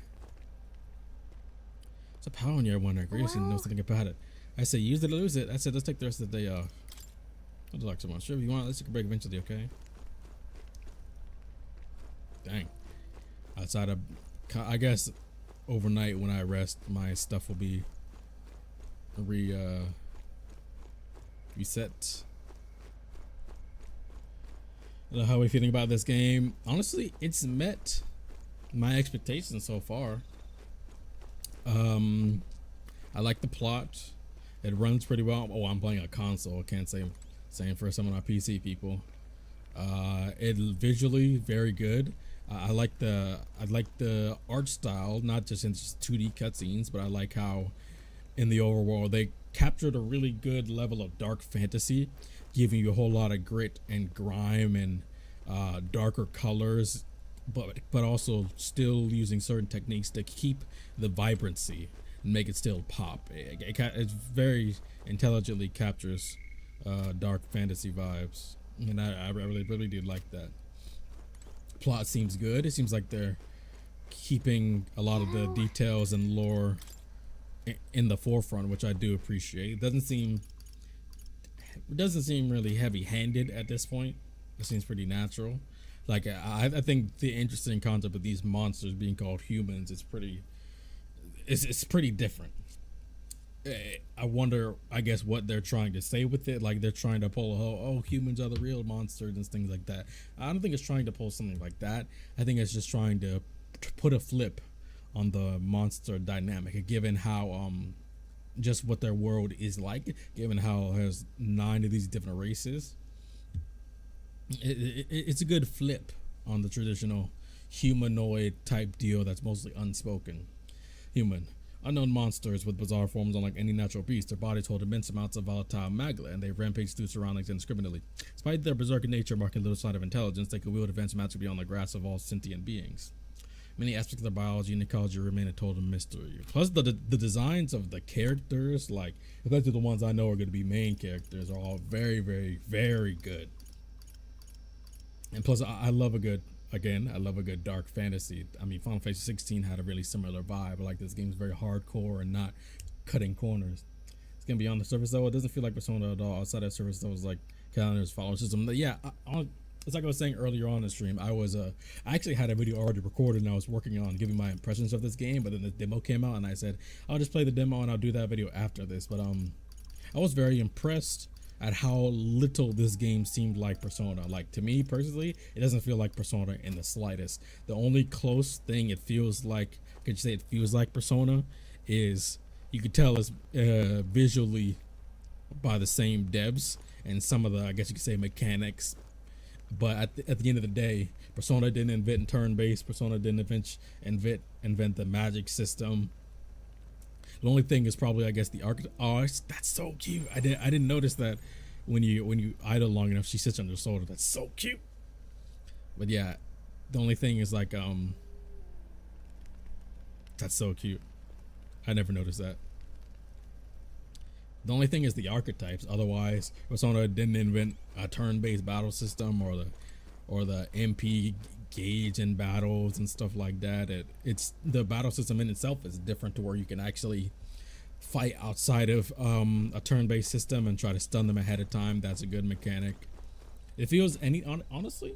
It's a power in your wonder. Gracie knows something about it. I say use it or lose it. I said let's take the rest of the day off. I'll talk to someone. Sure, if you want, let's take a break eventually, okay? Dang. Outside of, I guess, overnight when I rest, my stuff will be reset. I don't know how are we feeling about this game. Honestly, it's met my expectations so far. I like the plot. It runs pretty well. Oh, I'm playing a console. I can't say same for some of my PC people. It visually very good. I like the art style, not just in just 2D cutscenes, but I like how in the overworld they captured a really good level of dark fantasy giving you a whole lot of grit and grime and darker colors, but also still using certain techniques to keep the vibrancy and make it still pop. It very intelligently captures dark fantasy vibes, and I really did like that. Plot seems good. It seems like they're keeping a lot of the details and lore in the forefront, which I do appreciate. It doesn't seem really heavy-handed at this point. It seems pretty natural. Like I think the interesting concept of these monsters being called humans is pretty different. I wonder, I guess, what they're trying to say with it. Like they're trying to pull humans are the real monsters and things like that. I don't think it's trying to pull something like that. I think it's just trying to put a flip on the monster dynamic, given how just what their world is like, given how it has 9 of these different races. It's a good flip on the traditional humanoid type deal that's mostly unspoken. Human. Unknown monsters with bizarre forms unlike any natural beast. Their bodies hold immense amounts of volatile magma, and they rampage through surroundings indiscriminately. Despite their berserker nature marking little sign of intelligence, they can wield advanced magic beyond the grasp of all sentient beings. Many aspects of their biology and ecology remain a total mystery. Plus, the designs of the characters, like especially the ones I know are going to be main characters, are all very, very, very good. And plus, I love a good dark fantasy. I mean, Final Fantasy 16 had a really similar vibe. Like this game's very hardcore and not cutting corners. It's gonna be on the surface though. It doesn't feel like Persona at all. Outside that surface, though, it's like calendars, follow system. Yeah, it's like I was saying earlier on the stream. I actually had a video already recorded, and I was working on giving my impressions of this game. But then the demo came out, and I said I'll just play the demo and I'll do that video after this. But I was very impressed at how little this game seemed like Persona. Like to me personally, it doesn't feel like Persona in the slightest. The only close thing it feels like, could you say it feels like Persona, is you could tell it's visually by the same devs and some of the, I guess you could say, mechanics. But at the end of the day, Persona didn't invent turn-based. Persona didn't invent the magic system. The only thing is probably, I guess, the archetype. Oh, that's so cute. I didn't notice that when you idle long enough, she sits on your shoulder. That's so cute. But yeah, the only thing is like that's so cute. I never noticed that. The only thing is the archetypes. Otherwise, Persona didn't invent a turn-based battle system or the MP gauge in battles and stuff like that. It's the battle system in itself is different to where you can actually fight outside of a turn-based system and try to stun them ahead of time. That's a good mechanic. It feels honestly,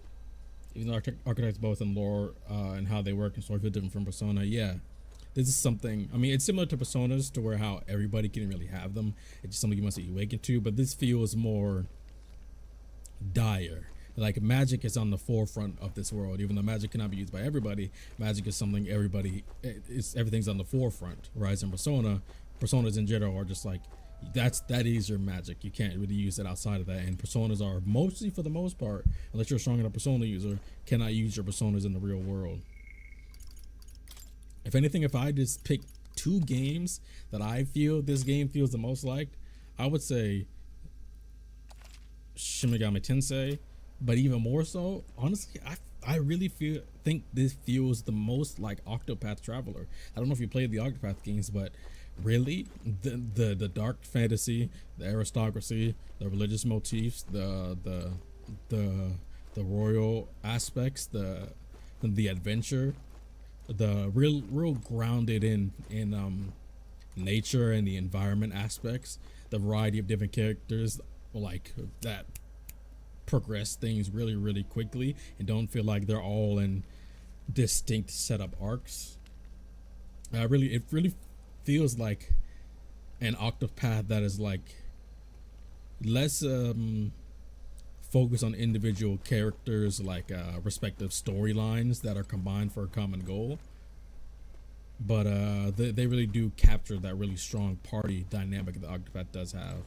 even though archetypes both in lore and how they work and sort of feel different from Persona, yeah, this is something. I mean, it's similar to Personas to where how everybody can really have them. It's just something you must be awakened to, but this feels more dire. Like magic is on the forefront of this world. Even though magic cannot be used by everybody, magic is something everything's on the forefront. Whereas in personas in general are just like that is your magic. You can't really use it outside of that. And personas are mostly, for the most part, unless you're a strong enough persona user, cannot use your personas in the real world. If anything, if I just pick 2 games that I feel this game feels the most like, I would say Shin Megami Tensei. But even more so, honestly, I really think this feels the most like Octopath Traveler. I don't know if you played the Octopath games, but really, the dark fantasy, the aristocracy, the religious motifs, the royal aspects, the adventure, the real grounded in nature and the environment aspects, the variety of different characters like that progress things really, really quickly and don't feel like they're all in distinct setup arcs. It really feels like an Octopath that is like less focus on individual characters, like respective storylines that are combined for a common goal, but they really do capture that really strong party dynamic that Octopath does have.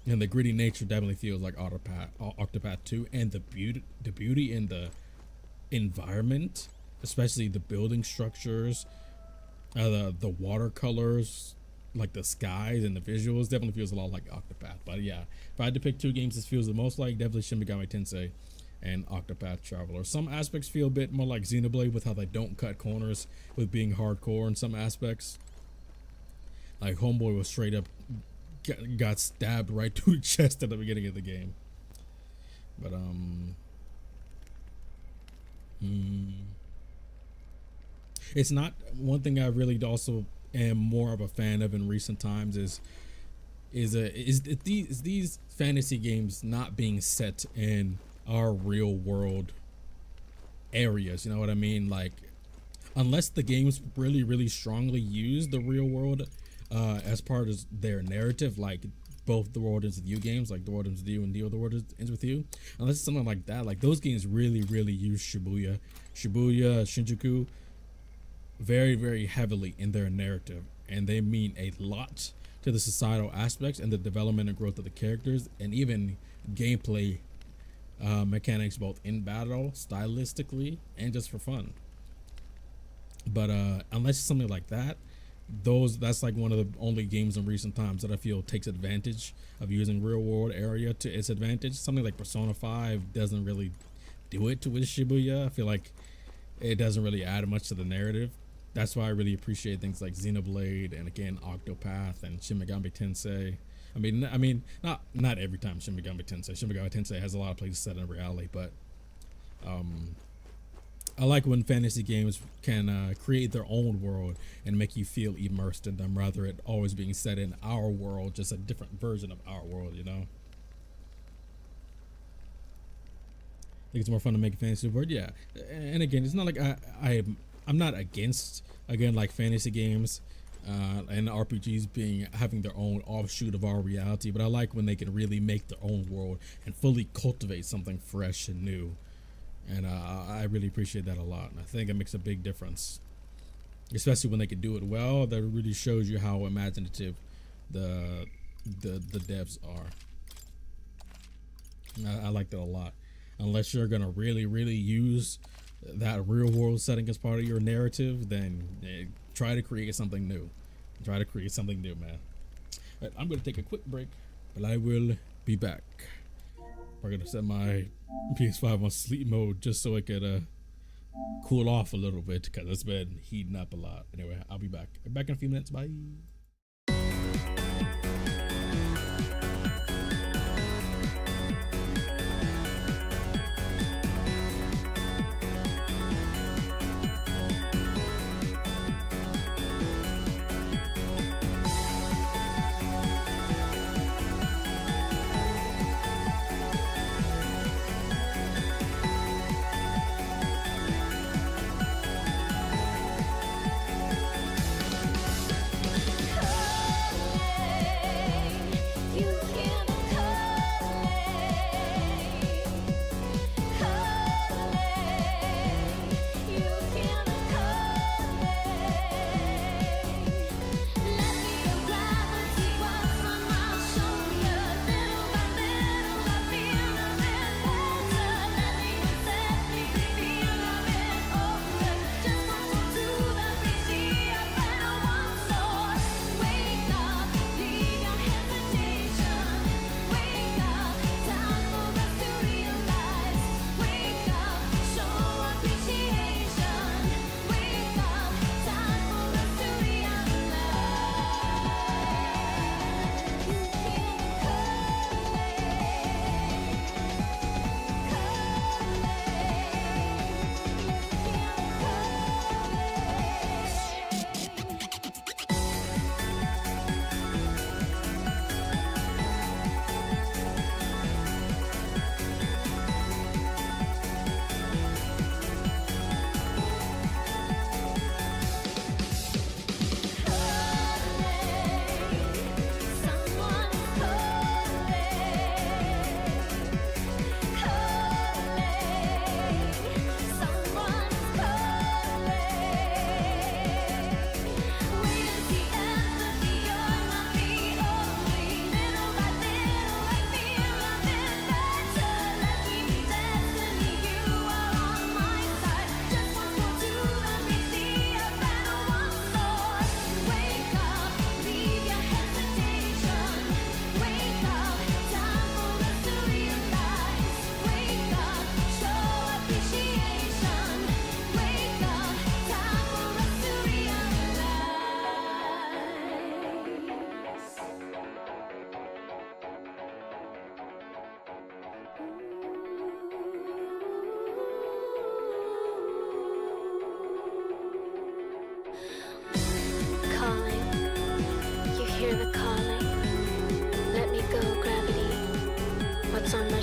And the gritty nature definitely feels like Octopath 2, and the beauty in the environment, especially the building structures, the watercolors, like the skies and the visuals, definitely feels a lot like Octopath. But yeah, if I had to pick 2 games this feels the most like, definitely Shin Megami Tensei and Octopath Traveler. Some aspects feel a bit more like Xenoblade with how they don't cut corners with being hardcore in some aspects. Like Homeboy was straight up got stabbed right through the chest at the beginning of the game. But it's not one thing I really also am more of a fan of in recent times is these fantasy games not being set in our real world areas. You know what I mean? Like, unless the games really strongly use the real world as part of their narrative, like both The World Ends With You games, like The World Ends With You and The World Ends With You, unless it's something like that, like those games really use Shibuya, Shinjuku very heavily in their narrative, and they mean a lot to the societal aspects and the development and growth of the characters, and even gameplay mechanics, both in battle, stylistically, and just for fun. But unless it's something like that, that's like one of the only games in recent times that I feel takes advantage of using real world area to its advantage. Something like Persona 5 doesn't really do it with Shibuya. I feel like it doesn't really add much to the narrative. That's why I really appreciate things like Xenoblade and again Octopath and Shin Megami Tensei. I mean, not every time Shin Megami Tensei has a lot of places set in reality, but I like when fantasy games can create their own world and make you feel immersed in them, rather it always being set in our world, just a different version of our world, you know? I think it's more fun to make a fantasy world, yeah. And again, it's not like I'm not against, again, like fantasy games and RPGs having their own offshoot of our reality, but I like when they can really make their own world and fully cultivate something fresh and new. And I really appreciate that a lot, and I think it makes a big difference, especially when they can do it well. That really shows you how imaginative the devs are. I like that a lot. Unless you're gonna really use that real world setting as part of your narrative, then try to create something new. Try to create something new, man. All right, I'm gonna take a quick break, but I will be back. I'm gonna set my PS5 on sleep mode just so it could cool off a little bit, because it's been heating up a lot. Anyway, I'll be back. Back in a few minutes. Bye.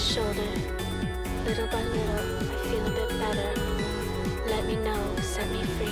shoulder. Little by little, I feel a bit better. Let me know, set me free.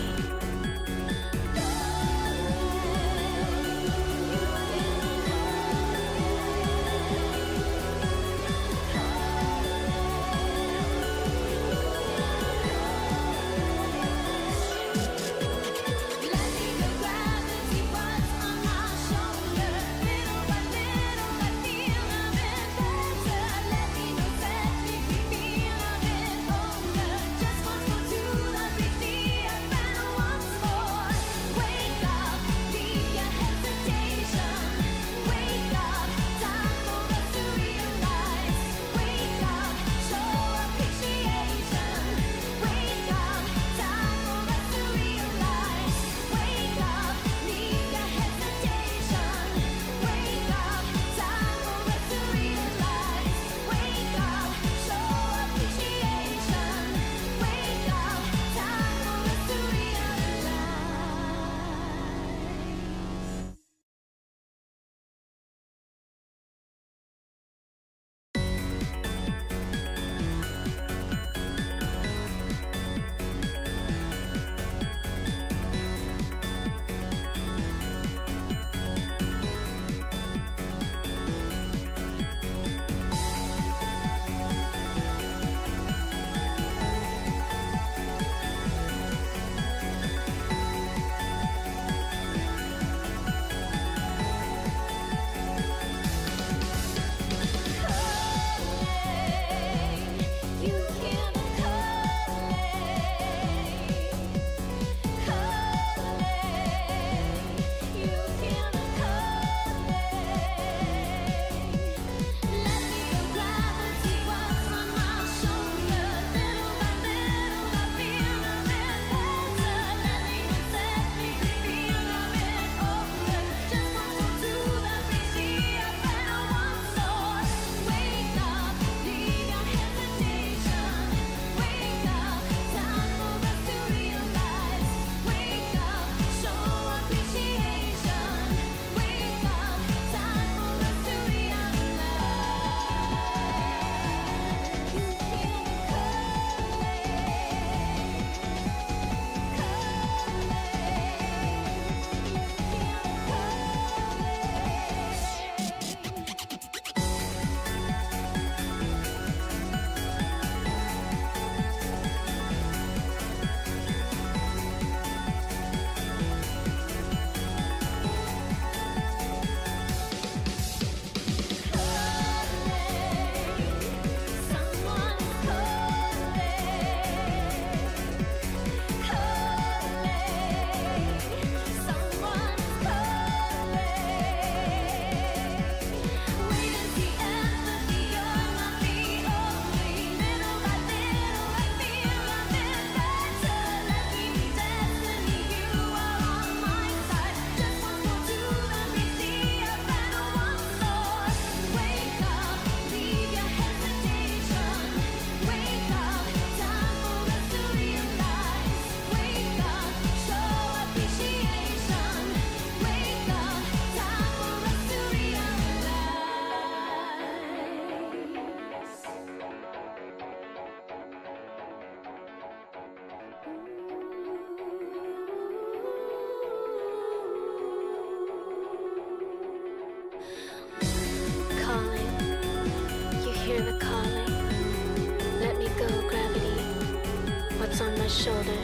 Shoulder.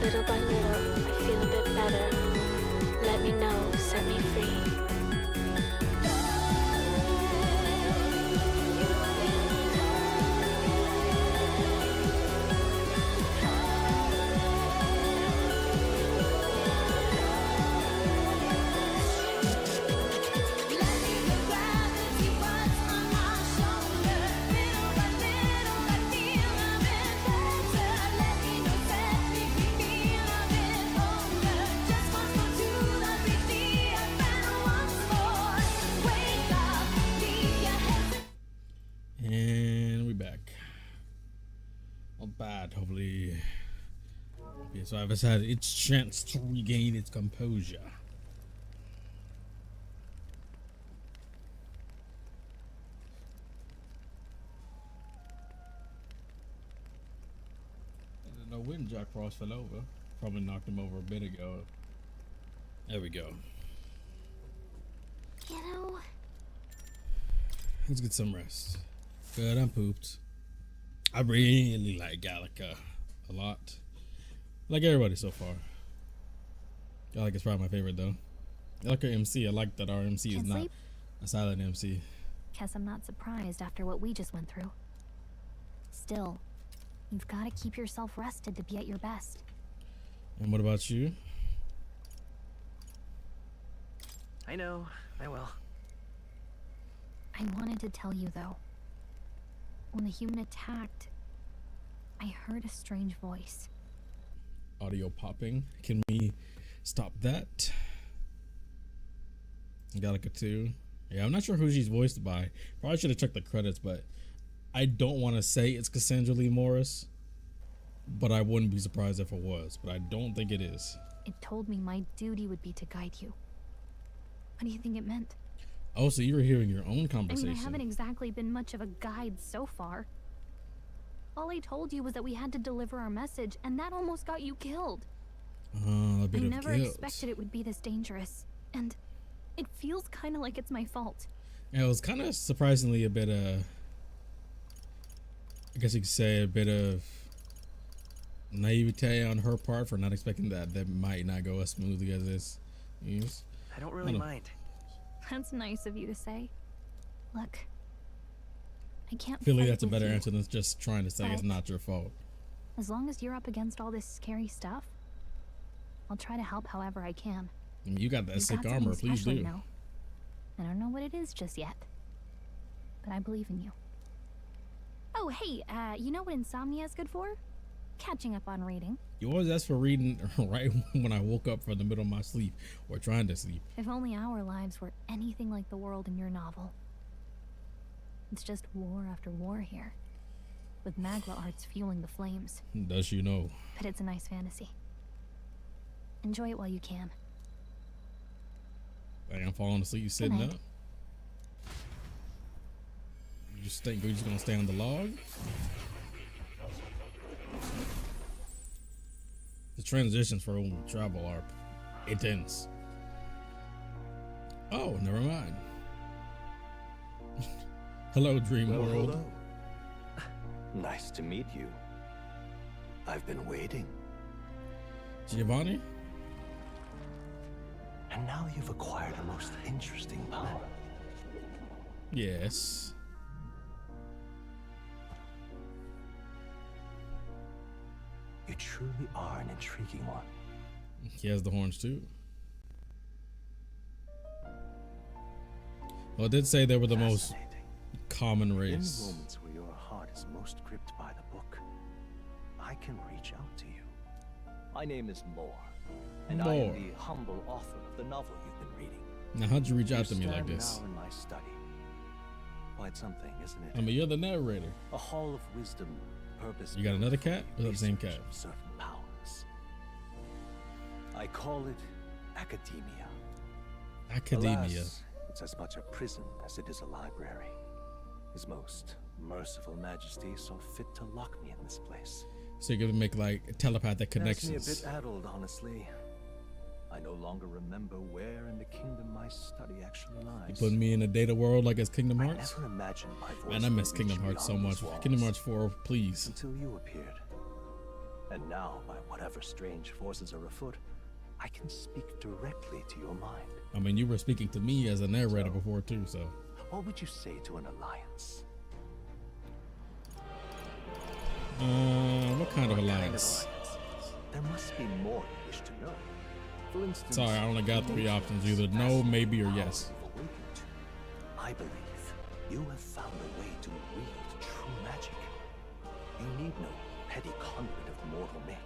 Little by little, I feel a bit better. Let me know, set me free.
Hopefully, so I've had its chance to regain its composure. when Jack Frost fell over. Probably knocked him over a bit ago. There we go.
You know,
let's get some rest. Good, I'm pooped. I really like Gallica a lot. Like everybody so far. Gallica's probably my favorite though. I like her MC. I like that our MC is not a silent MC.
Guess I'm not surprised after what we just went through. Still, you've got to keep yourself rested to be at your best.
And what about you?
I know, I will.
I wanted to tell you though. When the human attacked, I heard a strange voice.
Audio popping. Can we stop that? Gallica 2. Yeah, I'm not sure who she's voiced by. Probably should have checked the credits, but I don't want to say it's Cassandra Lee Morris, but I wouldn't be surprised if it was, but I don't think it is.
It told me my duty would be to guide you. What do you think it meant?
Oh, so you were hearing your own conversation.
I mean, I haven't exactly been much of a guide so far. All I told you was that we had to deliver our message, and that almost got you killed.
A bit
I
of
never
guilt.
expected it would be this dangerous, and it feels kind of like it's my fault.
Yeah, it was kind of surprisingly a bit I guess you could say a bit of naivete on her part for not expecting that might not go as smoothly as this is.
I don't really mind.
That's nice of you to say. Look, I can't
feel like
fight
that's a
with
better
you,
answer than just trying to say it's
but
not your fault.
as long as you're up against all this scary stuff, I'll try to help however I can.
I mean, you got that
You've
sick
got
armor,
something
please
special,
do.
you know. I don't know what it is just yet, but I believe in you. Oh, hey, you know what insomnia is good for? Catching up on reading.
You always ask for reading right when I woke up from the middle of my sleep or trying to sleep.
If only our lives were anything like the world in your novel. It's just war after war here, with Magla arts fueling the flames.
Does you know?
But it's a nice fantasy. Enjoy it while you can.
Like I'm falling asleep, you sitting
night.
up? You just think you're just gonna stay on the log? The transitions for when we travel are intense. Oh, never mind. Hello, Dream
Well,
World.
hello. Nice to meet you. I've been waiting.
Giovanni?
And now you've acquired a most interesting power.
Yes.
You truly are an intriguing one.
He has the horns too. Well, it did say they were the most common
In the
race.
moments where your heart is most gripped by the book, I can reach out to you. My name is Moore, and I am
Moore.
the humble author of the novel you've been reading.
Now, how'd you reach out to
You
me like
stand
this?
now in my study. Quite something, isn't it?
I mean, you're the narrator.
A hall of wisdom, purpose.
You got another cat? Or is that the same cat?
Of certain powers. I call it academia.
Academia.
Alas, it's as much a prison as it is a library. His most merciful majesty saw fit to lock me in this place.
So you're gonna make like telepathic
Has me a
connections.
bit addled, honestly. I no longer remember where in the kingdom my study actually lies.
You putting me in a data world like it's Kingdom
I
Hearts?
never imagined my voice
Man, I miss
would
Kingdom
reach
Hearts so
beyond
much.
these walls.
Kingdom Hearts 4, please.
Until you appeared. And now, by whatever strange forces are afoot, I can speak directly to your mind.
I mean, you were speaking to me as a narrator before too, so.
What would you say to an alliance?
What kind of alliance?
There must be more you wish to know. For instance,
Sorry, I only got three options: either no, maybe, or yes.
I believe you have found a way to wield true magic. You need no petty conduit of mortal make.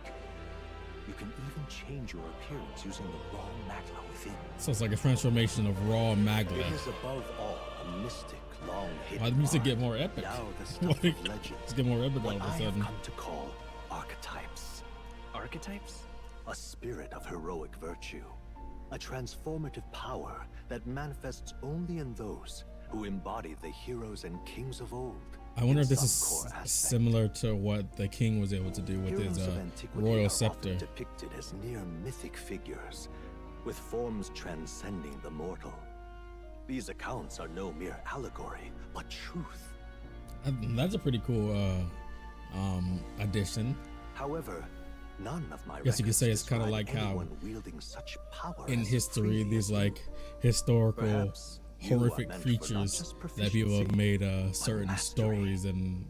You can even change your appearance using the raw magla within.
So it's like a transformation of raw Magla.
It is above all a mystic, long hidden.
Why the music get more epic?
Now the stuff
Like,
of legend.
let's get more epic all of a
What I
sudden.
have come to call archetypes.
Archetypes?
A spirit of heroic virtue. A transformative power that manifests only in those who embody the heroes and kings of old.
I wonder if this is similar to what the king was able to do with his royal scepter.
Depicted as near mythic figures, with forms transcending the mortal. These accounts are no mere allegory, but truth.
That's a pretty cool addition.
However, none of my
I guess you could say it's kind of like how in history these like historical horrific creatures that people have made certain stories and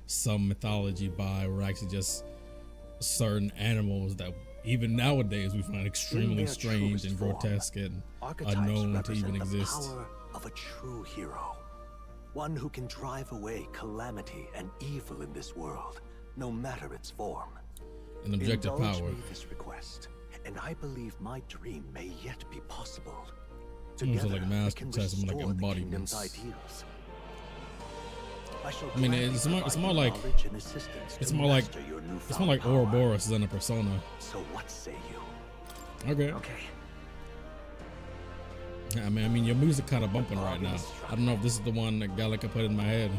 some mythology by were actually just certain animals that even nowadays we find extremely strange and grotesque and unknown to even exist.
The power of a true hero, one who can drive away calamity and evil in this world, no matter its form.
An objective
Indulge
power.
Me this request, and I believe my dream may yet be possible.
Almost like master test, like embodiments. I mean, it's more like Ouroboros than a persona.
So what say you?
Okay. I mean, your music kind of bumping right now. I don't know if this is the one that Gallica put in my head.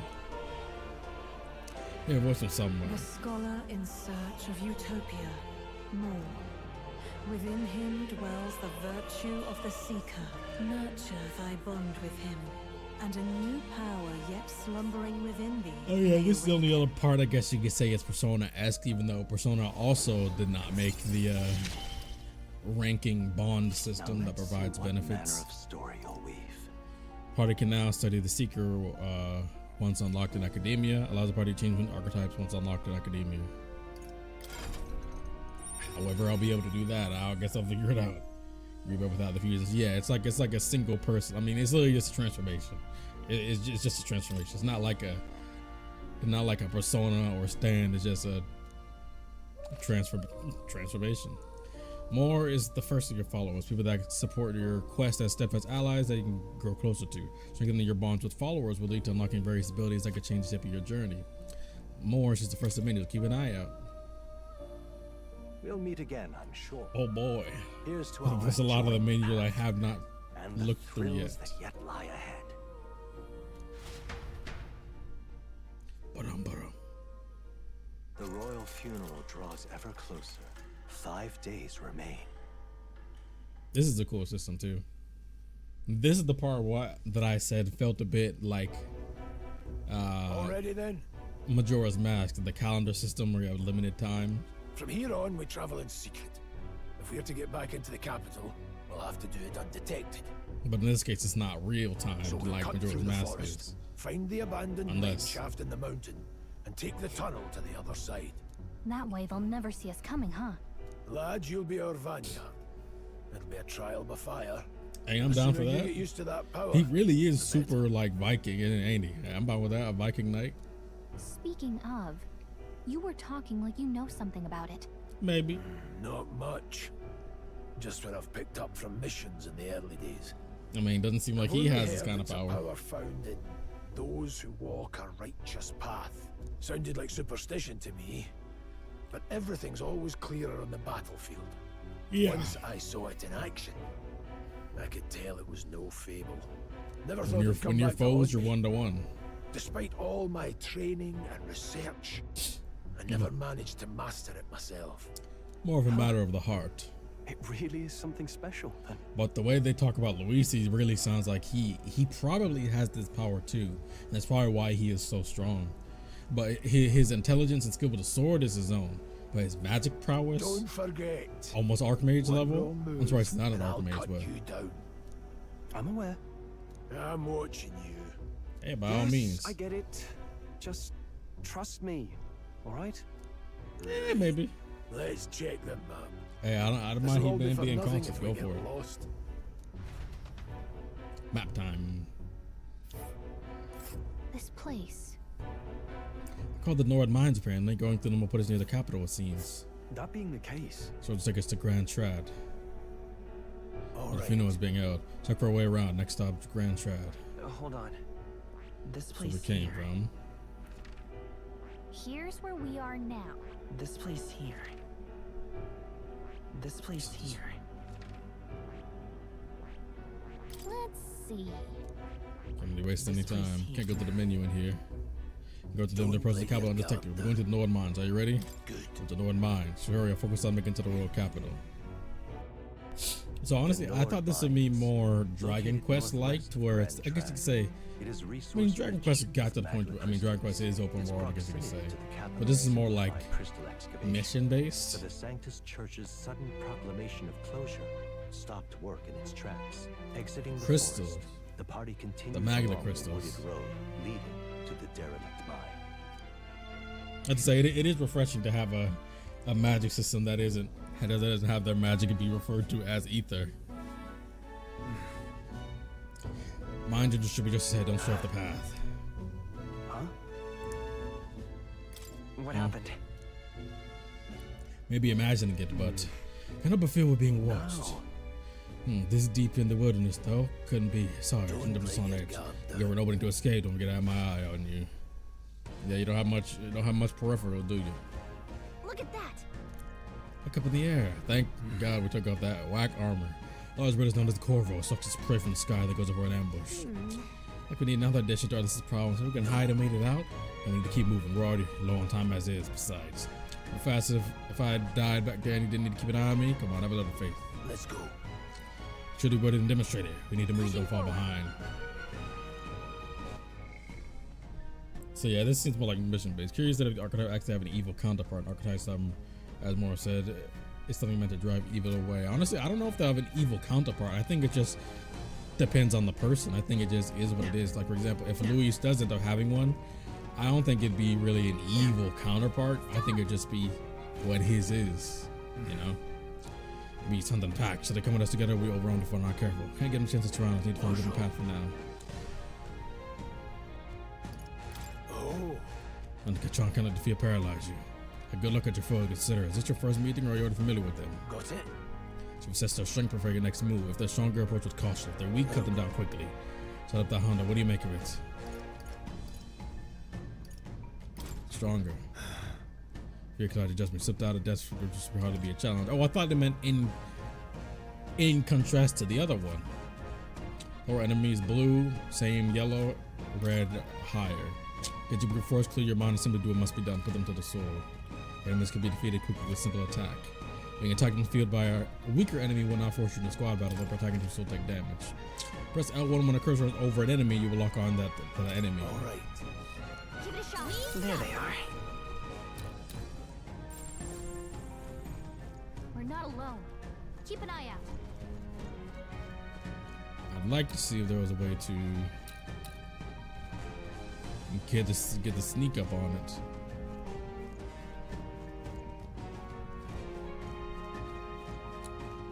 Yeah, voice from somewhere.
The scholar in search of utopia, more. Within him dwells the virtue of the seeker. Nurture thy bond with him, and a new power yet slumbering within thee.
Oh yeah, this is the only other part I guess you could say is Persona-esque, even though Persona also did not make the ranking bond system that provides benefits. Party can now study the Seeker once unlocked in Academia. Allows the party to change archetypes once unlocked in Academia. However, I'll be able to do that. I guess I'll figure it out. Rebirth without the fusions. Yeah, it's like a single person. I mean, it's literally just a transformation. It's just a transformation. It's not like a persona or stand. It's just a transformation. More is the first of your followers, people that support your quest as steadfast allies that you can grow closer to. Strengthening your bonds with followers will lead to unlocking various abilities that could change the shape of your journey. More is just the first of many, so keep an eye out.
We'll meet again, I'm sure.
Oh boy.
Here's to
There's a lot of the menu I have not looked through yet.
That yet lie ahead. The royal funeral draws ever closer. 5 days remain.
This is a cool system too. This is the part that I said felt a bit like
Already then?
Majora's Mask, the calendar system where you have limited time.
From here on, we travel in secret. If we're to get back into the capital, we'll have to do it undetected.
But in this case, it's not real time
So we'll
like
cut
Majora's
through the
Mask
forest,
is.
find the abandoned mine
Unless-
shaft in the mountain, and take the tunnel to the other side.
That way they'll never see us coming, huh?
Lad, you'll be our Vanya. It'll be a trial by fire.
Hey, I'm
The
down for
sooner you
that.
get used to that power,
He really is super like Viking, ain't he? I'm down with that. A Viking knight,
Speaking of, you were talking like you know something about it.
maybe.
Not much. Just what I've picked up from missions in the early days.
I mean, doesn't seem like
I've
he
only
has this
heard
kind of
it's a
power.
power found in those who walk a righteous path. Sounded like superstition to me, but everything's always clearer on the battlefield.
Yeah.
Once I saw it in action, I could tell it was no fable. Never thought
When you're,
it'd come
when you're
back to
foes,
haunt
you're
me.
1-to-1.
Despite all my training and research, I never managed to master it myself.
More of a matter of the heart.
It really is something special, then.
But the way they talk about Luigi really sounds like he probably has this power too. And that's probably why he is so strong. But his intelligence and skill with the sword is his own. But his magic prowess,
Don't forget,
almost Archmage
one
level.
wrong move
I'm sorry, it's not an
and I'll
Archmage,
cut
but
you down.
I'm aware.
I'm watching you.
hey, by all
Yes,
means.
I get it. Just trust me, all right?
Yeah, maybe.
Let's check the map.
Hey, I don't
This'll
mind
all
him
be for
being
nothing
conscious.
if we
Go
get
for it.
lost.
Map time.
This place.
Called the Nord Mines apparently. Going through them will put us near the capital, it seems.
That being the case,
So it'll take us to Grand Trad.
All
The
right.
funeral is being held. Check our way around. Next stop, Grand Trad.
Hold on. This
That's where
place
we came
here.
from.
Here's where we are now.
This place here. This place here.
Let's see.
Can't really waste any time. Can't go to the menu in here. Go to the approach the capital undetected. We're going to the Northern Mines. Are you ready?
Good.
To the Northern Mines. So hurry up, focus on making it to the royal capital. So honestly, I thought this would be more Dragon Quest like, to where it's, I guess you could say, I mean, Dragon Quest got to the point where, I mean, Dragon Quest is open world, I guess you could say. But this is more like mission based.
The Sanctus Church's sudden proclamation of closure stopped work in its tracks. Exiting the
crystals.
forest, the party continued
The magnet
along
crystals.
the wooded road leading to the derelict mine.
I'd say it is refreshing to have a magic system that doesn't have their magic be referred to as ether. Mind you, should be just said, don't stray off the path.
Huh? What happened?
Maybe imagining it, but can't help but feel we're being watched. This deep in the wilderness, though, couldn't be. Sorry, I'm just on edge. You were opening to escape. Don't get out of my eye on you. Yeah, you don't have much peripheral, do you?
Look at that.
Look up in the air. Thank God we took off that whack armor. Large bird is known as the Corvo, sucks its prey from the sky that goes over an ambush. Like we need another addition to our list of problems, so we can hide and wait it out. And we need to keep moving. We're already low on time as is. Besides, if I had died back there and you didn't need to keep an eye on me, come on, have a little faith.
Let's go.
Should we go ahead and demonstrate it? We need to move, don't fall behind. So yeah, this seems more like mission based. Curious that if the archetype actually have an evil counterpart. Archetypes, as Mora said, is something meant to drive evil away. Honestly, I don't know if they have an evil counterpart. I think it just depends on the person. I think it just is what it is. Like for example, if Luis does end up having one, I don't think it'd be really an evil counterpart. I think it'd just be what his is, you know? Be something packed. So they come with us together, we overrun if we're not careful. Can't get them a chance to surround us. Need to find a different path for now.
Oh.
And Kachon cannot defeat paralyze you. A good look at your foe and consider, is this your first meeting or are you already familiar with them?
Got it.
So assess their strength before your next move. If they're stronger, approach with caution. If they're weak, cut them down quickly. Set up that Honda. What do you make of it? Stronger. Here, cloud adjustment. Slipped out of Desc would just hardly be a challenge. Oh, I thought they meant in contrast to the other one. Or enemies blue, same yellow, red, higher. Get you force clear your mind and simply do what must be done. Put them to the sword. Enemies can be defeated quickly with a simple attack. Being attacked in the field by a weaker enemy will not force you in a squad battle, but attacking you still take damage. Press L1 when a cursor is over an enemy, you will lock on that to the enemy.
Alright.
Give it a shot.
There they are.
We're not alone. Keep an eye out.
I'd like to see if there was a way to get the sneak up on it.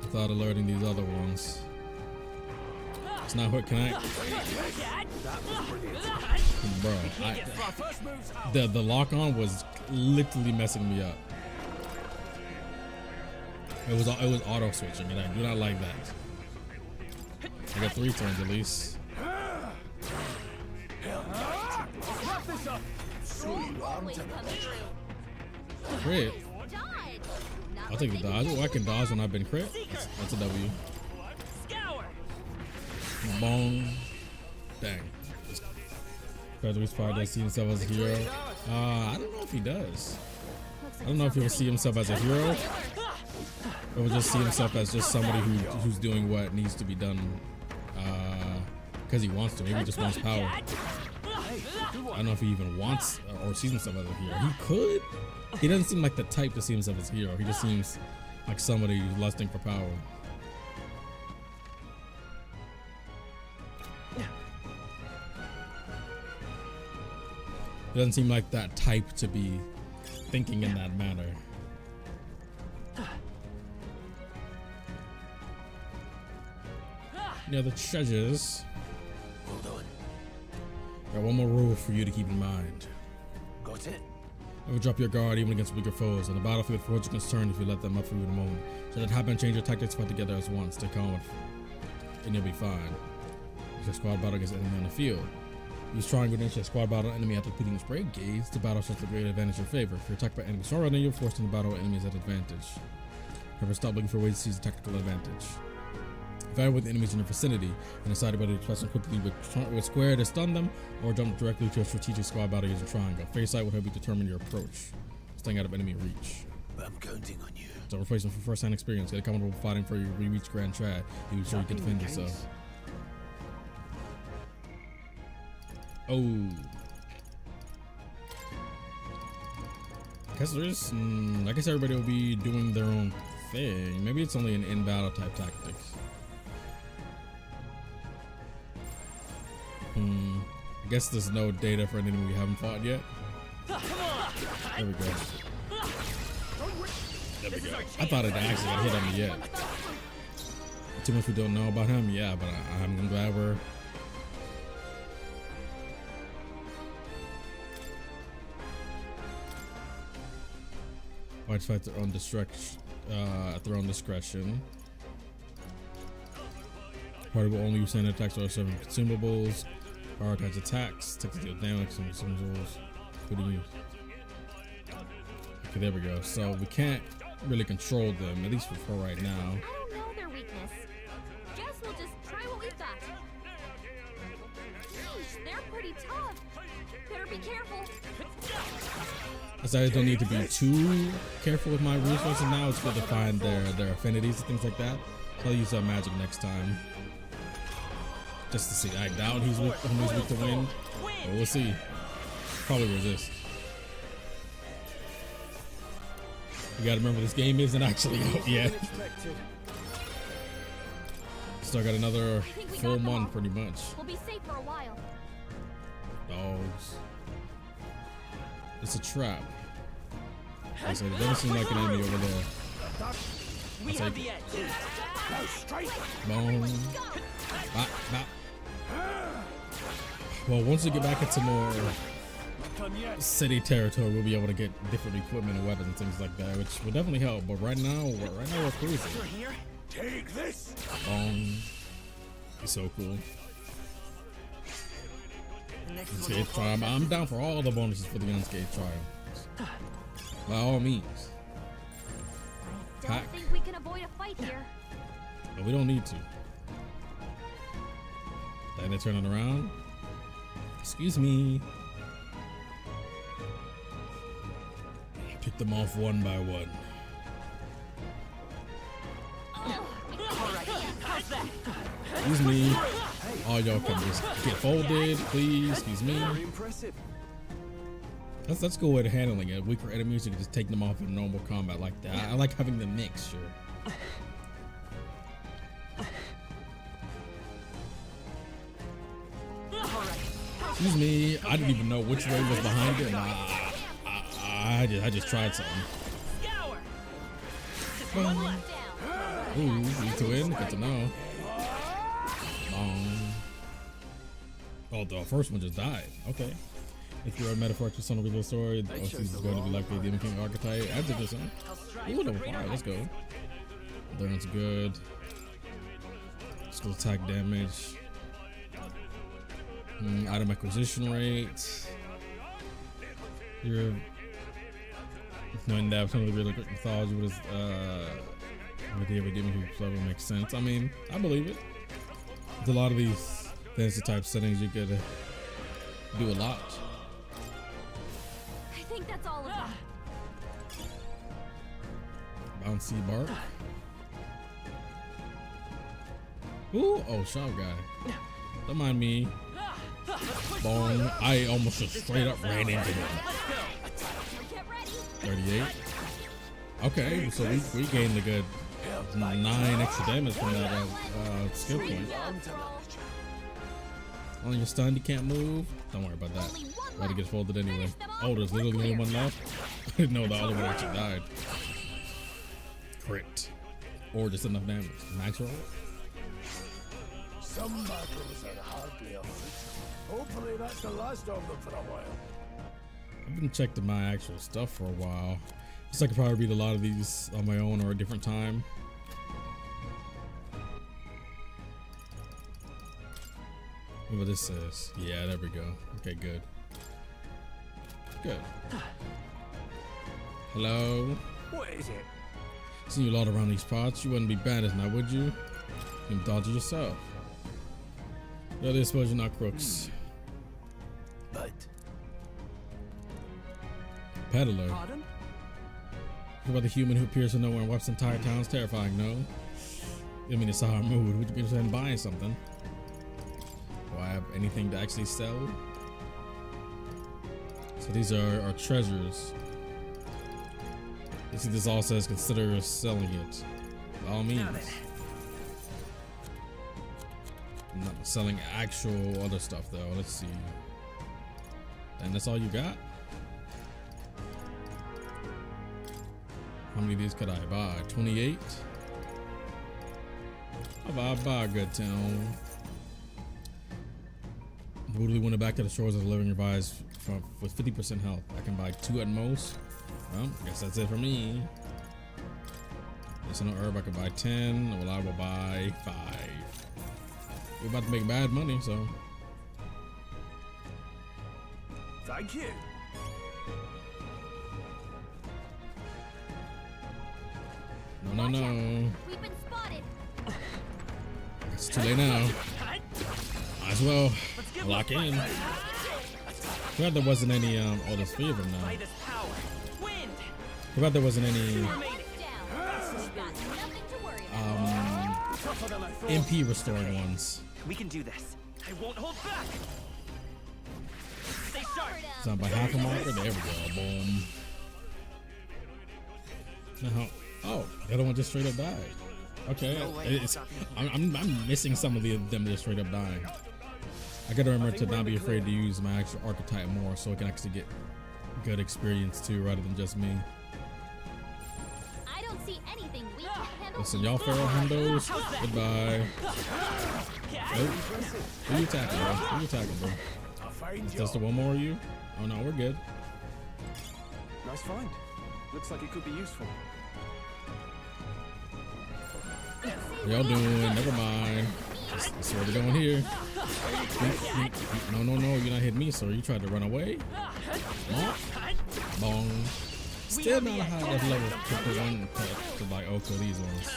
Without alerting these other ones. It's not what can I bro, the lock on was literally messing me up. It was auto switching and I do not like that. I got 3 turns at least. Crit. I'll take the dodge. Oh, I can dodge when I've been crit. That's a W. Bong. Dang. Predator's fire does see himself as a hero. I don't know if he does. I don't know if he will see himself as a hero, or will just see himself as just somebody who's doing what needs to be done because he wants to. Maybe he just wants power. I don't know if he even wants or sees himself as a hero. He could. He doesn't seem like the type to see himself as a hero. He just seems like somebody who's lusting for power. He doesn't seem like that type to be thinking in that manner. Any other treasures?
Hold on.
Got one more rule for you to keep in mind.
Got it.
Never drop your guard even against weaker foes. On the battlefield, forge your concern if you let them up for you in a moment. Should that happen, change your tactics, fight together as one. Stay calm and you'll be fine. Use your squad battle against an enemy on the field. Use triangle against your squad battle enemy after completing the spray gaze. The battle shows the great advantage in your favor. If you're attacked by enemies stronger than you, forced in the battle enemies at advantage. Never stop looking for ways to seize the tactical advantage. Evaluate with enemies in your vicinity and decide whether to press them quickly with square to stun them or jump directly to a strategic squad battle using triangle. Phase sight will help you determine your approach, staying out of enemy reach.
I'm counting on you.
So replacement for first-hand experience. Get comfortable fighting for your reach Grand Trad. You sure you can defend yourself. Oh. I guess everybody will be doing their own thing. Maybe it's only an in-battle type tactics. I guess there's no data for anything we haven't fought yet. There we go. There we go. I thought it actually got hit on me yet. Too much we don't know about him, yeah, but I'm glad we're. Fights fight at their own discretion. Party will only use standard attacks or serving consumables. Prioritize attacks, take deal damage, and consumables. What do you use? Okay, there we go. So we can't really control them, at least for right now.
I don't know their weakness. Guess we'll just try what we've got. Sheesh, they're pretty tough. Better be careful.
As I don't need to be too careful with my resources now, it's good to find their affinities and things like that. So I'll use magic next time. Just to see. I doubt he's weak to wind. But we'll see. Probably resist. You gotta remember this game isn't actually out yet. Still got another full month pretty much.
We'll be safe for a while.
Dogs. It's a trap. Like I said, it doesn't seem like an enemy over there. I'll take it. Boom. Bop, bop. Well, once we get back into more city territory, we'll be able to get different equipment and weapons and things like that, which will definitely help. But right now we're cruising.
Take this.
It's so cool. Unscathed trial. I'm down for all the bonuses for the unscathed trial. By all means.
Don't think we can avoid a fight here.
But we don't need to. Then they turn it around. Excuse me. Pick them off one by one. Excuse me. All y'all can just get folded, please. Excuse me. That's a good way to handling it. Weaker enemies, you can just take them off in normal combat like that. I like having the mixture. Excuse me. I didn't even know which way was behind it. I just tried something. Ooh, need to win. Good to know. Oh, the first one just died. Okay. If you're a metaphorical son of a real story, the OC is going to be likely the Demon King archetype. Add to this one. Ooh, level 5. Let's go. Endurance good. Skill attack damage. Item acquisition rate. You're knowing that some of the real mythology was with the Demon King level makes sense. I mean, I believe it. With a lot of these fantasy type settings, you could do a lot.
I think that's all of them.
Bouncy bark. Ooh, oh, shot guy. Don't mind me. Boom. I almost just straight up ran into him. 38. Okay, so we gained a good 9 extra damage from that skill point. On your stun, you can't move. Don't worry about that. About to get folded anyway. Oh, there's literally only one left. I didn't know the other one actually died. Crit. Or just enough damage. Max roll.
Some battles are hardly a fight. Hopefully that's the last of them for a while.
I've been checking my actual stuff for a while. So I could probably read a lot of these on my own or a different time. What this says. Yeah, there we go. Okay, good. Good. Hello?
What is it?
Seen you a lot around these parts. You wouldn't be bandits now, would you? You can dodge it yourself. Really, I suppose you're not crooks.
But
peddler.
Pardon?
What about the human who appears to nowhere and wipes entire towns? Terrifying, no? I mean, it's a hard mood. Would you be interested in buying something? Do I have anything to actually sell? So these are our treasures. You see, this all says consider selling it. By all means. I'm not selling actual other stuff though. Let's see. And that's all you got? How many of these could I buy? 28? I'll buy a good town. Brutally went back to the shores of the living revised with 50% health. I can buy 2 at most. Well, I guess that's it for me. There's no herb. I could buy 10. Well, I will buy 5. We're about to make bad money, so.
thank you.
No.
We've been spotted.
It's too late now. Might as well lock in. Glad there wasn't any. Oh, there's 3 of them now. Glad there wasn't any. MP restoring ones.
We can do this. I won't hold back. Stay sharp.
It's not by half a marker. There we go. Boom. No. Oh, the other one just straight up died. Okay, I'm missing some of them just straight up dying. I gotta remember to not be afraid to use my actual archetype more, so I can actually get good experience too, rather than just me.
I don't see anything we can handle.
Listen, y'all feral hundos. Goodbye. Nope. Who you attacking, bro? Who you attacking, bro? Is there one more of you? Oh no, we're good.
Nice find. Looks like it could be useful.
Y'all doing? Never mind. That's where we're going here. No, you're not hitting me, sir. You tried to run away. Bong. Still not a high enough level to one to like Oko these ones.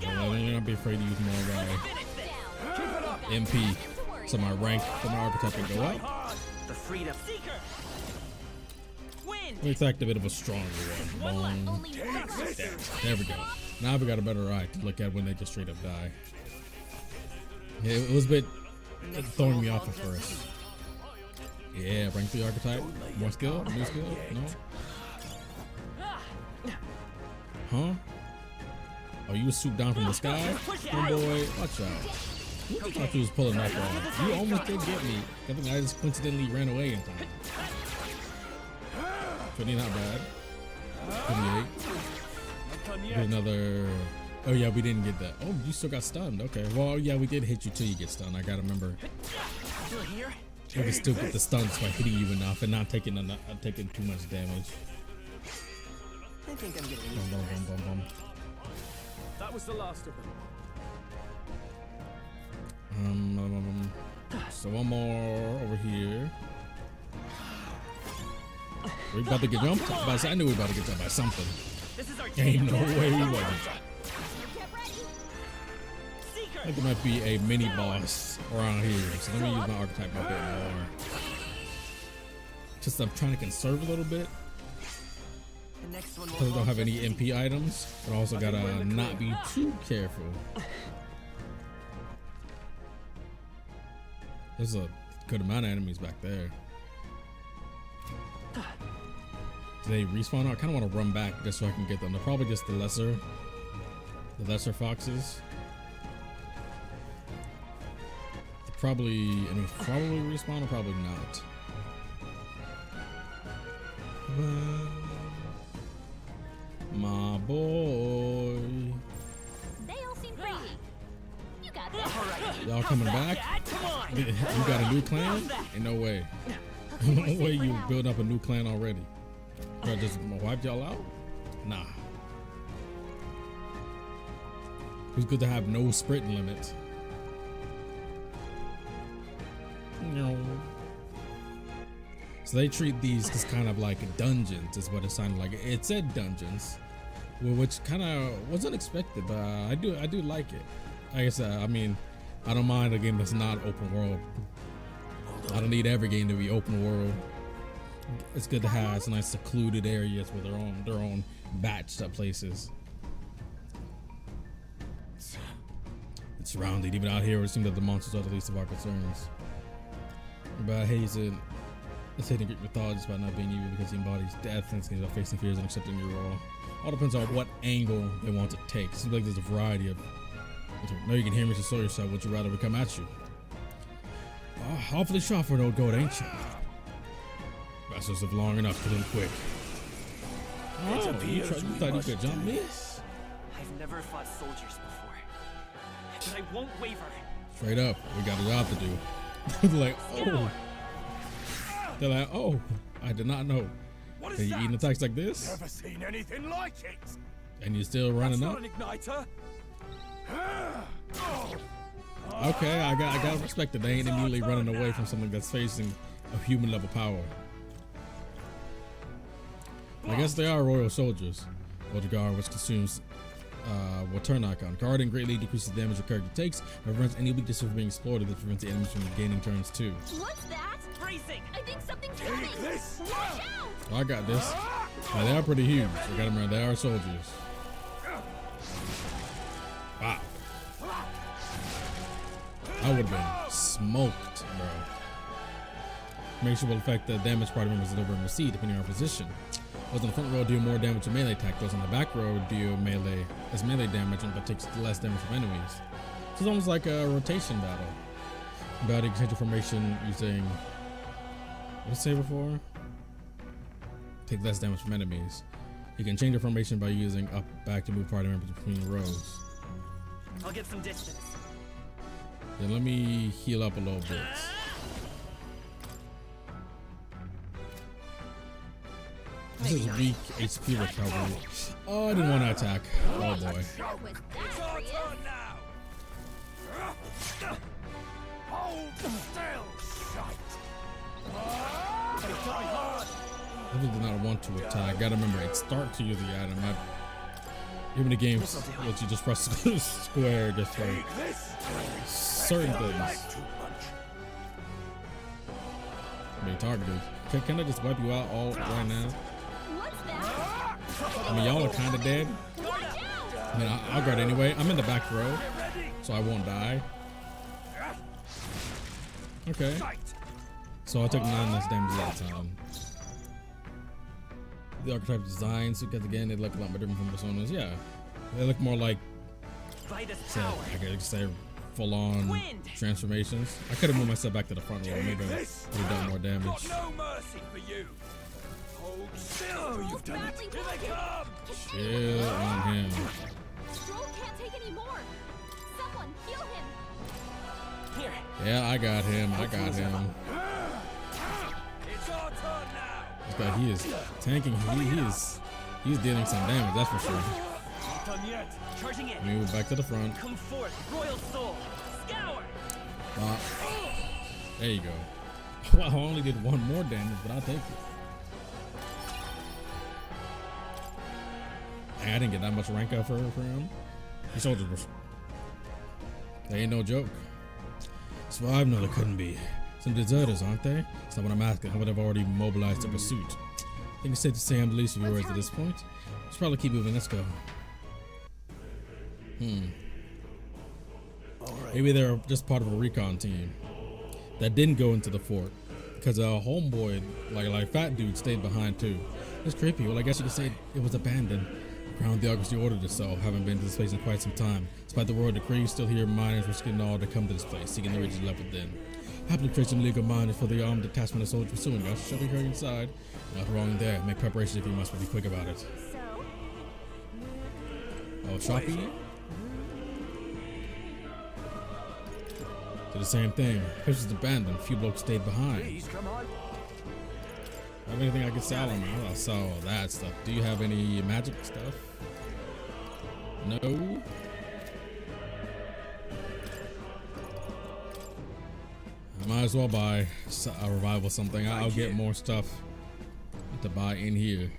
Yeah, you're not be afraid to use more guy. MP. So my rank for my archetype can go up.
The freedom seeker.
Let's act a bit of a stronger one. Bong. There we go. Now we got a better eye to look at when they just straight up die. Yeah, it was a bit throwing me off at first. Yeah, rank 3 archetype. More skill? New skill? No? Huh? Oh, you was swooped down from the sky? Oh boy, watch out. I thought you was pulling that off. You almost did get me. I think I just coincidentally ran away in time. Pretty not bad. 28. Get another. Oh yeah, we didn't get that. Oh, you still got stunned. Okay. Well, yeah, we did hit you till you get stunned. I gotta remember. You can still get the stuns by hitting you enough and not taking too much damage.
I think I'm getting
Boom.
That was the last of them.
So one more over here. We about to get jumped. But I knew we were about to get jumped by something. Ain't no way we wasn't. I think there might be a mini boss around here. So let me use my archetype a bit more. Just I'm trying to conserve a little bit. Because I don't have any MP items. But I also gotta not be too careful. There's a good amount of enemies back there. Do they respawn? I kind of want to run back just so I can get them. They're probably just the lesser foxes. They're probably respawn or probably not. My boy.
They all seem crazy. You got this.
Y'all coming back? You got a new clan? Ain't no way. No way you build up a new clan already. Bro, just wiped y'all out? Nah. It's good to have no sprint limit. No. So they treat these as kind of like dungeons, is what it sounded like. It said dungeons, which kind of was unexpected, but I do like it. like I said, I mean, I don't mind a game that's not open world. I don't need every game to be open world. It's good to have some nice secluded areas with their own batched up places. It's surrounded. Even out here, it seems that the monsters are the least of our concerns. But Hazen, it's hitting Greek mythology by not being evil because he embodies death and things about facing fears and accepting your role. All depends on what angle they want to take. It seems like there's a variety of. No, you can hear me to sow yourself. Would you rather we come at you? Awfully shot for an old goat, ain't you? Vessels live long enough to live quick. Oh, you thought you could jump me?
I've never fought soldiers before, but I won't waver.
Straight up, we got a job to do. They're like, oh. They're like, oh, I did not know.
What
Are you eating attacks like this?
Never seen anything like it.
And you're still running up?
That's not an igniter.
Okay, I gotta respect it. They ain't immediately running away from something that's facing a human level power. I guess they are royal soldiers. Guard, which consumes turn icon. Guarding greatly decreases the damage your character takes and prevents any weakness from being exploited that prevents the enemies from gaining turns too.
What's that?
Bracing!
I think something's coming! Watch out!
Oh, I got this. Now, they are pretty huge. I got them right. They are soldiers. Wow. I would have been smoked, bro. Make sure will affect the damage party members deliver and receive depending on our position. Those on the front row do more damage to melee attack. Those on the back row do melee damage but takes less damage from enemies. So it's almost like a rotation battle. About exchange formation using what did I say before? Take less damage from enemies. You can change your formation by using up back to move party members between the rows.
I'll get some distance.
Then let me heal up a little bit. This is weak HP recovery. Oh, I didn't want to attack. Oh boy. I did not want to attack. Gotta remember, it start to use the item. Even the game lets you just press square just for certain things. Being targeted. Can I just wipe you out all right now? I mean, y'all are kind of dead. I mean, I'll guard anyway. I'm in the back row, so I won't die. Okay. So I'll take 9 less damage at a time. The archetype designs, because again, they look a lot more different from personas. Yeah, they look more like, I could say, full-on transformations. I could have moved myself back to the front row. Maybe would have done more damage.
No mercy for you. Hold still. You've done it. Here they come.
Chill on him.
Stroll can't take any more. Someone heal him.
Here.
Yeah, I got him. I got him.
It's our turn now.
This guy, he is tanking. He's dealing some damage. That's for sure.
Not done yet.
Charging in.
Move back to the front.
Come forth, royal soul. Scour.
There you go. Well, I only did 1 more damage, but I'll take it. I didn't get that much rank up for him. These soldiers were. They ain't no joke. Survive? No, they couldn't be. Some deserters, aren't they? That's not what I'm asking. How would have already mobilized the pursuit? I think it's safe to say I'm the least of yours at this point. Let's probably keep moving. Let's go. Maybe they're just part of a recon team that didn't go into the fort because a homeboy, like fat dude, stayed behind too. It's creepy. Well, I guess you could say it was abandoned. Crown Theocracy ordered it so. Haven't been to this place in quite some time. Despite the royal decree, still hear miners risking all to come to this place, seeking the riches left within. Happily create some legal miners for the armed detachment of soldiers pursuing us. Shall we hurry inside? Not wrong there. Make preparations if you must, but be quick about it. Oh, shopping? Did the same thing. Place was abandoned. A few blokes stayed behind. Have anything I can sell them? I'll sell all that stuff. Do you have any magic stuff? No. I might as well buy a revival something. I'll get more stuff to buy in here.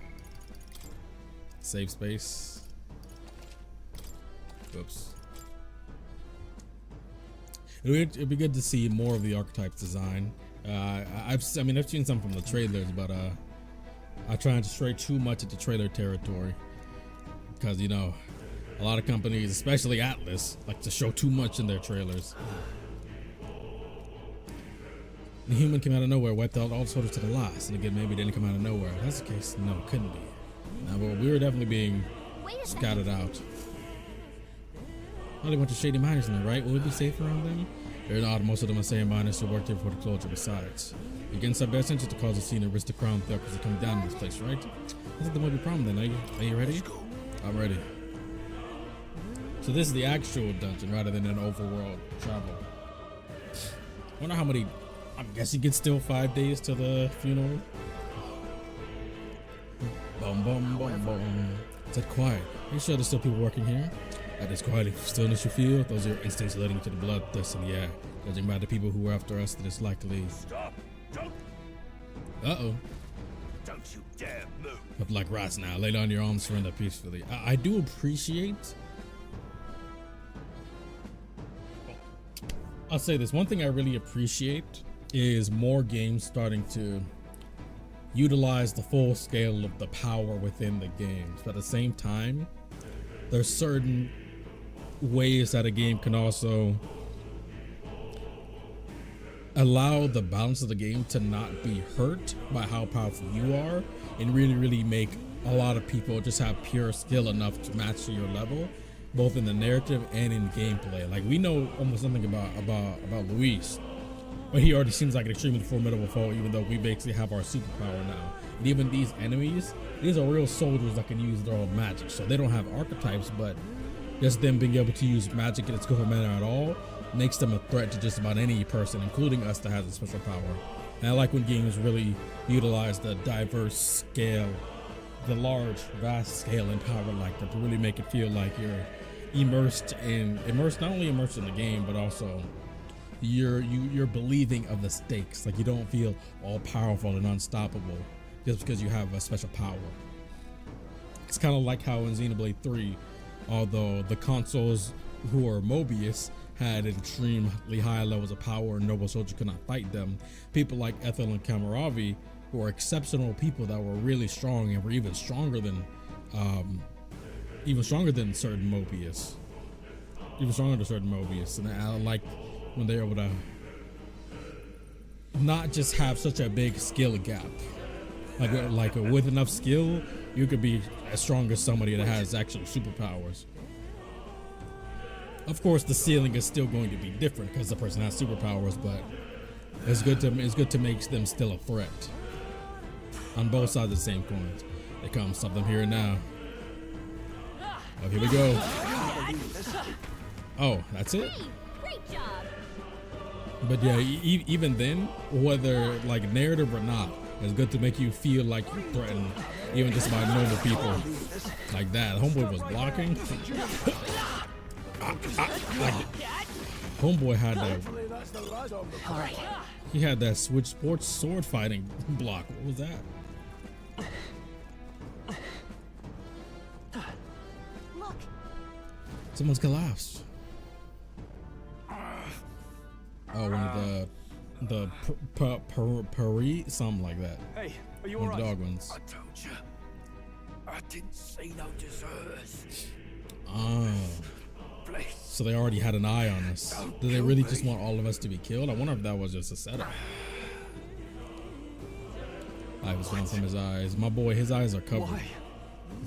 Save space. Oops. It'd be good to see more of the archetypes design. I've seen some from the trailers, but I try not to stray too much into trailer territory because you know a lot of companies, especially Atlus, like to show too much in their trailers. The human came out of nowhere, wiped out all soldiers to the last, and again maybe it didn't come out of nowhere. If that's the case, no, it couldn't be. Now, but we were definitely being scattered out. Well, they went to shady miners in there, right? Will we be safe around them? They're not. Most of them are saying miners who work there for the closure. Besides, against our best interest to cause a scene and risk the crown theft to come down in this place, right? I think there might be a problem then. Are you ready? I'm ready. So this is the actual dungeon rather than an overworld travel. I wonder how many. I'm guessing it's still 5 days to the funeral. Boom, boom, boom, boom. Is that quiet? Are you sure there's still people working here? At this quiet stillness you feel, those are your instincts leading to the blood thirst in the air. Judging by the people who were after us, that it's likely.
Stop! Don't!
Uh-oh.
Don't you dare move!
Up like rats now. Lay down your arms, surrender peacefully. I do appreciate. I'll say this. One thing I really appreciate is more games starting to utilize the full scale of the power within the games. But at the same time, there's certain ways that a game can also allow the balance of the game to not be hurt by how powerful you are, and really make a lot of people just have pure skill enough to match your level, both in the narrative and in gameplay. Like, we know almost nothing about Luis, but he already seems like an extremely formidable foe, even though we basically have our superpower now. And even these enemies, these are real soldiers that can use their own magic, so they don't have archetypes, but just them being able to use magic in its skillful manner at all makes them a threat to just about any person, including us, that has a special power. And I like when games really utilize the diverse scale, the large, vast scale and power like that, to really make it feel like you're not only immersed in the game, but also you're believing of the stakes. Like, you don't feel all powerful and unstoppable just because you have a special power. It's kind of like how in Xenoblade 3, although the consoles who are Mobius had extremely high levels of power and noble soldiers could not fight them, people like Ethel and Kamaravi, who are exceptional people that were really strong and were even stronger than certain Mobius. And I like when they're able to not just have such a big skill gap. Like with enough skill, you could be as strong as somebody that has actual superpowers. Of course, the ceiling is still going to be different because the person has superpowers, but it's good to make them still a threat. On both sides of the same coin. They come, stop them here and now. Oh, here we go. Oh, that's it?
Great job.
But yeah, even then, whether like narrative or not, it's good to make you feel like you're threatened, even just by normal people like that. Homeboy was blocking. Homeboy had that. He had that Switch Sports sword fighting block. What was that?
Look.
Someone's collapsed. Oh, one of the Pari, something like that.
Hey, are you
one
alright?
of the dog ones.
I told you. I didn't see no deserters.
Oh. So they already had an eye on us. Do they really just want all of us to be killed? I wonder if that was just a setup. Eye was gone from his eyes. My boy, his eyes are covered.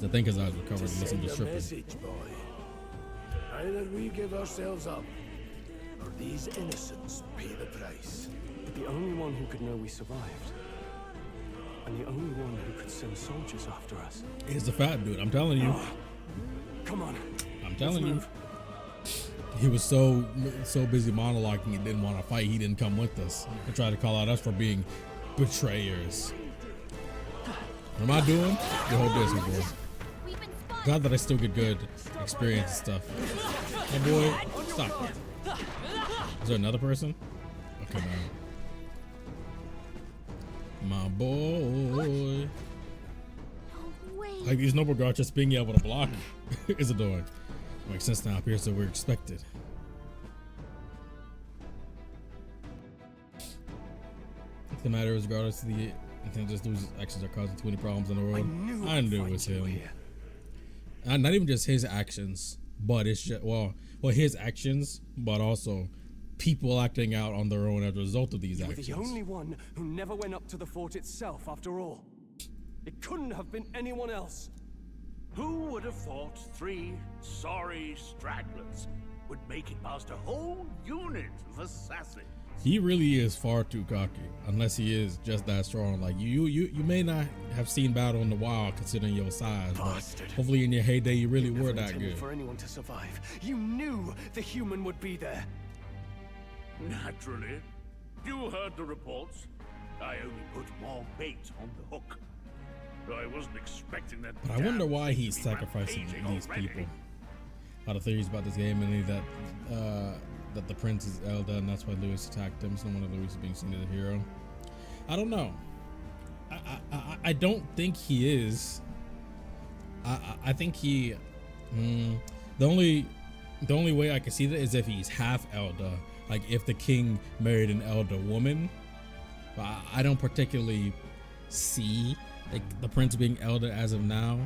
I think his eyes were covered. Listen to stripping.
Message, boy. Either we give ourselves up, or these innocents pay the price.
But the only one who could know we survived, and the only one who could send soldiers after us,
is the fat dude. I'm telling you.
Come on.
I'm telling you. He was so busy monologuing and didn't want to fight. He didn't come with us and tried to call out us for being betrayers. What am I doing? The whole business, boy. Glad that I still get good experience and stuff. Oh boy, stop. Is there another person? Okay, no. My boy. Like these noble guards just being able to block is annoying. Makes sense now. Appears that we're expected. the matter is regardless of the intent just lose actions are causing too many problems in the world. I knew it was him. Not even just his actions, but it's just well his actions, but also people acting out on their own as a result of these actions.
You're the only one who never went up to the fort itself, after all. It couldn't have been anyone else.
Who would have thought 3 sorry stragglers would make it past a whole unit of assassins?
He really is far too cocky, unless he is just that strong. Like you may not have seen battle in the wild considering your size, but hopefully in your heyday you really were that good.
For anyone to survive, you knew the human would be there.
Naturally. You heard the reports. I only put more bait on the hook. I wasn't expecting that.
But I wonder why he's sacrificing these people. A lot of theories about this game, and that the prince is Elda, and that's why Lewis attacked him. So one of Lewis is being seen as a hero. I don't know. I don't think he is. I think he. The only way I can see that is if he's half Elda. Like if the king married an Elder woman. But I don't particularly see like the prince being Elder as of now.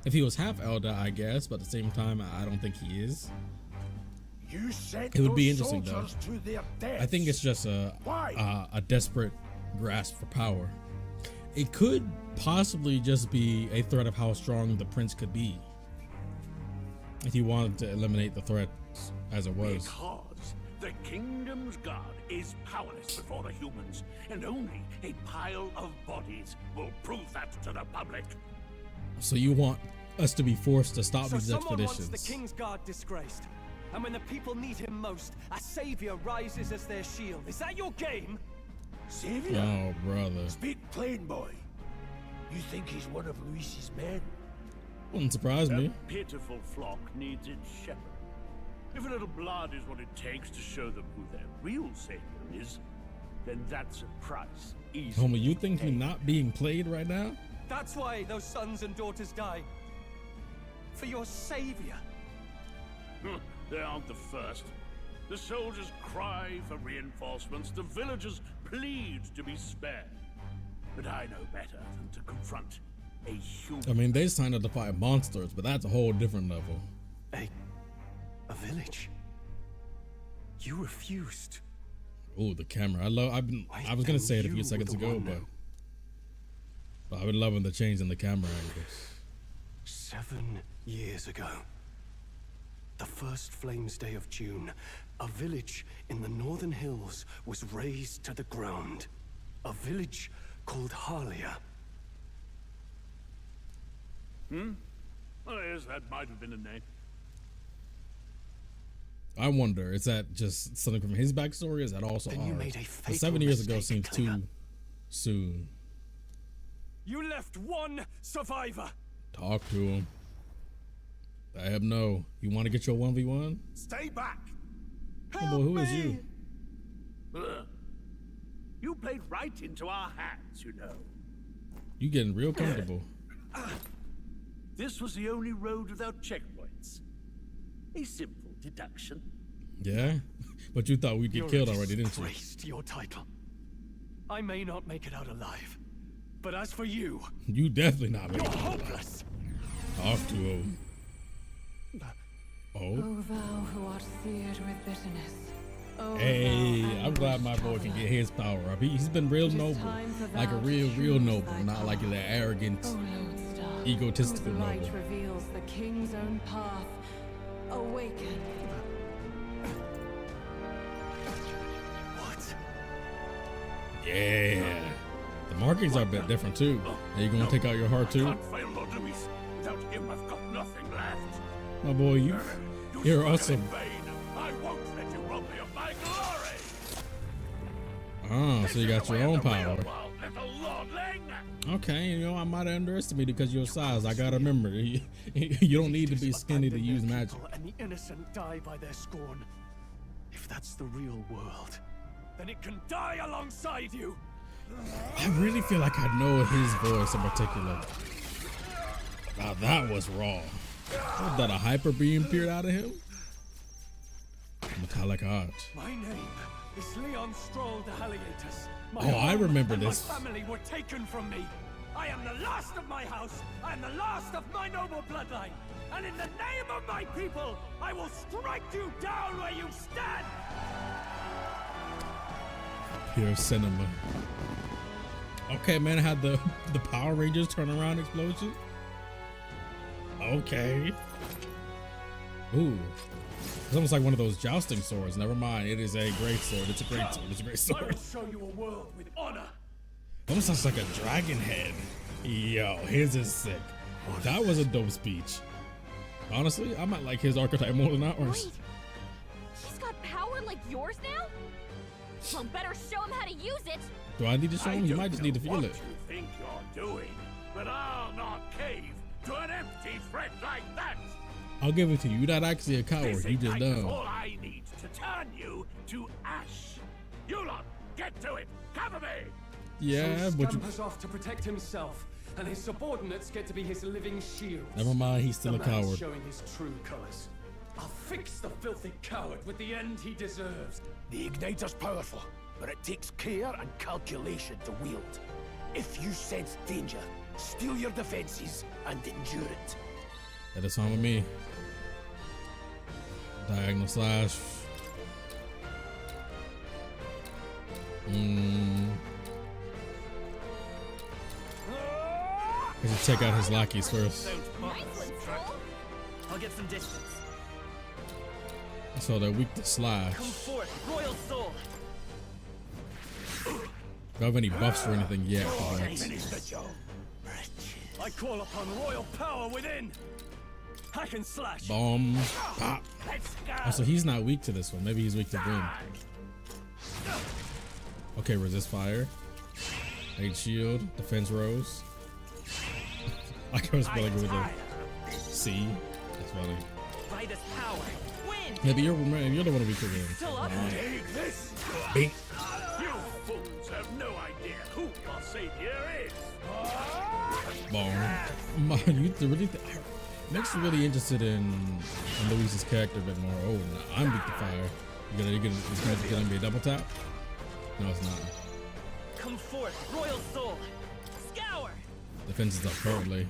If he was half Elder, I guess, but at the same time, I don't think he is. It would be interesting though. I think it's just a desperate grasp for power. It could possibly just be a threat of how strong the prince could be if he wanted to eliminate the threat as it was.
Because the kingdom's guard is powerless before the humans, and only a pile of bodies will prove that to the public.
So you want us to be forced to stop these expeditions?
Someone wants the king's guard disgraced, and when the people need him most, a savior rises as their shield. Is that your game?
Savior?
Oh, brother.
Speak plain, boy. You think he's one of Luis's men?
Wouldn't surprise me.
A pitiful flock needs its shepherd. If a little blood is what it takes to show them who their real savior is, then that's a price easy.
Homie, you think he's not being played right now?
That's why those sons and daughters die. For your savior.
They aren't the first. The soldiers cry for reinforcements. The villagers plead to be spared. But I know better than to confront a human.
I mean, they signed up to fight monsters, but that's a whole different level.
A village? You refused.
Oh, the camera. I was gonna say it a few seconds ago, but I've been loving the change in the camera angles.
7 years ago, the first Flames Day of June, a village in the northern hills was razed to the ground. A village called Harlia.
Oh, yes, that might have been a name.
I wonder, is that just something from his backstory? Is that also ours? 7 years ago seems too soon.
You left one survivor.
Talk to him. I have no. You want to get your 1v1?
Stay back.
Oh boy, who is you?
You played right into our hands, you know.
You getting real comfortable.
This was the only road without checkpoints. A simple deduction.
Yeah, but you thought we'd get killed already, didn't you?
Your title. I may not make it out alive, but as for you,
you definitely not making it out
hopeless.
Alive. Talk to him.
Oh, thou who art seared with bitterness. Oh,
hey, I'm glad my boy can get his power up. He's been real noble, like a real noble, not like that arrogant, egotistical noble.
Light reveals the king's own path. Awaken.
What?
Yeah. The markings are a bit different too. Are you gonna take out your heart too?
I can't fail Lord Luis. Without him, I've got nothing left.
My boy, you're awesome.
I won't let you rob me of my glory.
Oh, so you got your own power. Okay, you know, I might have underestimated because of your size. I gotta remember, you don't need to be skinny to use magic.
And the innocent die by their scorn. If that's the real world, then it can die alongside you.
I really feel like I know his voice in particular. Wow, that was raw. Was that a hyper beam peered out of him? Metallic heart.
My name It's Leon Stroll the Alligators.
I remember
and
this.
My family were taken from me. I am the last of my house. I am the last of my noble bloodline. And in the name of my people, I will strike you down where you stand.
Pure cinema. Okay, man, I had the Power Rangers turnaround explosion. Okay. Ooh. It's almost like one of those jousting swords. Never mind. It is a great sword. It's a great sword. It's a great sword.
I will show you a world with honor.
Almost looks like a dragon head. Yo, his is sick. That was a dope speech. Honestly, I might like his archetype more than ours.
Wait, he's got power like yours now? Well, better show him how to use it.
Do I need to show him? You might just need to feel it.
What you think you're doing, but I'll not cave to an empty threat like that.
I'll give it to you. You're not actually a coward.
This
You just
ignite is
dumb.
all I need to turn you to ash. You lot, get to it. Cover me.
Yeah,
so
but you...
scampers off to protect himself, and his subordinates get to be his living shields.
Never mind, he's still
the
a coward.
man's showing his true colors. I'll fix the filthy coward with the end he deserves.
The igniter's powerful, but it takes care and calculation to wield. If you sense danger, steel your defenses and endure it.
That is fine with me. Diagonal slash. I should check out his lackeys first.
I'll get some distance.
So they're weak to slash.
Come forth, royal soul.
Don't have any buffs or anything yet.
Finish the job. I call upon royal power within. Hack and slash.
Bomb. Pop. Oh, so he's not weak to this one. Maybe he's weak to boom. Okay, resist fire. 8 shield. Defense rose. I was spelling with a C. That's funny.
By this power, win.
Yeah, but you're the one weak to win.
Still up.
Take this.
Bing.
You fools have no idea who your savior is.
Bomb. You really Nick's really interested in Luis's character a bit more. Oh, no, I'm weak to fire. It's gonna be a double tap? No, it's not.
Come forth, royal soul. Scour.
Defense is up currently.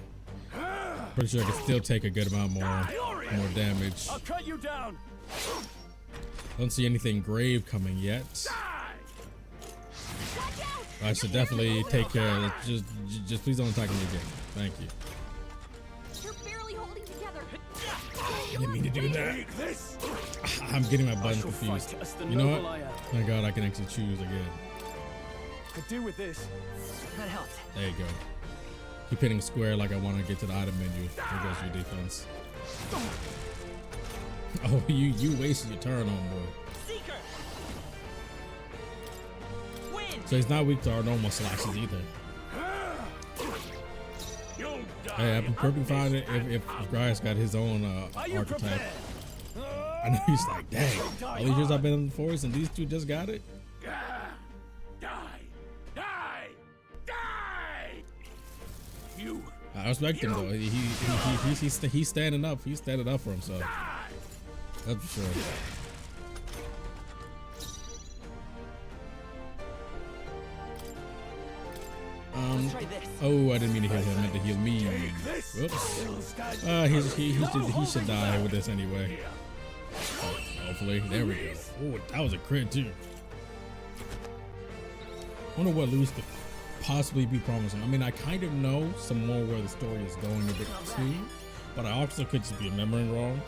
Pretty sure I can still take a good amount more damage.
I'll cut you down.
Don't see anything grave coming yet. I should definitely take care of it. Just please don't attack me again. Thank you.
You're barely holding together.
I didn't mean to do that. I'm getting my buttons confused. You know what? Thank God I can actually choose again.
Could do with this.
That helped.
There you go. Keep hitting square like I want to get to the item menu. There goes your defense. Oh, you wasted your turn, homeboy.
Seeker. Win.
So he's not weak to our normal slashes either. Hey, I'd be perfectly fine if Grias got his own archetype. I know he's like, dang, all these years I've been in the forest and these two just got it. I respect him though. He's standing up. He's standing up for himself. That's for sure. Oh, I didn't mean to heal him. I meant to heal me. Whoops. He should die with this anyway. Hopefully. There we go. Oh, that was a crit too. I wonder what Luis could possibly be promising. I mean, I kind of know some more where the story is going a bit too, but I also could just be remembering wrong.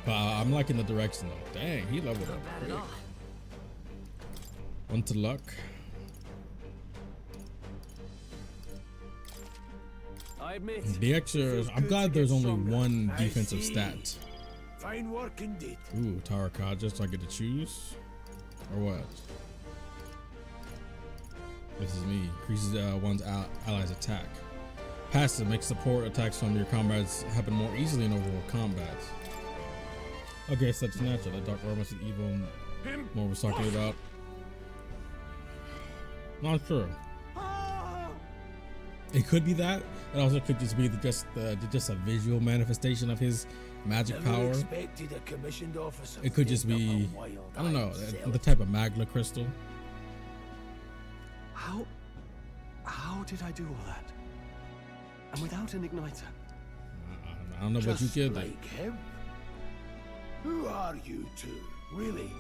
But I'm liking the direction though. Dang, he leveled up quick. One to luck.
I admit,
The extra, I'm glad there's only one defensive stat.
Fine work indeed.
Ooh, Tarakaja, so I get to choose? Or what? This is me. Increases one's allies' attack. Passive makes support attacks from your comrades happen more easily in overall combat. Okay, so that's natural. That dark armor is evil. More was talking about. Not sure. It could be that. It also could just be just a visual manifestation of his magic
Never
power.
expected a commissioned officer
It could just
to end
be,
up a wild
I don't know,
eyed
the
zealot.
type of magma crystal.
How did I do all that? And without an igniter?
I don't know what you
Just
killed.
like him. Who are you two, really?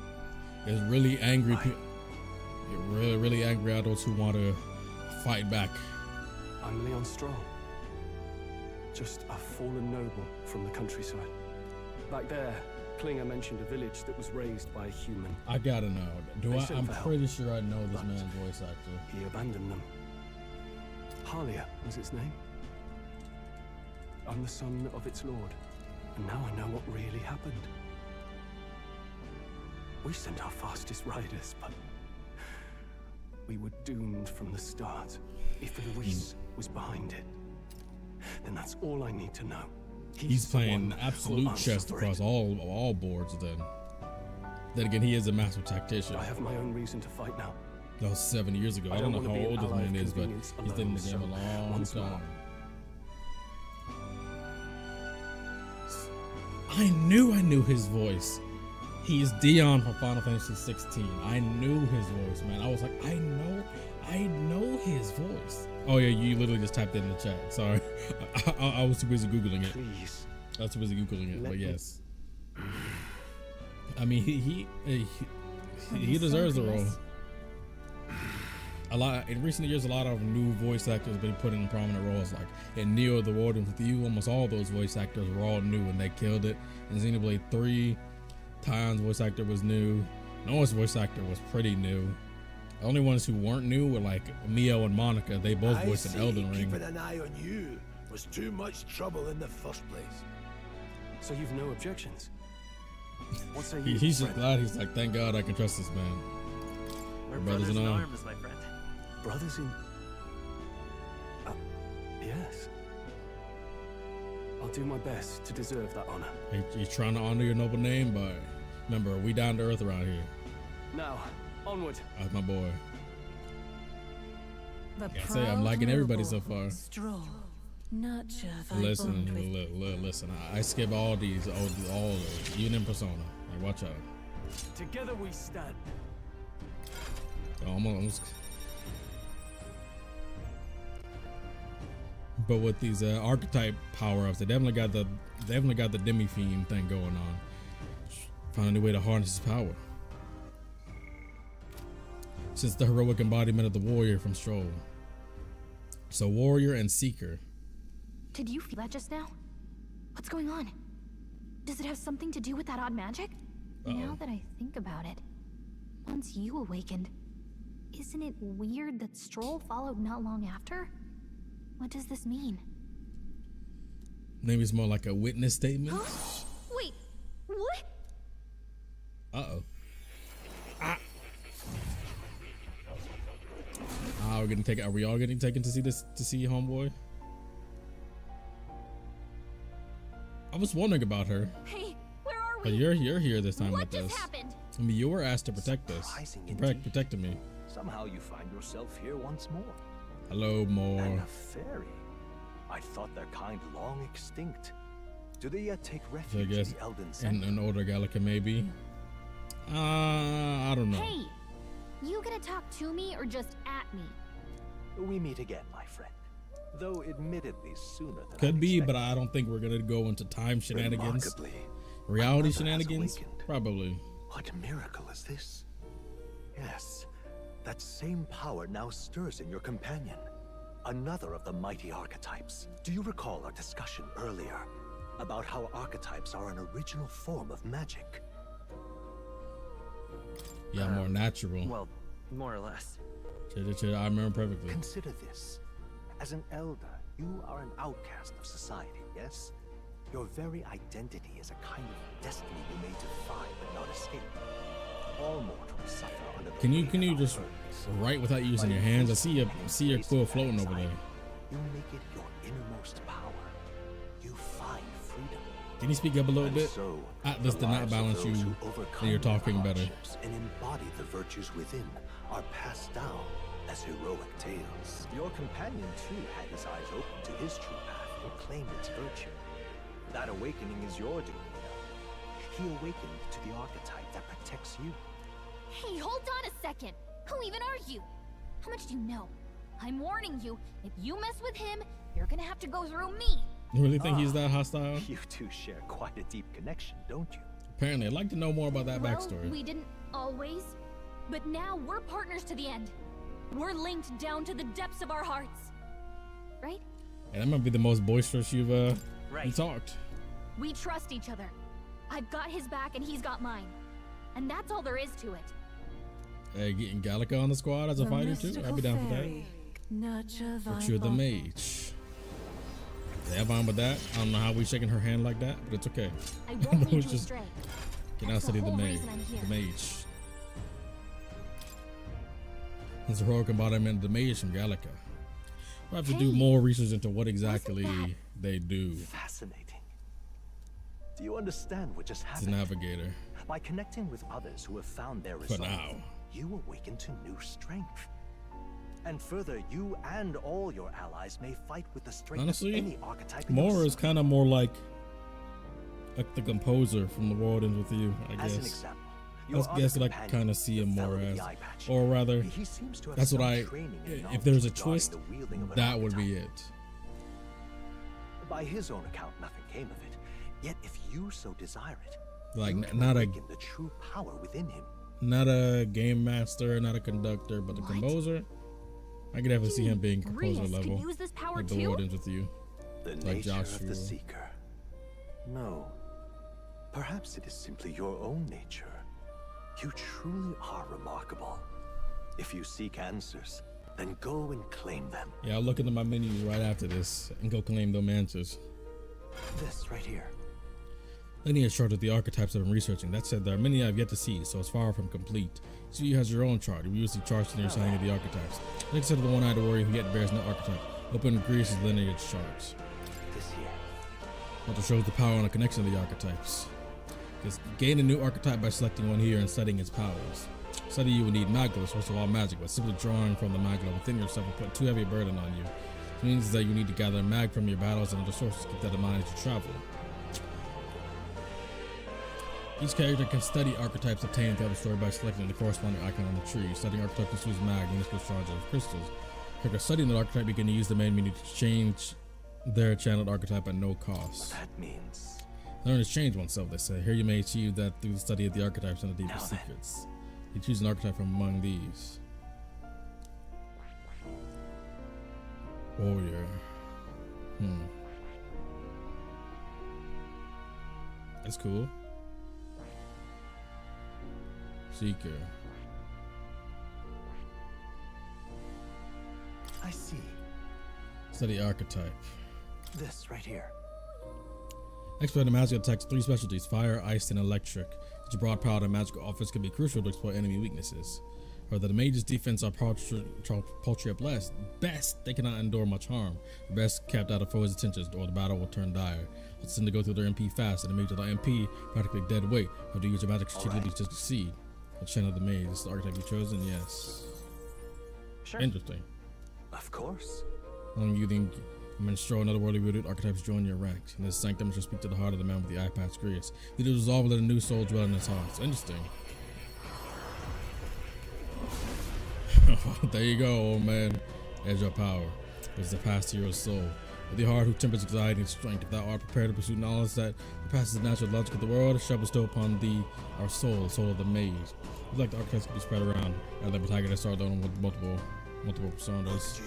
There's really angry people. Really angry adults who want to fight back.
I'm Leon Stroll. Just a fallen noble from the countryside. Back there, Klinger mentioned a village that was raised by a human.
I gotta know. I'm
for help,
pretty sure I know this man's voice actor.
He abandoned them. Halia was its name. I'm the son of its lord, and now I know what really happened. We sent our fastest riders, but we were doomed from the start. If Luis was behind it, then that's all I need to know.
He's playing absolute chess across all boards then. Then again, he is a master tactician.
I have my own reason to fight now.
That was 7 years ago. I don't know how old this man is, but he's been in the game a long time. I knew his voice. He's Dion from Final Fantasy 16. I knew his voice, man. I was like, I know his voice. Oh yeah, you literally just typed it in the chat. Sorry, I was too busy googling it.
Please.
I was too busy googling it, but yes. I mean, he deserves the role. In recent years, a lot of new voice actors have been put in prominent roles. Like in Neo the Warden with You, almost all those voice actors were all new and they killed it. In Xenoblade 3, Tion's voice actor was new. Noah's voice actor was pretty new. The only ones who weren't new were like Mio and Monica. They both voiced in Elden Ring.
Keeping an eye on you was too much trouble in the first place.
So you've no objections? What say you,
He's just
friend?
glad. He's like, thank God I can trust this man.
We're
brothers in arms.
my friend.
Brothers in... yes. I'll do my best to deserve that honor.
He's trying to honor your noble name, but remember, we down to earth around here.
Now, onward.
That's my boy.
The
I say I'm liking everybody so far.
Stroll, nurture thy
Listen,
bond with
listen. I skip all of these, even in Persona. Like, watch out.
Together we stand.
Almost. But with these archetype power-ups, they definitely got the demi-fiend thing going on. Finding a way to harness his power. Since the heroic embodiment of the warrior from Stroll. So warrior and seeker.
Did you feel that just now? What's going on? Does it have something to do with that odd magic? Now that I think about it, once you awakened, isn't it weird that Stroll followed not long after? What does this mean?
Maybe it's more like a witness statement.
Wait, what?
Uh-oh. Are we all getting taken to see homeboy? I was wondering about her.
Hey, where are we?
But you're here this time with us.
Happened?
I mean, you were asked to protect us. Protected me.
Somehow you find yourself here once more.
Hello, more.
And a fairy. I thought their kind long extinct. Do they yet take
So I
refuge
guess
in the Elden Center?
in older Gallica, maybe. I don't know.
Hey, you gonna talk to me or just at me?
We meet again, my friend. Though admittedly sooner than
Could
I'd
be,
expected.
but I don't think we're gonna go into time shenanigans.
Remarkably,
Reality
my mother has
shenanigans?
awakened.
Probably.
What miracle is this? Yes, that same power now stirs in your companion. Another of the mighty archetypes. Do you recall our discussion earlier about how archetypes are an original form of magic?
Yeah, more natural.
Well, more or less.
I remember perfectly.
Consider this. As an elder, you are an outcast of society, yes? Your very identity is a kind of destiny you may defy but not escape. All mortals suffer under the
Can you
weight of
just
our burdens.
write without using your hands? I see your quill floating over there.
You make it your innermost power. You find freedom.
Can you speak up a little
And
bit?
so,
Atlas
the
did not
lives of
balance
those
you.
who overcome
Then you're talking
their
better.
hardships and embody the virtues within are passed down as heroic tales. Your companion too had his eyes open to his true path and claimed its virtue. That awakening is your doing now. He awakened to the archetype that protects you.
Hey, hold on a second. Who even are you? How much do you know? I'm warning you, if you mess with him, you're gonna have to go through me.
You really think he's that hostile?
You two share quite a deep connection, don't you?
Apparently, I'd like to know more about that backstory.
We didn't always, but now we're partners to the end. We're linked down to the depths of our hearts. Right?
And that might be the most boisterous you've you talked.
We trust each other. I've got his back and he's got mine. And that's all there is to it.
Hey, getting Gallica on the squad as a fighter too? I'd be down for that.
Nurture
Virtue of the Mage. Yeah, I'm fine with that. I don't know how we shaking her hand like that, but it's okay.
I won't lead you
just
astray.
can now study the mage. It's a heroic embodiment of the mage from Gallica. We'll have to do more research into what exactly they do.
Fascinating. Do you understand what just
It's
happened?
a navigator.
By connecting with others who have found their
For
resolve,
now.
you awaken to new strength. And further, you and all your allies may fight with the strength
Honestly,
of any archetype.
Mora is kind of more like the composer from The World Ends With You, I
As an
guess.
example,
I guess I kind of see him more as, or rather, that's what if there's a twist, that would be it.
By his own account, nothing came of it. Yet, if you so desire it,
Like
you can
not a
awaken the true power within him.
not a game master, not a conductor, but a composer. I could definitely see him being composer level.
Use this power
like The
too?
World Ends With You.
The
Like
nature
Joshua.
of the Seeker. No. Perhaps it is simply your own nature. You truly are remarkable. If you seek answers, then go and claim them.
Yeah, I'll look into my menus right after this and go claim them answers.
This right here.
Lineage chart of the archetypes I've been researching. That said, there are many I've yet to see, so it's far from complete. Each of you has your own chart. You usually charts in your signing of the archetypes. Like I said, the one-eyed warrior who yet bears no archetype. Open Greece's lineage charts.
This here.
What shows the power and the connection of the archetypes. Just gain a new archetype by selecting one here and studying its powers. Study you will need Magla, source of all magic, but simply drawing from the Magla within yourself will put too heavy a burden on you. It means that you need to gather mag from your battles and other sources. Keep that in mind as you travel. Each character can study archetypes obtained throughout the story by selecting the corresponding icon on the tree. Studying archetypes includes mag, municipal charges of crystals. Characters studying the archetype begin to use the main menu to change their channeled archetype at no cost.
That means
learn to change oneself, they say. Here you may achieve that through the study of the archetypes and the deepest secrets. You choose an archetype from among these. Warrior. That's cool. Seeker.
I see.
Study archetype.
This right here.
Expert in magic attacks 3 specialties: fire, ice, and electric. Such a broad palette of magical offense can be crucial to exploit enemy weaknesses. However, the mage's defense are paltry at best. They cannot endure much harm. The best kept out of foes' attentions, or the battle will turn dire. Let's tend to go through their MP fast, and the mage without MP practically dead weight. Have to use your magic strategy to succeed. The channel of the mage. This is the archetype you chosen. Yes.
Sure.
Interesting.
Of course.
You think minstrel and otherworldly rooted archetypes join your ranks. And this sanctum shall speak to the heart of the man with the eye patch grace. Lead to resolve and let a new soul dwell in his heart. It's interesting. There you go, old man. Edge of power. It's the path to your soul. With the heart who tempers anxiety and strength, if thou art prepared to pursue knowledge that passes the natural logic of the world, it shall bestow upon thee our soul, the soul of the mage. It's like the archetypes can be spread around. And the protagonist are done with multiple personas.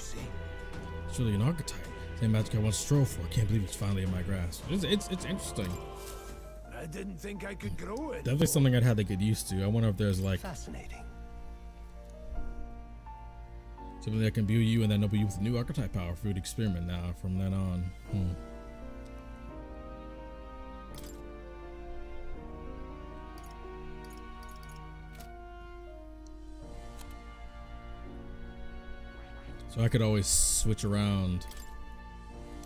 It's really an archetype. Same magic I once strove for. I can't believe it's finally in my grasp. It's interesting.
I didn't think I could grow it.
Definitely something I'd have to get used to. I wonder if there's like
fascinating.
Something that can build you and then enable you with new archetype power for you to experiment now from then on. So I could always switch around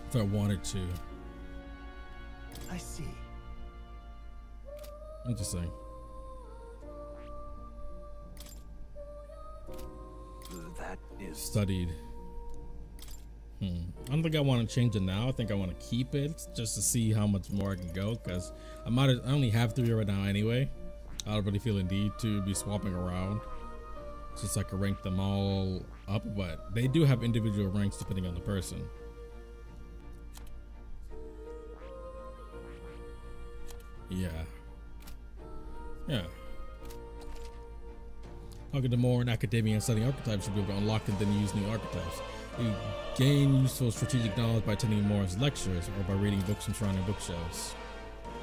if I wanted to.
I see.
Interesting.
That is
studied. I don't think I want to change it now. I think I want to keep it just to see how much more I can go, because I only have 3 right now anyway. I don't really feel a need to be swapping around since I can rank them all up, but they do have individual ranks depending on the person. Yeah. Talking to more in academia and studying archetypes, you'll be able to unlock and then use new archetypes. You gain useful strategic knowledge by attending Morris lectures or by reading books from surrounding bookshelves.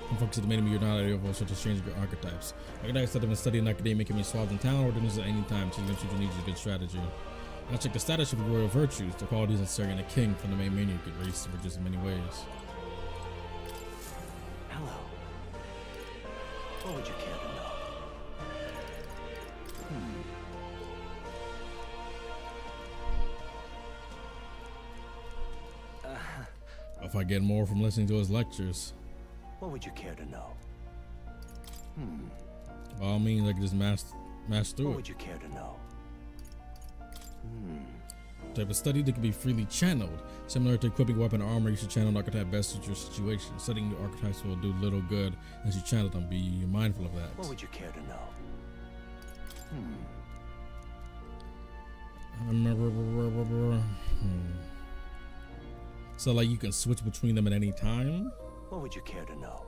And focus on the enemy you're not able to change your archetypes. Archetypes that have been studied in academia can be swapped in town or dinners at any time, so you can choose what needs a good strategy. Now check the status of your royal virtues, the qualities necessary in a king from the main menu. You can raise virtues in many ways.
Hello. What would you care to know?
If I get more from listening to his lectures.
What would you care to know?
By all means, I can just mash through it.
What would you care to know?
Type of study that can be freely channeled. Similar to equipping weapon or armor, you should channel an archetype best suit your situation. Studying new archetypes will do little good as you channel them. Be mindful of that.
What would you care to know?
So like you can switch between them at any time?
What would you care to know?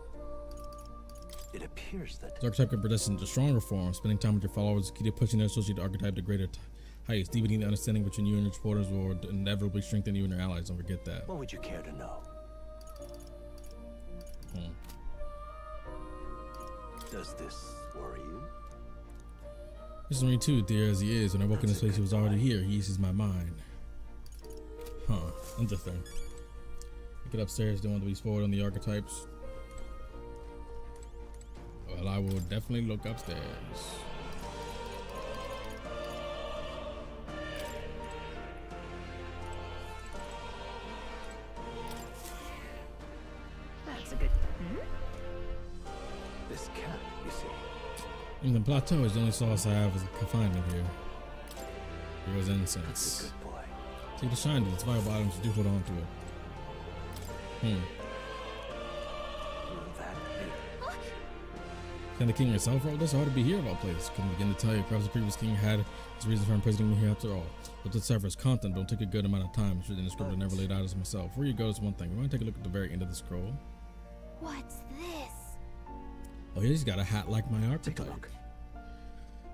It appears that
the archetype can progress into stronger form. Spending time with your followers is key to pushing their associated archetype to greater heights. Deepening the understanding between you and your supporters will inevitably strengthen you and your allies. Don't forget that.
What would you care to know? Does this worry you?
This is me too, dear as he is. When I woke in this place, he was already here. He eases my mind. Interesting. Get upstairs, don't want to be spoiled on the archetypes. Well, I will definitely look upstairs.
That's a good.
This cat, you see.
And the plateau is the only sauce I have as a confinement here. It was incense.
That's a good boy.
Take the shine to its viable items, do hold on to it. Can the king himself wrote this? Ought to be here of all places. Couldn't begin to tell you. Perhaps the previous king had his reason for imprisoning me here after all. But to decipher his content don't take a good amount of time. It's written in the script I never laid out as myself. Where you go is one thing. We want to take a look at the very end of the scroll.
What's this?
Oh, he's got a hat like my archetype.
Take a look.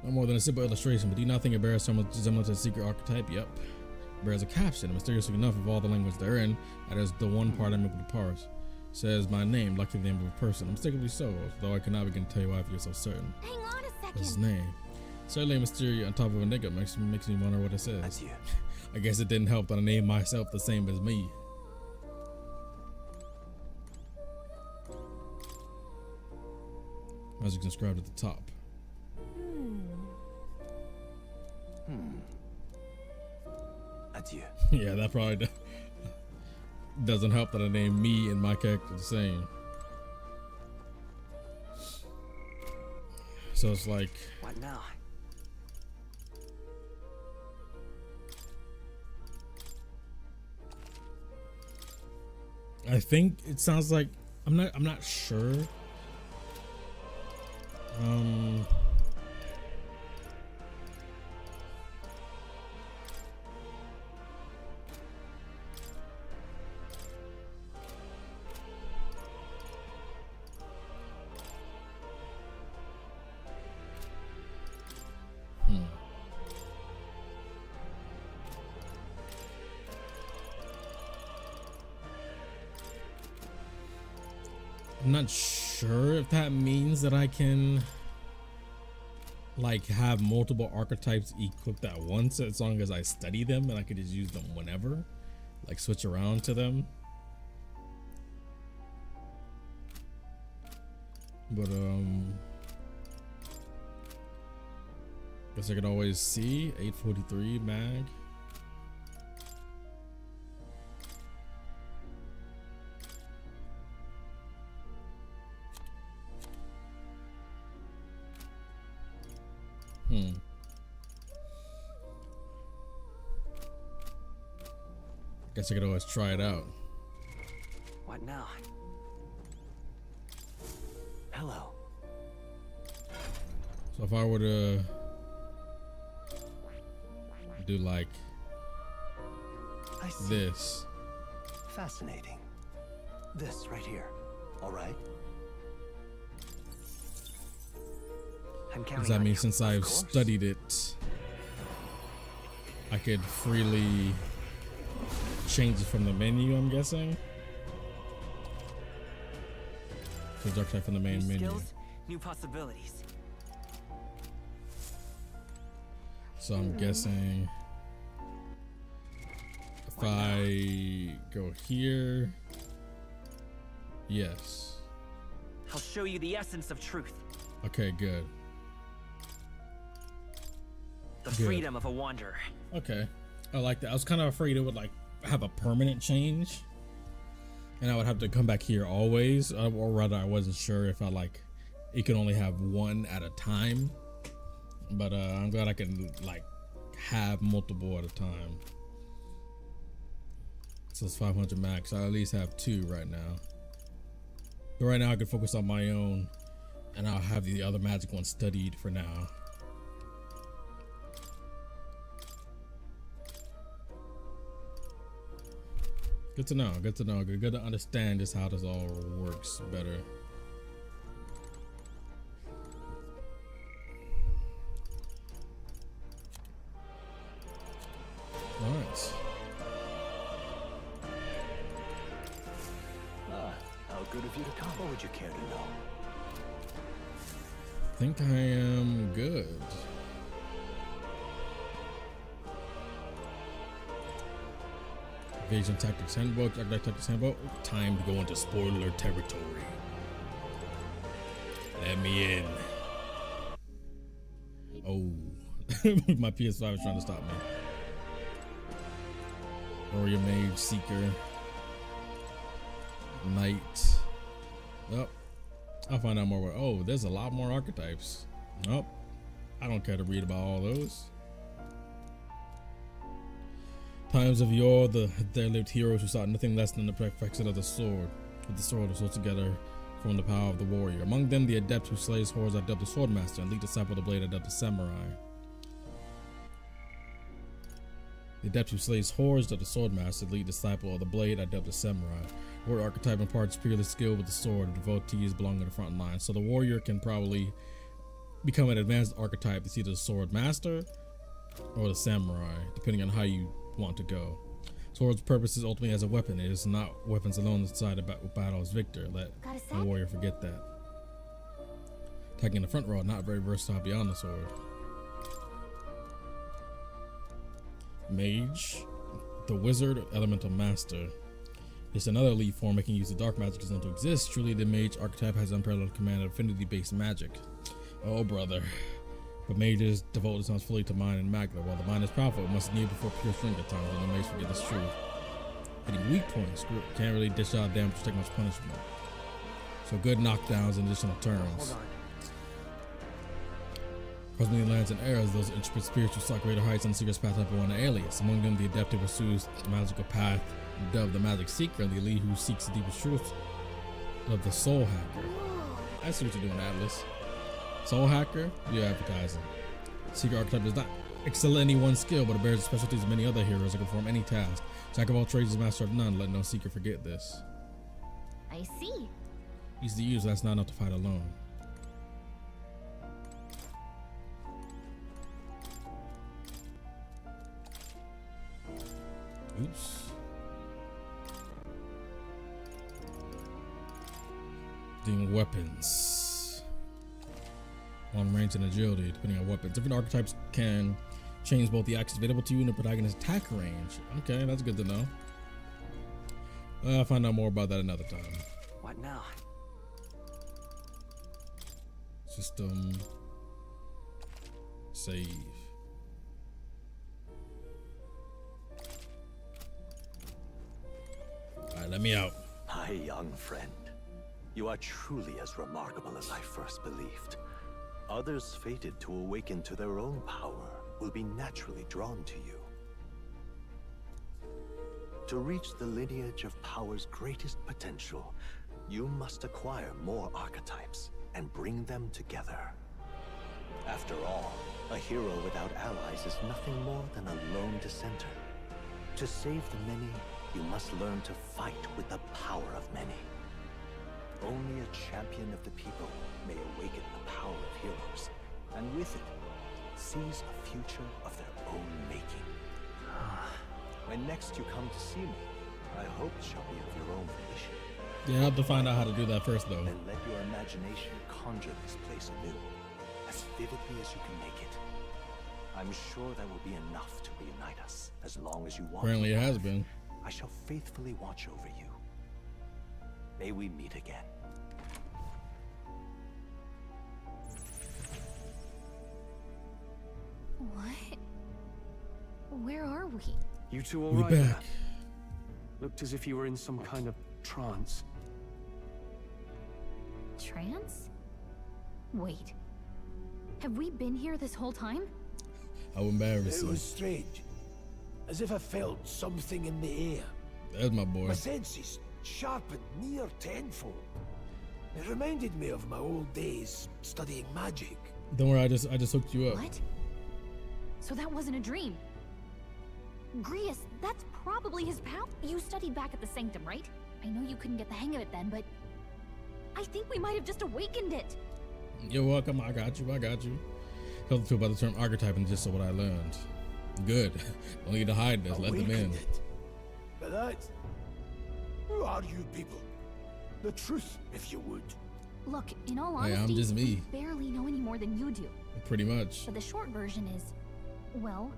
No more than a simple illustration, but do you not think it bears somewhat similar to the SEEKER archetype? Yep. It bears a caption, mysteriously enough of all the language therein, that is the one part I'm able to parse. It says my name, like the name of a person. Mistakenly so, though I cannot begin to tell you why I feel so certain.
Hang on a second.
What's his name? Certainly a mystery on top of a nigga makes me wonder what it says. I guess it didn't help that I named myself the same as me. As you inscribed at the top.
Adieu.
Yeah, that probably doesn't help that I named me and my character the same. So it's like,
what now?
I think it sounds like I'm not sure. I'm not sure if that means that I can like have multiple archetypes equipped at once as long as I study them and I could just use them whenever, like switch around to them. But guess I could always see 843 mag. Guess I could always try it out.
What now? Hello.
So if I were to do like this.
Fascinating. This right here. All right.
Does that mean since I've studied it, I could freely change it from the menu, I'm guessing? So dark type from the main menu.
Skills, new possibilities.
So I'm guessing if I go here, yes.
I'll show you the essence of truth.
Okay, good.
The freedom of a wanderer.
Okay, I like that. I was kind of afraid it would like have a permanent change, and I would have to come back here always, or rather, I wasn't sure if I like it could only have one at a time. But I'm glad I can like have multiple at a time. So it's 500 max. I at least have 2 right now. But right now I can focus on my own, and I'll have the other magic one studied for now. Good to know. Good to know. Good to understand just how this all works better. All right.
How good of you to come. What would you care to know?
I think I am good. Invasion Tactics Handbook, Architect Tactics Handbook. Time to go into spoiler territory. Let me in. Oh, my PS5 is trying to stop me. Warrior Mage, Seeker, Knight. Oh, I'll find out more. Oh, there's a lot more archetypes. Nope, I don't care to read about all those. Times of yore, there lived heroes who sought nothing less than the perfection of the sword. With the sword, so together from the power of the warrior. Among them, the adept who slays horrors are dubbed the swordmaster, and lead disciple of the blade are dubbed the samurai. The adept who slays horrors are the swordmaster, lead disciple of the blade are dubbed the samurai. Warrior archetype imparts peerless skill with the sword. The devotees belong to the front line. So the warrior can probably become an advanced archetype. It's either the sword master or the samurai, depending on how you want to go. Sword's purpose is ultimately as a weapon. It is not weapons alone inside a battle as victor. Let the warrior forget that. Attacking in the front row, not very versatile beyond the sword. Mage, the wizard, elemental master. It's another elite form making use of dark magic to exist. Truly, the mage archetype has unparalleled command of affinity-based magic. Oh, brother. But mages devote themselves fully to mind and magna. While the mind is powerful, it must kneel before pure strength at times, and the mage forget this truth. Hitting weak points, can't really dish out damage to take much punishment. So good knockdowns and additional turns. Across many lands and eras, those intrepid spirits who sought greater heights and secret paths have one alias. Among them, the adept who pursues the magical path, dubbed the magic seeker, and the elite who seeks the deepest truth, dubbed the soul hacker. I see what you're doing, Atlus. Soul hacker, you're advertising. Seeker archetype does not excel at any one skill, but it bears the specialties of many other heroes that can perform any task. Jack of all trades is master of none. Let no seeker forget this.
I see.
Easy to use, that's not enough to fight alone. Oops. Doing weapons. Long range and agility, depending on weapons. Different archetypes can change both the actions available to you and the protagonist's attack range. Okay, that's good to know. I'll find out more about that another time.
What now?
System. Save. Alright, let me out.
My young friend, you are truly as remarkable as I first believed. Others fated to awaken to their own power will be naturally drawn to you. To reach the lineage of power's greatest potential, you must acquire more archetypes and bring them together. After all, a hero without allies is nothing more than a lone dissenter. To save the many, you must learn to fight with the power of many. Only a champion of the people may awaken the power of heroes, and with it, seize a future of their own making. When next you come to see me, I hope it shall be of your own volition.
Yeah, I have to find out how to do that first, though.
Then let your imagination conjure this place anew, as vividly as you can make it. I'm sure that will be enough to reunite us, as long as you want.
Apparently it has been.
I shall faithfully watch over you. May we meet again.
What? Where are we?
You two all
We're
right?
back.
Looked as if you were in some kind of trance.
Trance? Wait. Have we been here this whole time?
How embarrassing.
It was strange. As if I felt something in the air.
That's my boy.
My senses sharpened near tenfold. It reminded me of my old days studying magic.
Don't worry, I just hooked you up.
What? So that wasn't a dream. Grius, that's probably his pal. You studied back at the Sanctum, right? I know you couldn't get the hang of it then, but I think we might have just awakened it.
You're welcome. I got you. Told the two about the term archetype and just so what I learned. Good. Don't need to hide this. Let them in.
But that... Who are you people? The truth, if you would.
Look, in all
Hey,
honesty,
I'm just me.
we barely know any more than you do.
Pretty much.
But the short version is, well,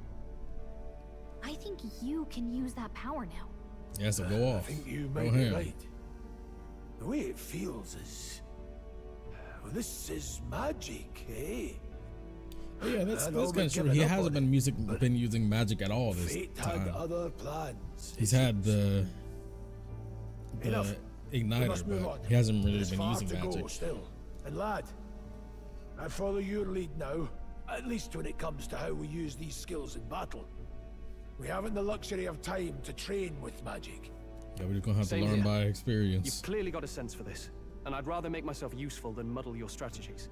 I think you can use that power now.
Yeah, so go off.
I think you
Go
might be
ahead.
right. The way it feels is... Well, this is magic, eh?
Oh, yeah, that's
And
kind
all
of
but
true.
given
He
up
hasn't
on
been using magic at all this
Fate
time.
had other plans.
He's had the
Enough. We
igniter,
must move
but
on.
he hasn't really
There's
been
far
using
to go
magic.
still. And lad, I follow your lead now, at least when it comes to how we use these skills in battle. We haven't the luxury of time to train with magic.
Yeah, we're just gonna have
Same
to learn
here.
by experience.
You've clearly got a sense for this, and I'd rather make myself useful than muddle your strategies.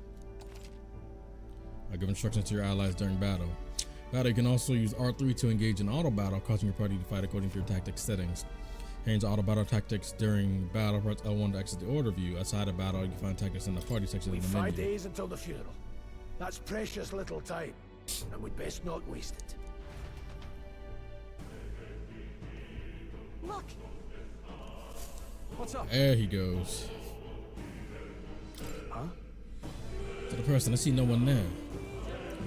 I give instructions to your allies during battle. You can also use R3 to engage in auto battle, causing your party to fight according to your tactics settings. Change auto battle tactics during battle. Press L1 to exit the order view. Outside of battle, you can find tactics in the party section
We've
of the
5
menu.
days until the funeral. That's precious little time, and we'd best not waste it.
Look!
What's up?
There he goes.
Huh?
To the person, I see no one there.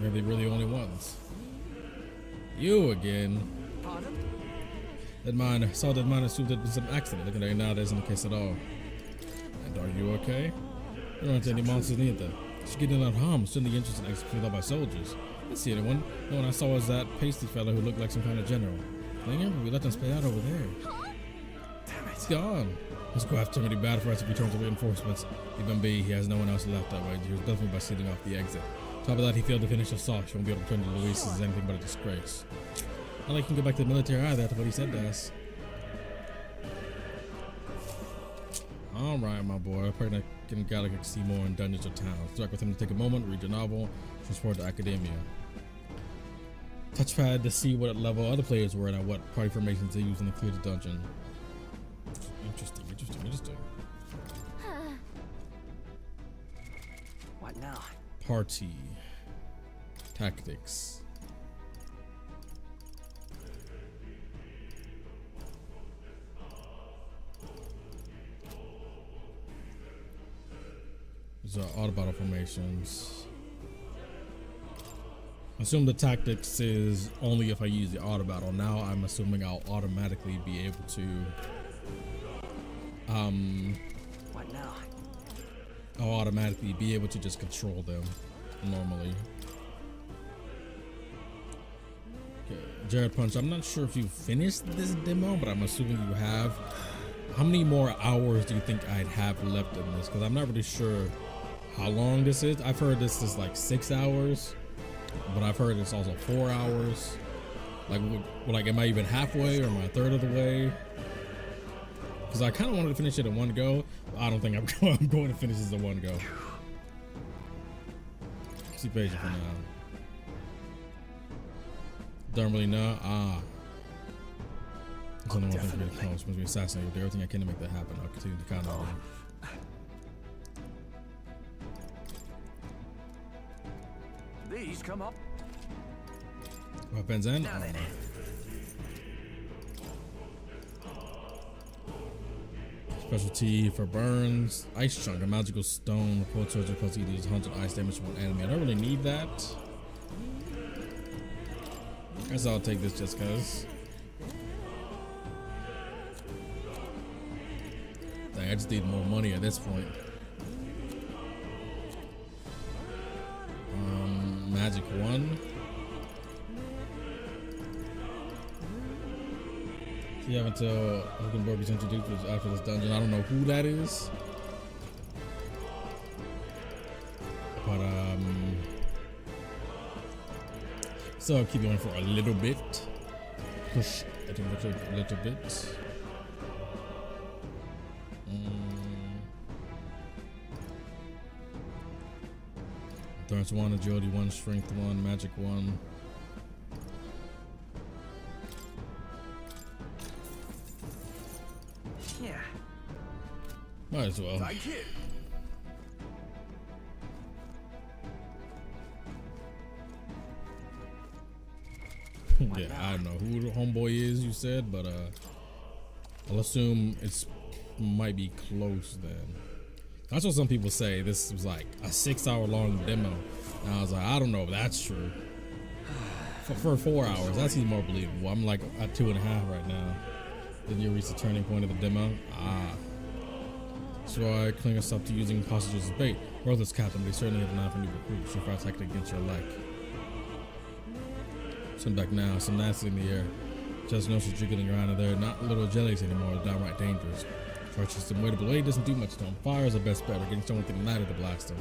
Really only ones. You again.
Pardon?
That mine assumed there'd been some accident. Looking at it now, that isn't the case at all. And are you okay? There aren't any monsters neither. She's getting unharmed, certainly interested in executed by soldiers. I didn't see anyone. The one I saw was that pasty fellow who looked like some kind of general. We let them spray out over there.
Damn it.
It's gone. Let's go after many battle for us if he turns to reinforcements. Even B, he has no one else left that way. He was definitely by sealing off the exit. Top of that, he failed to finish assault. She won't be able to return to Luis as anything but a disgrace. I like he can go back to the military either after what he said to us. Alright, my boy. I'm probably not getting Gallagher to see more in dungeons or towns. Talk with him to take a moment, read your novel, transport to academia. Touchpad to see what level other players were and at what party formations they used in the clear the dungeon. Interesting.
What now?
Party. Tactics. These are auto battle formations. Assume the tactics is only if I use the auto battle. Now I'm assuming I'll automatically be able to
What now?
I'll automatically be able to just control them normally. Okay, Jared Punch, I'm not sure if you finished this demo, but I'm assuming you have. How many more hours do you think I'd have left in this? Because I'm not really sure how long this is. I've heard this is like 6 hours, but I've heard it's also 4 hours. Like, am I even halfway or am I a third of the way? Because I kind of wanted to finish it in one go. But I don't think I'm going to finish this in one go. Be patient for now. Don't really know. There's only one thing for me to close. Must be assassinated. Do everything I can to make that happen. I'll continue to count on
it. These come up.
Weapons and
armor.
Specialty for burns. Ice chunk, a magical stone. Report towards your plus deals 100 ice damage from one enemy. I don't really need that. I guess I'll take this just cause. Dang, I just need more money at this point. Magic 1. You have until Hulkenberg is introduced after this dungeon. I don't know who that is. But so I'll keep going for a little bit. Push it a little bit. Endurance 1, agility 1, strength 1, magic 1.
Yeah.
Might as well.
Thank you.
Yeah, I don't know who the homeboy is you said, but I'll assume it's might be close then. That's what some people say. This was like a 6-hour long demo. And I was like, I don't know if that's true. For 4 hours, that seems more believable. I'm like at 2.5 right now. Then you reach the turning point of the demo. So I cling yourself to using hostages as bait. Worthless captain, but they certainly have enough for new recruits. If I attack against your leg. Send back now. Some nasty in the air. Just know she's jiggling around in there. Not little jellies anymore. They're downright dangerous. Charges them way to blade doesn't do much to them. Fire is the best bet. Or getting someone with the ladder to blast them.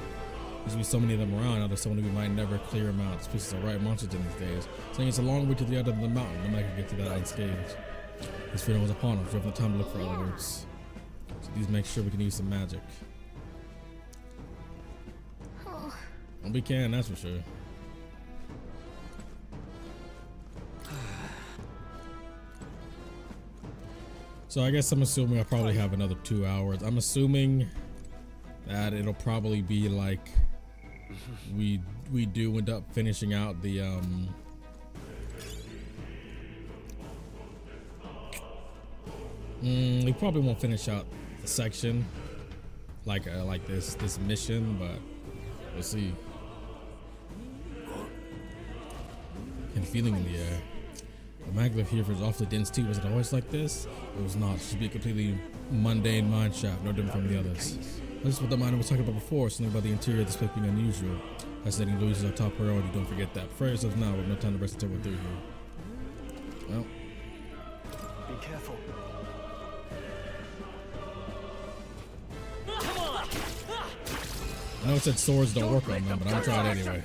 There's be so many of them around. Now there's someone who might never clear them out. Species of right monsters in these days. Saying it's a long way to the other end of the mountain. Nobody can get to that unscathed. This freedom was upon us. We have no time to look for other words. So these make sure we can use some magic. Well, we can, that's for sure. So I guess I'm assuming I'll probably have another 2 hours. I'm assuming that it'll probably be like we do end up finishing out the we probably won't finish out the section like this mission, but we'll see. And feeling in the air. The maglev here is awfully dense too. Was it always like this? It was not. It should be a completely mundane mine shaft, no different from the others. This is what the miner was talking about before, something about the interior of this place being unusual. Fascinating Louise is our top priority, don't forget that. Prepare yourselves now, we have no time to rest until we're through here. Well.
Be careful.
I know it said swords don't work on them, but I'm trying anyway.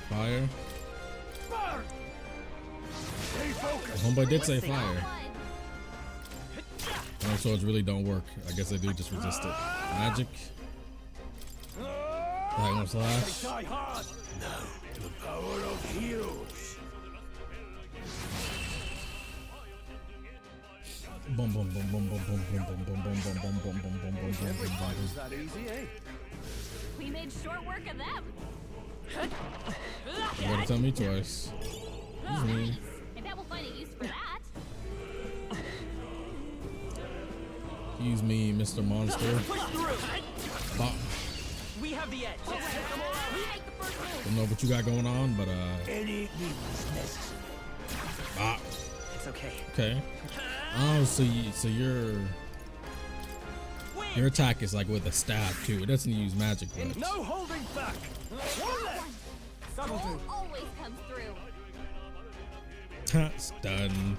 Fire. The homeboy did say fire. No swords really don't work. I guess they do just resist it. Magic. Diagonal slash.
Now, the power of heroes.
Boom, boom, boom, boom, boom, boom, boom, boom, boom, boom, boom, boom, boom, boom, boom, boom, boom, boom, boom.
That easy, eh?
We made short work of them.
You gotta tell me twice.
I bet we'll find a use for that.
Excuse me, Mr. Monster. Bop.
We have the edge.
Don't know what you got going on, but
Any means necessary.
bop.
It's okay.
Okay. Oh, so your attack is like with a staff too. It doesn't use magic much.
No holding back.
Goal always comes through.
Stunned.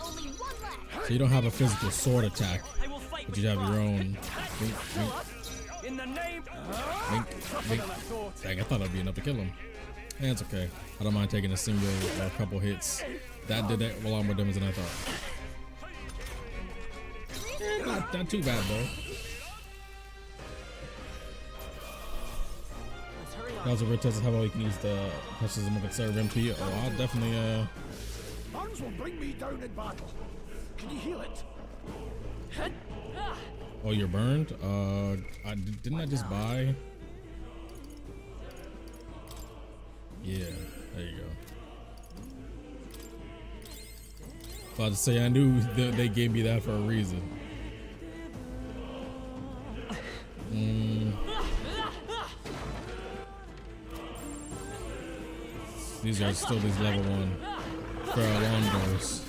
Only one left.
So you don't have a physical sword attack, but you have your own.
In the name.
Dang, I thought that'd be enough to kill him. And it's okay. I don't mind taking a single or a couple hits. That did that a lot more damage than I thought. Not too bad though. That was a real test of how well you can use the punches and conserve MP. Oh, I'll definitely
Burns will bring me down in battle. Can you heal it?
Oh, you're burned? Didn't I just buy? Yeah, there you go. About to say, I knew they gave me that for a reason. These are still these level 1 for alarm doors.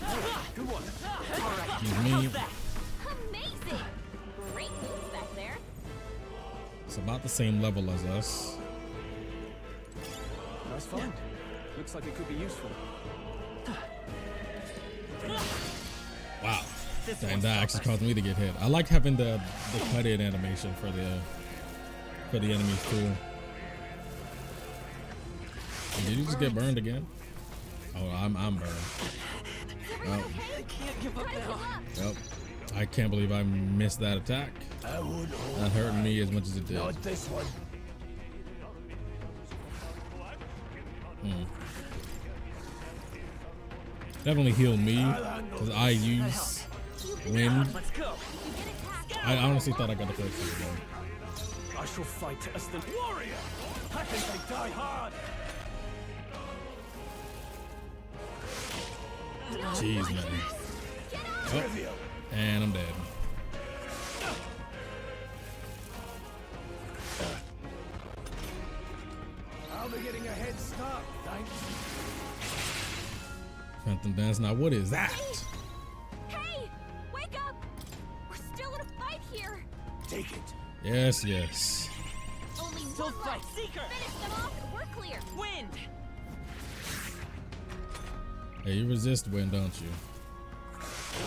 Excuse me.
Amazing! Great moves back there.
It's about the same level as us.
Nice find. Looks like it could be useful.
Wow. And that actually caused me to get hit. I like having the cut-in animation for the enemies too. Did you just get burned again? Oh, I'm burned. Oh.
I can't give up now.
Yep. I can't believe I missed that attack. That hurt me as much as it did.
Not this one.
Definitely heal me because I use wind. I honestly thought I got the first one.
I shall fight as the warrior. I think I die hard.
Jeez, man. Oh, and I'm dead.
I'll be getting a head start, thanks.
Phantom Dance. Now, what is that?
Hey! Wake up! We're still in a fight here!
Take it.
Yes, yes.
Only
Still
one
fight,
left.
Seeker!
Finish them off and we're clear!
Wind!
Hey, you resist wind, don't you?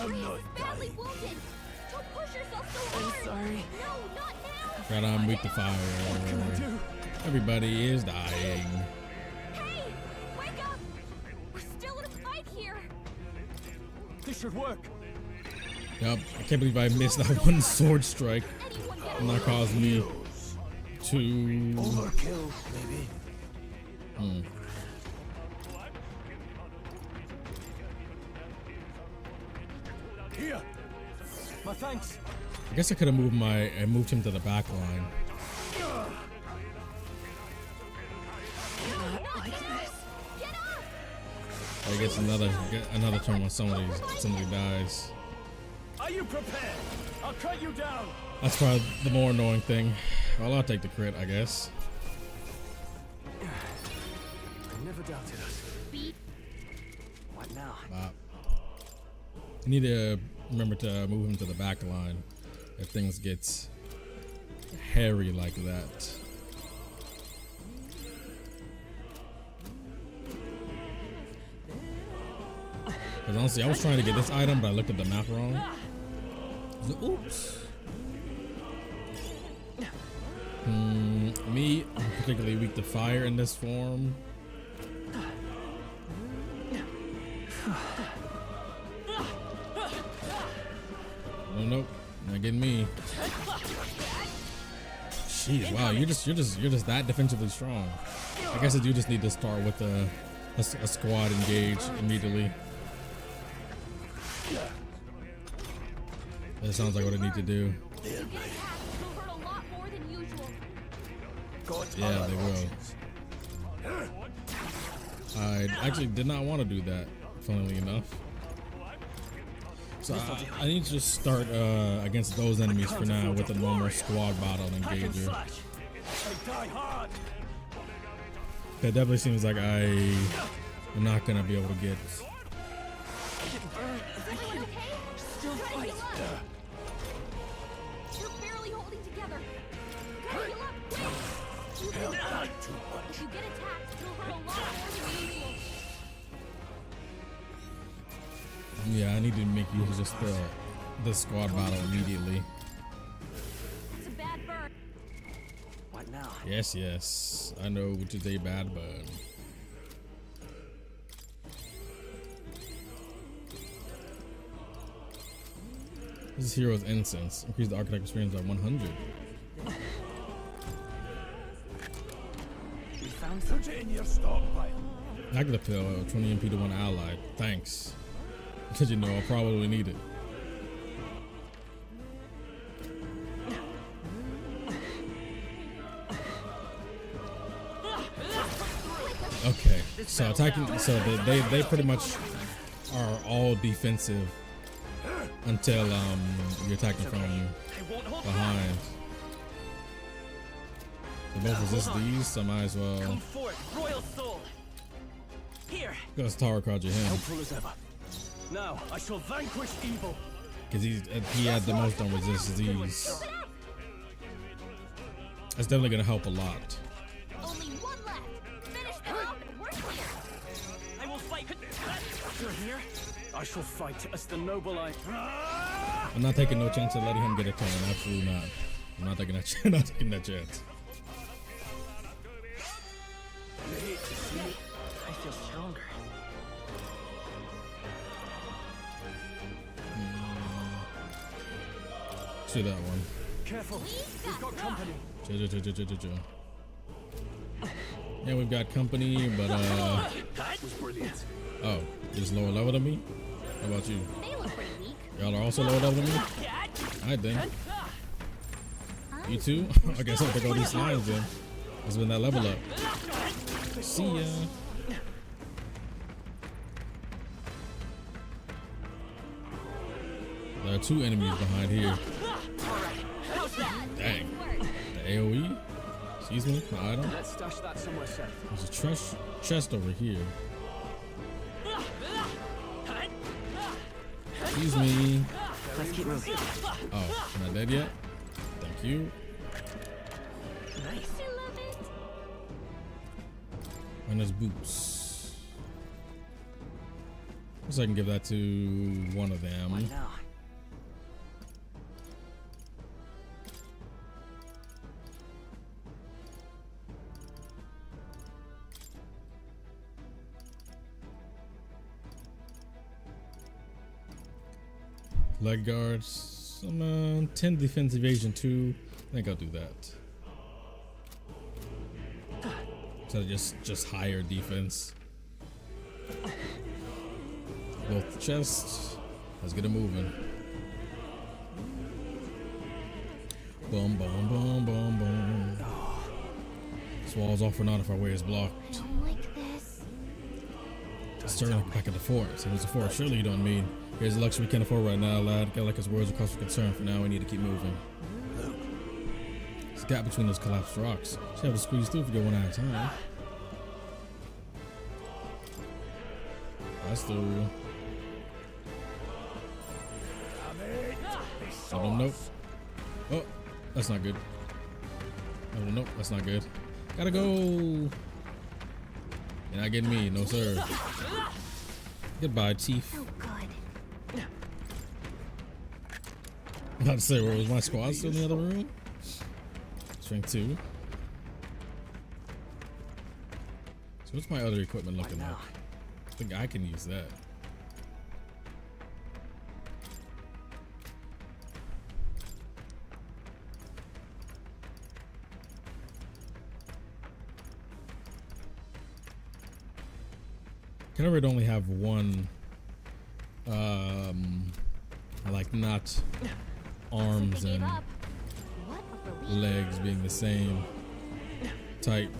I'm not
Badly
dying.
wounded! Don't push yourself so hard!
I'm sorry.
No, not now!
God, I'm weak to fire. Everybody is dying.
Hey! Wake up! We're still in a fight here!
This should work.
Yep, I can't believe I missed that one sword strike. And that caused me to...
Overkill, maybe. Here.
My thanks.
I guess I could have moved him to the back line. I guess another turn when somebody dies.
Are you prepared? I'll cut you down.
That's probably the more annoying thing. Well, I'll take the crit, I guess.
I never doubted us. What now?
I need to remember to move him to the back line if things get hairy like that. Because honestly, I was trying to get this item, but I looked at the map wrong. So, oops. Me, I'm particularly weak to fire in this form. Oh nope, not getting me. Jeez, wow, you're just that defensively strong. I guess I do just need to start with a squad engage immediately. That sounds like what I need to do. Yeah, they will. I actually did not want to do that, funnily enough. So I need to just start against those enemies for now with a normal squad battle engager. That definitely seems like I am not gonna be able to get.
Still fight. You're barely holding together. Gotta heal up quick. If you get attacked, you'll hurt a lot more than usual.
Yeah, I need to make use of just the squad battle immediately.
It's a bad burn.
Yes, yes. I know which is a bad bud. This is Hero's Incense. Increase the archetype experience by 100.
We found put it in your stockpile.
I could appeal 20 MP to one ally. Thanks. Because you know I'll probably need it. Okay, so attacking, so they pretty much are all defensive until you're attacking from behind. They both resist these, so I might as well go tower card him.
Helpful as ever. Now I shall vanquish evil.
Because he had the most on resist these. That's definitely gonna help a lot.
Only one left. Finish them up and we're clear.
I will fight.
You're here. I shall fight as the noble I.
I'm not taking no chance of letting him get a turn. Absolutely not. I'm not taking that chance. Not taking that chance.
I feel stronger.
See that one.
Careful. We've got company.
Yeah, we've got company, but
That was brilliant.
oh, just lower level than me? How about you?
They look pretty weak.
Y'all are also lower level than me? I think. You too? I guess I'll take all these lines then. Let's been that level up. See ya. There are two enemies behind here. Dang. The AoE? Excuse me, my item?
Let's stash that somewhere safe.
There's a chest over here. Excuse me.
Let's keep moving.
Oh, am I dead yet? Thank you.
Nice.
I love it.
And there's boots. Guess I can give that to one of them.
What now?
Leg guards, 10 defense evasion 2. I think I'll do that. So just higher defense. Both chests. Let's get it moving. Boom, boom, boom, boom, boom. This wall's off or not if our way is blocked.
I don't like this.
Let's turn back at the fort. So it's a fort. Surely you don't mean. Here's a luxury we can't afford right now, lad. Got like his words of cause for concern. For now, we need to keep moving. There's a gap between those collapsed rocks. Should have to squeeze through if we go one at a time. That's through. Oh, nope. Oh, that's not good. Oh, nope, that's not good. Gotta go. You're not getting me, no sir. Goodbye, Chief.
Oh, good.
I'm about to say, where was my squad still in the other room? Strength 2. So what's my other equipment looking like? I think I can use that. Can I only have one like not arms and legs being the same type.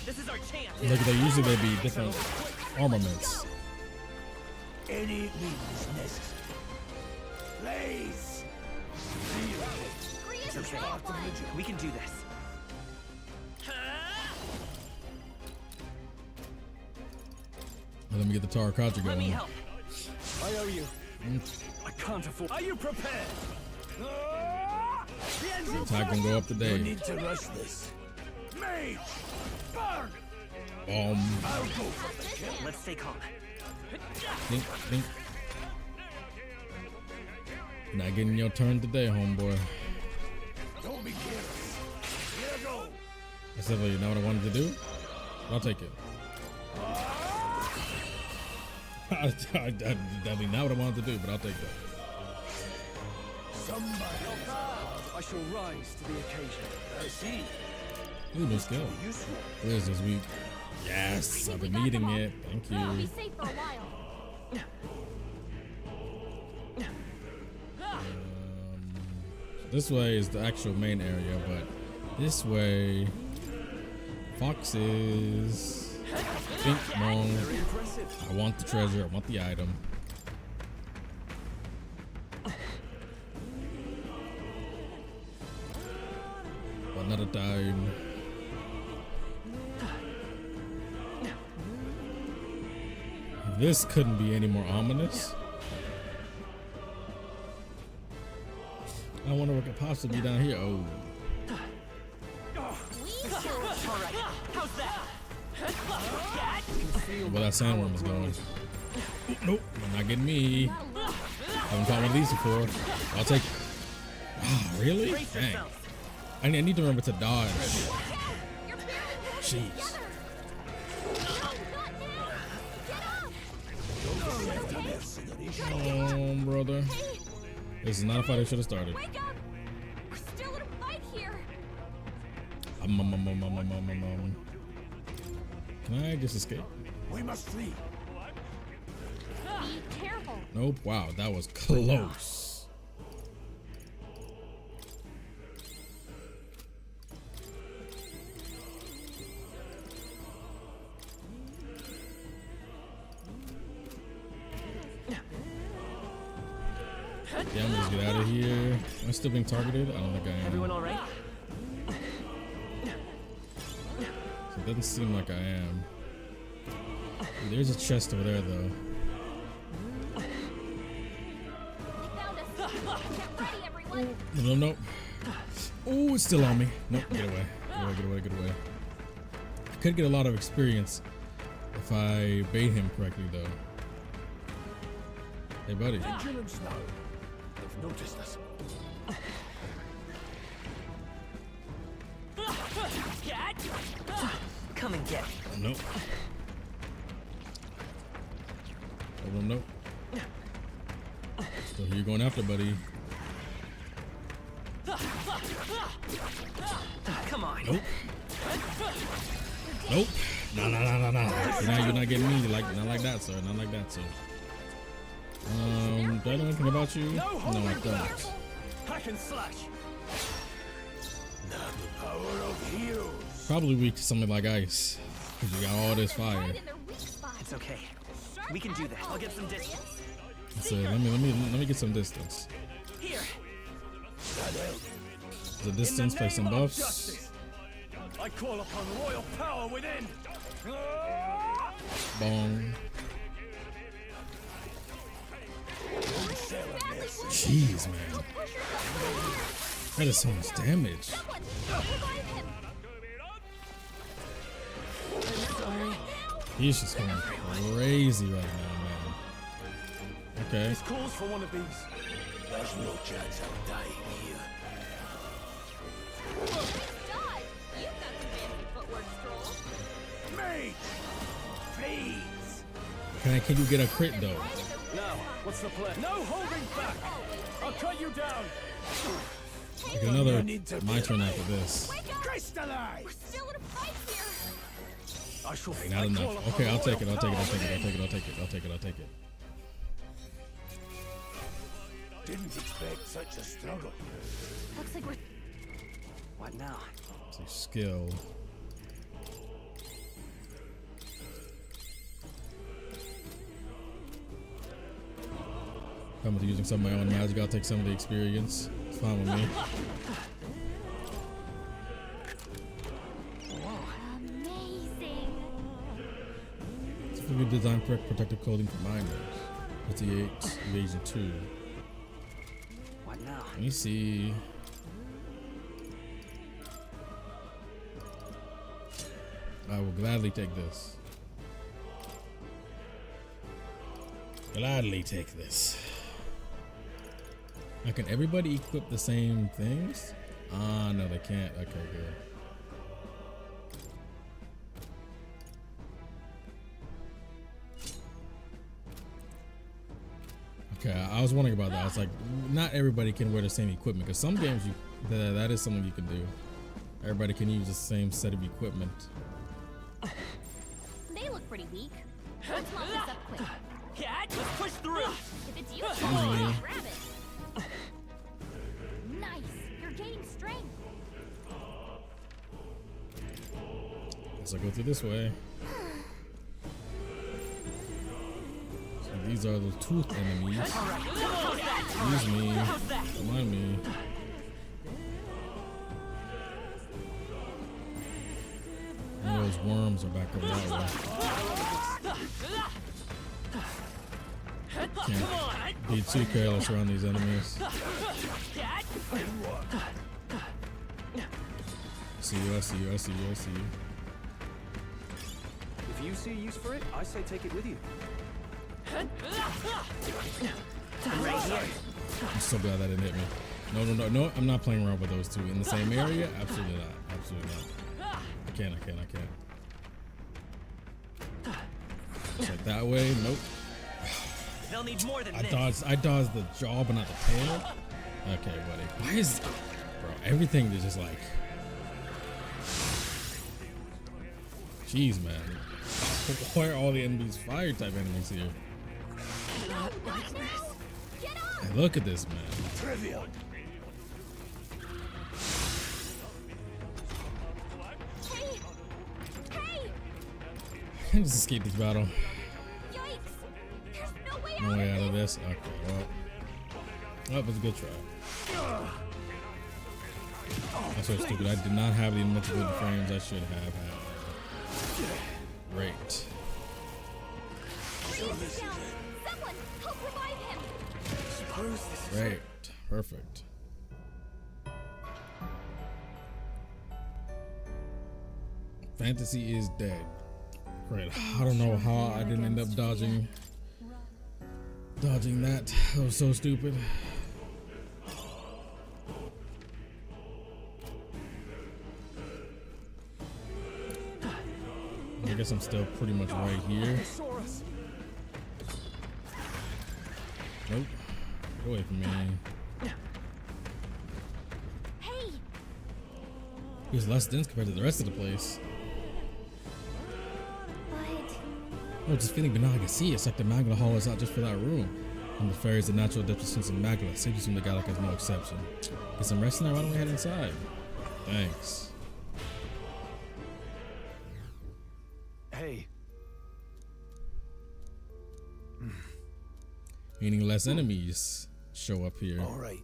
This is our chance.
Look, usually they'd be different armaments.
Any means necessary. Blaze!
We can do this.
Let me get the Tara Kaja
Let me
going.
help.
I owe you. I can't afford. Are you prepared?
The attack gonna go up
No
today.
need to rush this. Mage! Burn!
I'll
go for the kill.
Let's stay calm.
Think, think. Not getting your turn today, homeboy.
Don't be careless. Here I go.
That's definitely not what I wanted to do. I'll take it. Definitely not what I wanted to do, but I'll take that.
Somebody. I shall rise to the occasion. I see.
Ooh, no skill. What is this week? Yes, I've been needing it. Thank you.
I'll be safe for a while.
This way is the actual main area, but this way, foxes. Think wrong. I want the treasure. I want the item. Another time. This couldn't be any more ominous. I wonder what could possibly be down here. Oh. Where that sandworm is going. Nope, not getting me. Haven't caught one of these before. I'll take it. Wow, really? Dang. I need to remember to dodge. Jeez. Oh, brother. This is not a fight I should have started.
Wake up! We're still in a fight here.
Can I just escape?
We must flee.
Be careful.
Nope. Wow, that was close. Yeah, I'm gonna just get out of here. Am I still being targeted? I don't think I am.
Everyone all right?
It doesn't seem like I am. There's a chest over there, though. No. Oh, it's still on me. Nope, get away. Get away. I could get a lot of experience if I bait him correctly, though. Hey, buddy.
Vigilance now. They've noticed us.
Come and get.
Nope. Oh, nope. So who you going after, buddy?
Come on.
Nope. Nope. No. You're not getting me not like that, sir. Not like that, sir. Do I know anything about you? No, I don't.
Hack and slash. Not the power of heroes.
Probably weak to something like ice. Cause you got all this fire.
It's okay. We can do that. I'll get some distance.
So let me get some distance.
Here.
The distance, play some buffs.
I call upon royal power within.
Bong. Jeez, man. That is so much damage. He's just going crazy right now, man. Okay.
This calls for one of these. There's no chance of dying here. Mage! Please!
Can you get a crit though?
Now, what's the plan? No holding back! I'll cut you down!
Like another my turn after this.
Crystallize!
We're still in a fight here.
I shall
Not enough. Okay, I'll take it.
Didn't expect such a struggle.
Looks like we're...
What now?
It's a skill. I'm using some of my own magic. I'll take some of the experience. It's fine with me.
Amazing.
It's a good design for protective clothing for miners. 58 evasion 2.
What now?
Let me see. I will gladly take this. Gladly take this. Now, can everybody equip the same things? Ah, no, they can't. Okay, good. Okay, I was wondering about that. It's like not everybody can wear the same equipment because some games that is something you can do. Everybody can use the same set of equipment.
They look pretty weak. Let's mop this up quick.
Yeah, let's push through.
If it's useful, I'll grab it. Nice. You're gaining strength.
Guess I'll go through this way. So these are the tooth enemies. Excuse me. Don't mind me. And those worms are back over that way. Can't be too careless around these enemies. I see you, I see you, I see you, I see you.
If you see a use for it, I say take it with you.
Right here.
I'm so glad that didn't hit me. No, no, no, no, I'm not playing around with those two. In the same area? Absolutely not. Absolutely not. I can't. So that way, nope.
They'll need more than
I
this.
dodged the jaw, but not the tail. Okay, buddy. Why is, bro? Everything is just like, jeez, man. Why are all the enemies fire type enemies here? Hey, look at this, man.
Trivial.
I can just escape this battle. No way out of this. Okay, well, that was a good try. That's so stupid. I did not have the multiple frames I should have had. Great.
Someone help revive him.
Great. Perfect. Fantasy is dead. Great. I don't know how I didn't end up dodging that. That was so stupid. I guess I'm still pretty much right here. Nope. Get away from me.
Hey.
He's less dense compared to the rest of the place. Oh, just feeling but now I can see. It's like the Magla Hall is not just for that room. And the fairy is the natural deficient in Magla. Safety from the Gallic is no exception. Get some rest in there. Why don't we head inside? Thanks.
Hey.
Meaning less enemies show up here.
All right.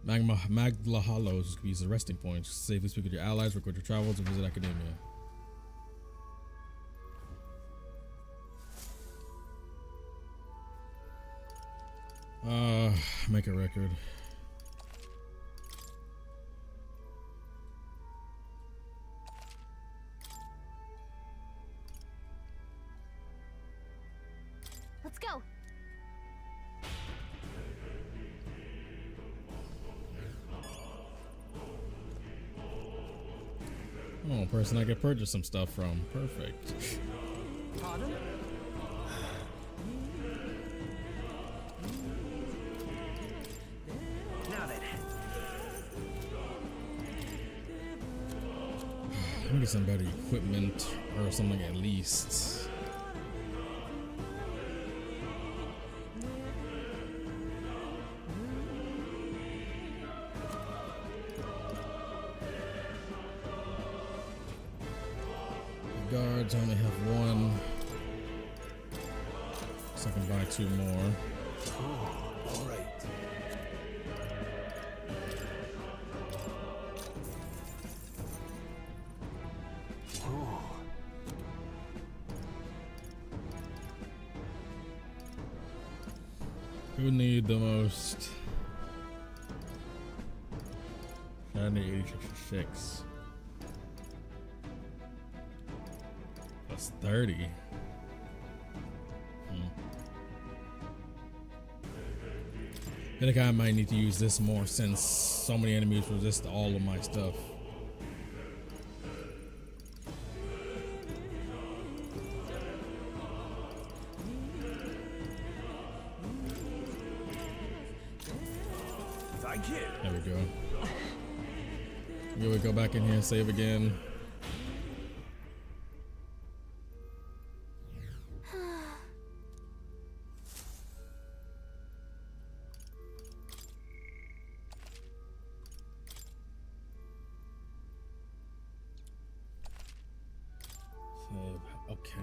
Magla Hollows could be used as a resting point. Safely speak with your allies, record your travels, and visit academia. Make a record.
Let's go.
Oh, person I could purchase some stuff from. Perfect.
Pardon? Now then.
Let me get some better equipment or something at least. The guards only have one, so I can buy 2 more.
All right.
Who need the most? I need 86. That's 30. I think I might need to use this more since so many enemies resist all of my stuff.
Thank you.
There we go. Here we go back in here, save again. Okay.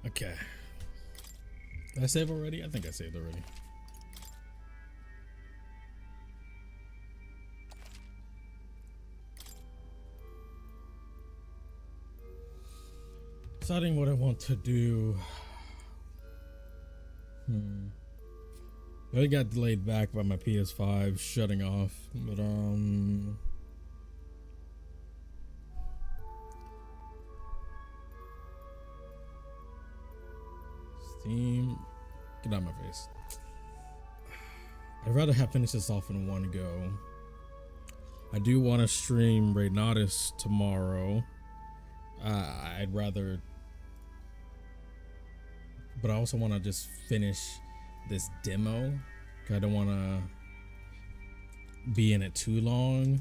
Okay. Did I save already? I think I saved already. Deciding what I want to do. I got delayed back by my PS5 shutting off, but Steam, get out of my face. I'd rather have finished this off in one go. I do want to stream ReFantazio tomorrow. I'd rather, but I also want to just finish this demo. I don't want to be in it too long.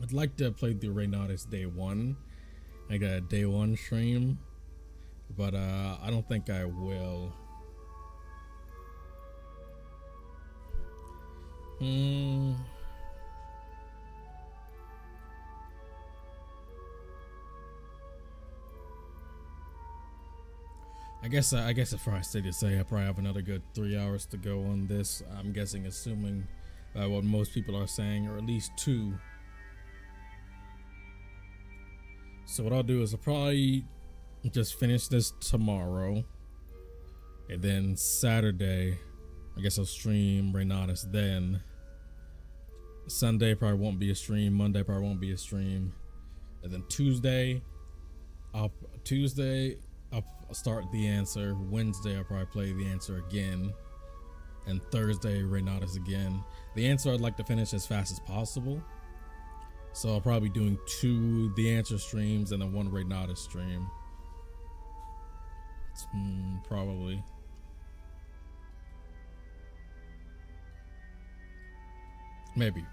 I'd like to play the ReFantazio day one. I got a day one stream, but I don't think I will. I guess if I stay to say I probably have another good 3 hours to go on this. I'm guessing, assuming what most people are saying, or at least 2. So what I'll do is I'll probably just finish this tomorrow, and then Saturday, I guess I'll stream ReFantazio then. Sunday probably won't be a stream. Monday probably won't be a stream, and then Tuesday I'll start the answer. Wednesday I'll probably play the answer again, and Thursday ReFantazio again. The answer I'd like to finish as fast as possible. So I'll probably be doing 2 the answer streams and then 1 ReFantazio stream. Probably. Maybe.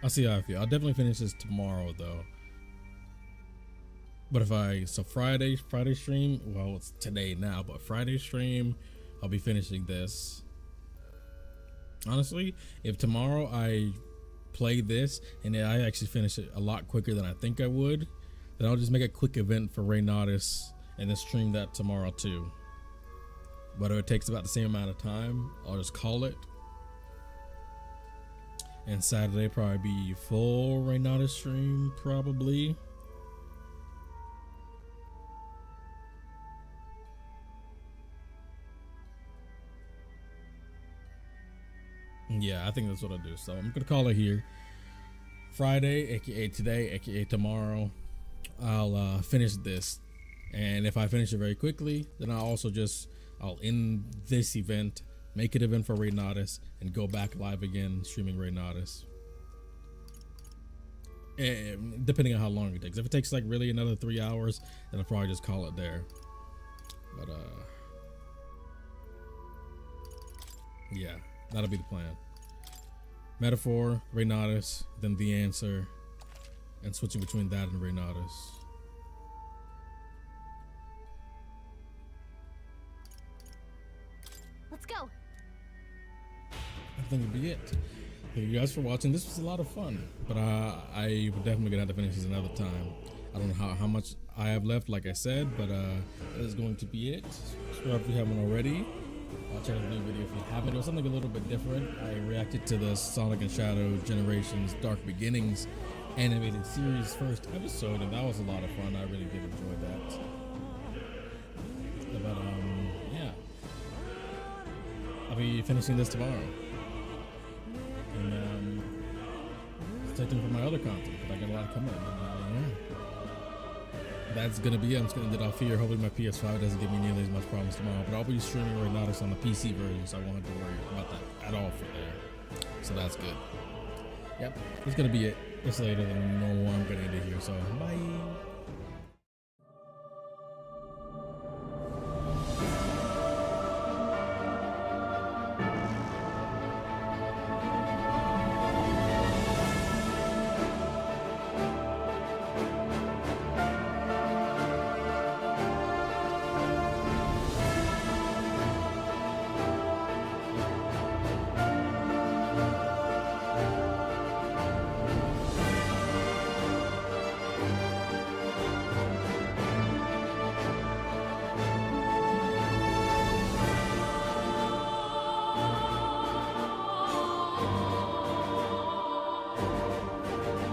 I'll see how I feel. I'll definitely finish this tomorrow though. But Friday stream, well, it's today now, but Friday stream, I'll be finishing this. Honestly, if tomorrow I play this and I actually finish it a lot quicker than I think I would, then I'll just make a quick event for ReFantazio and then stream that tomorrow too. But if it takes about the same amount of time, I'll just call it. And Saturday probably be full ReFantazio stream, probably. Yeah, I think that's what I'll do. So I'm gonna call it here. Friday, aka today, aka tomorrow, I'll finish this, and if I finish it very quickly, then I'll end this event, make it an event for ReFantazio, and go back live again streaming ReFantazio. depending on how long it takes. If it takes like really another 3 hours, then I'll probably just call it there. But yeah, that'll be the plan. Metaphor, Reynatus, then the answer, and switching between that and Reynatus.
Let's go.
I think it'll be it. Thank you guys for watching. This was a lot of fun, but I would definitely gonna have to finish this another time. I don't know how much I have left, like I said, but that is going to be it. Subscribe if you haven't already. Check out the new video if you haven't. It was something a little bit different. I reacted to the Sonic and Shadow Generations Dark Beginnings animated series first episode, and that was a lot of fun. I really did enjoy that. But yeah, I'll be finishing this tomorrow, and stay tuned for my other content, but I got a lot coming. Yeah. That's gonna be it. I'm just gonna end it off here. Hopefully my PS5 doesn't give me nearly as much problems tomorrow, but I'll be streaming Reynatus on the PC version, so I won't have to worry about that at all for there. So that's good. Yep, it's gonna be it. It's later than normal. I'm gonna end it here, so bye.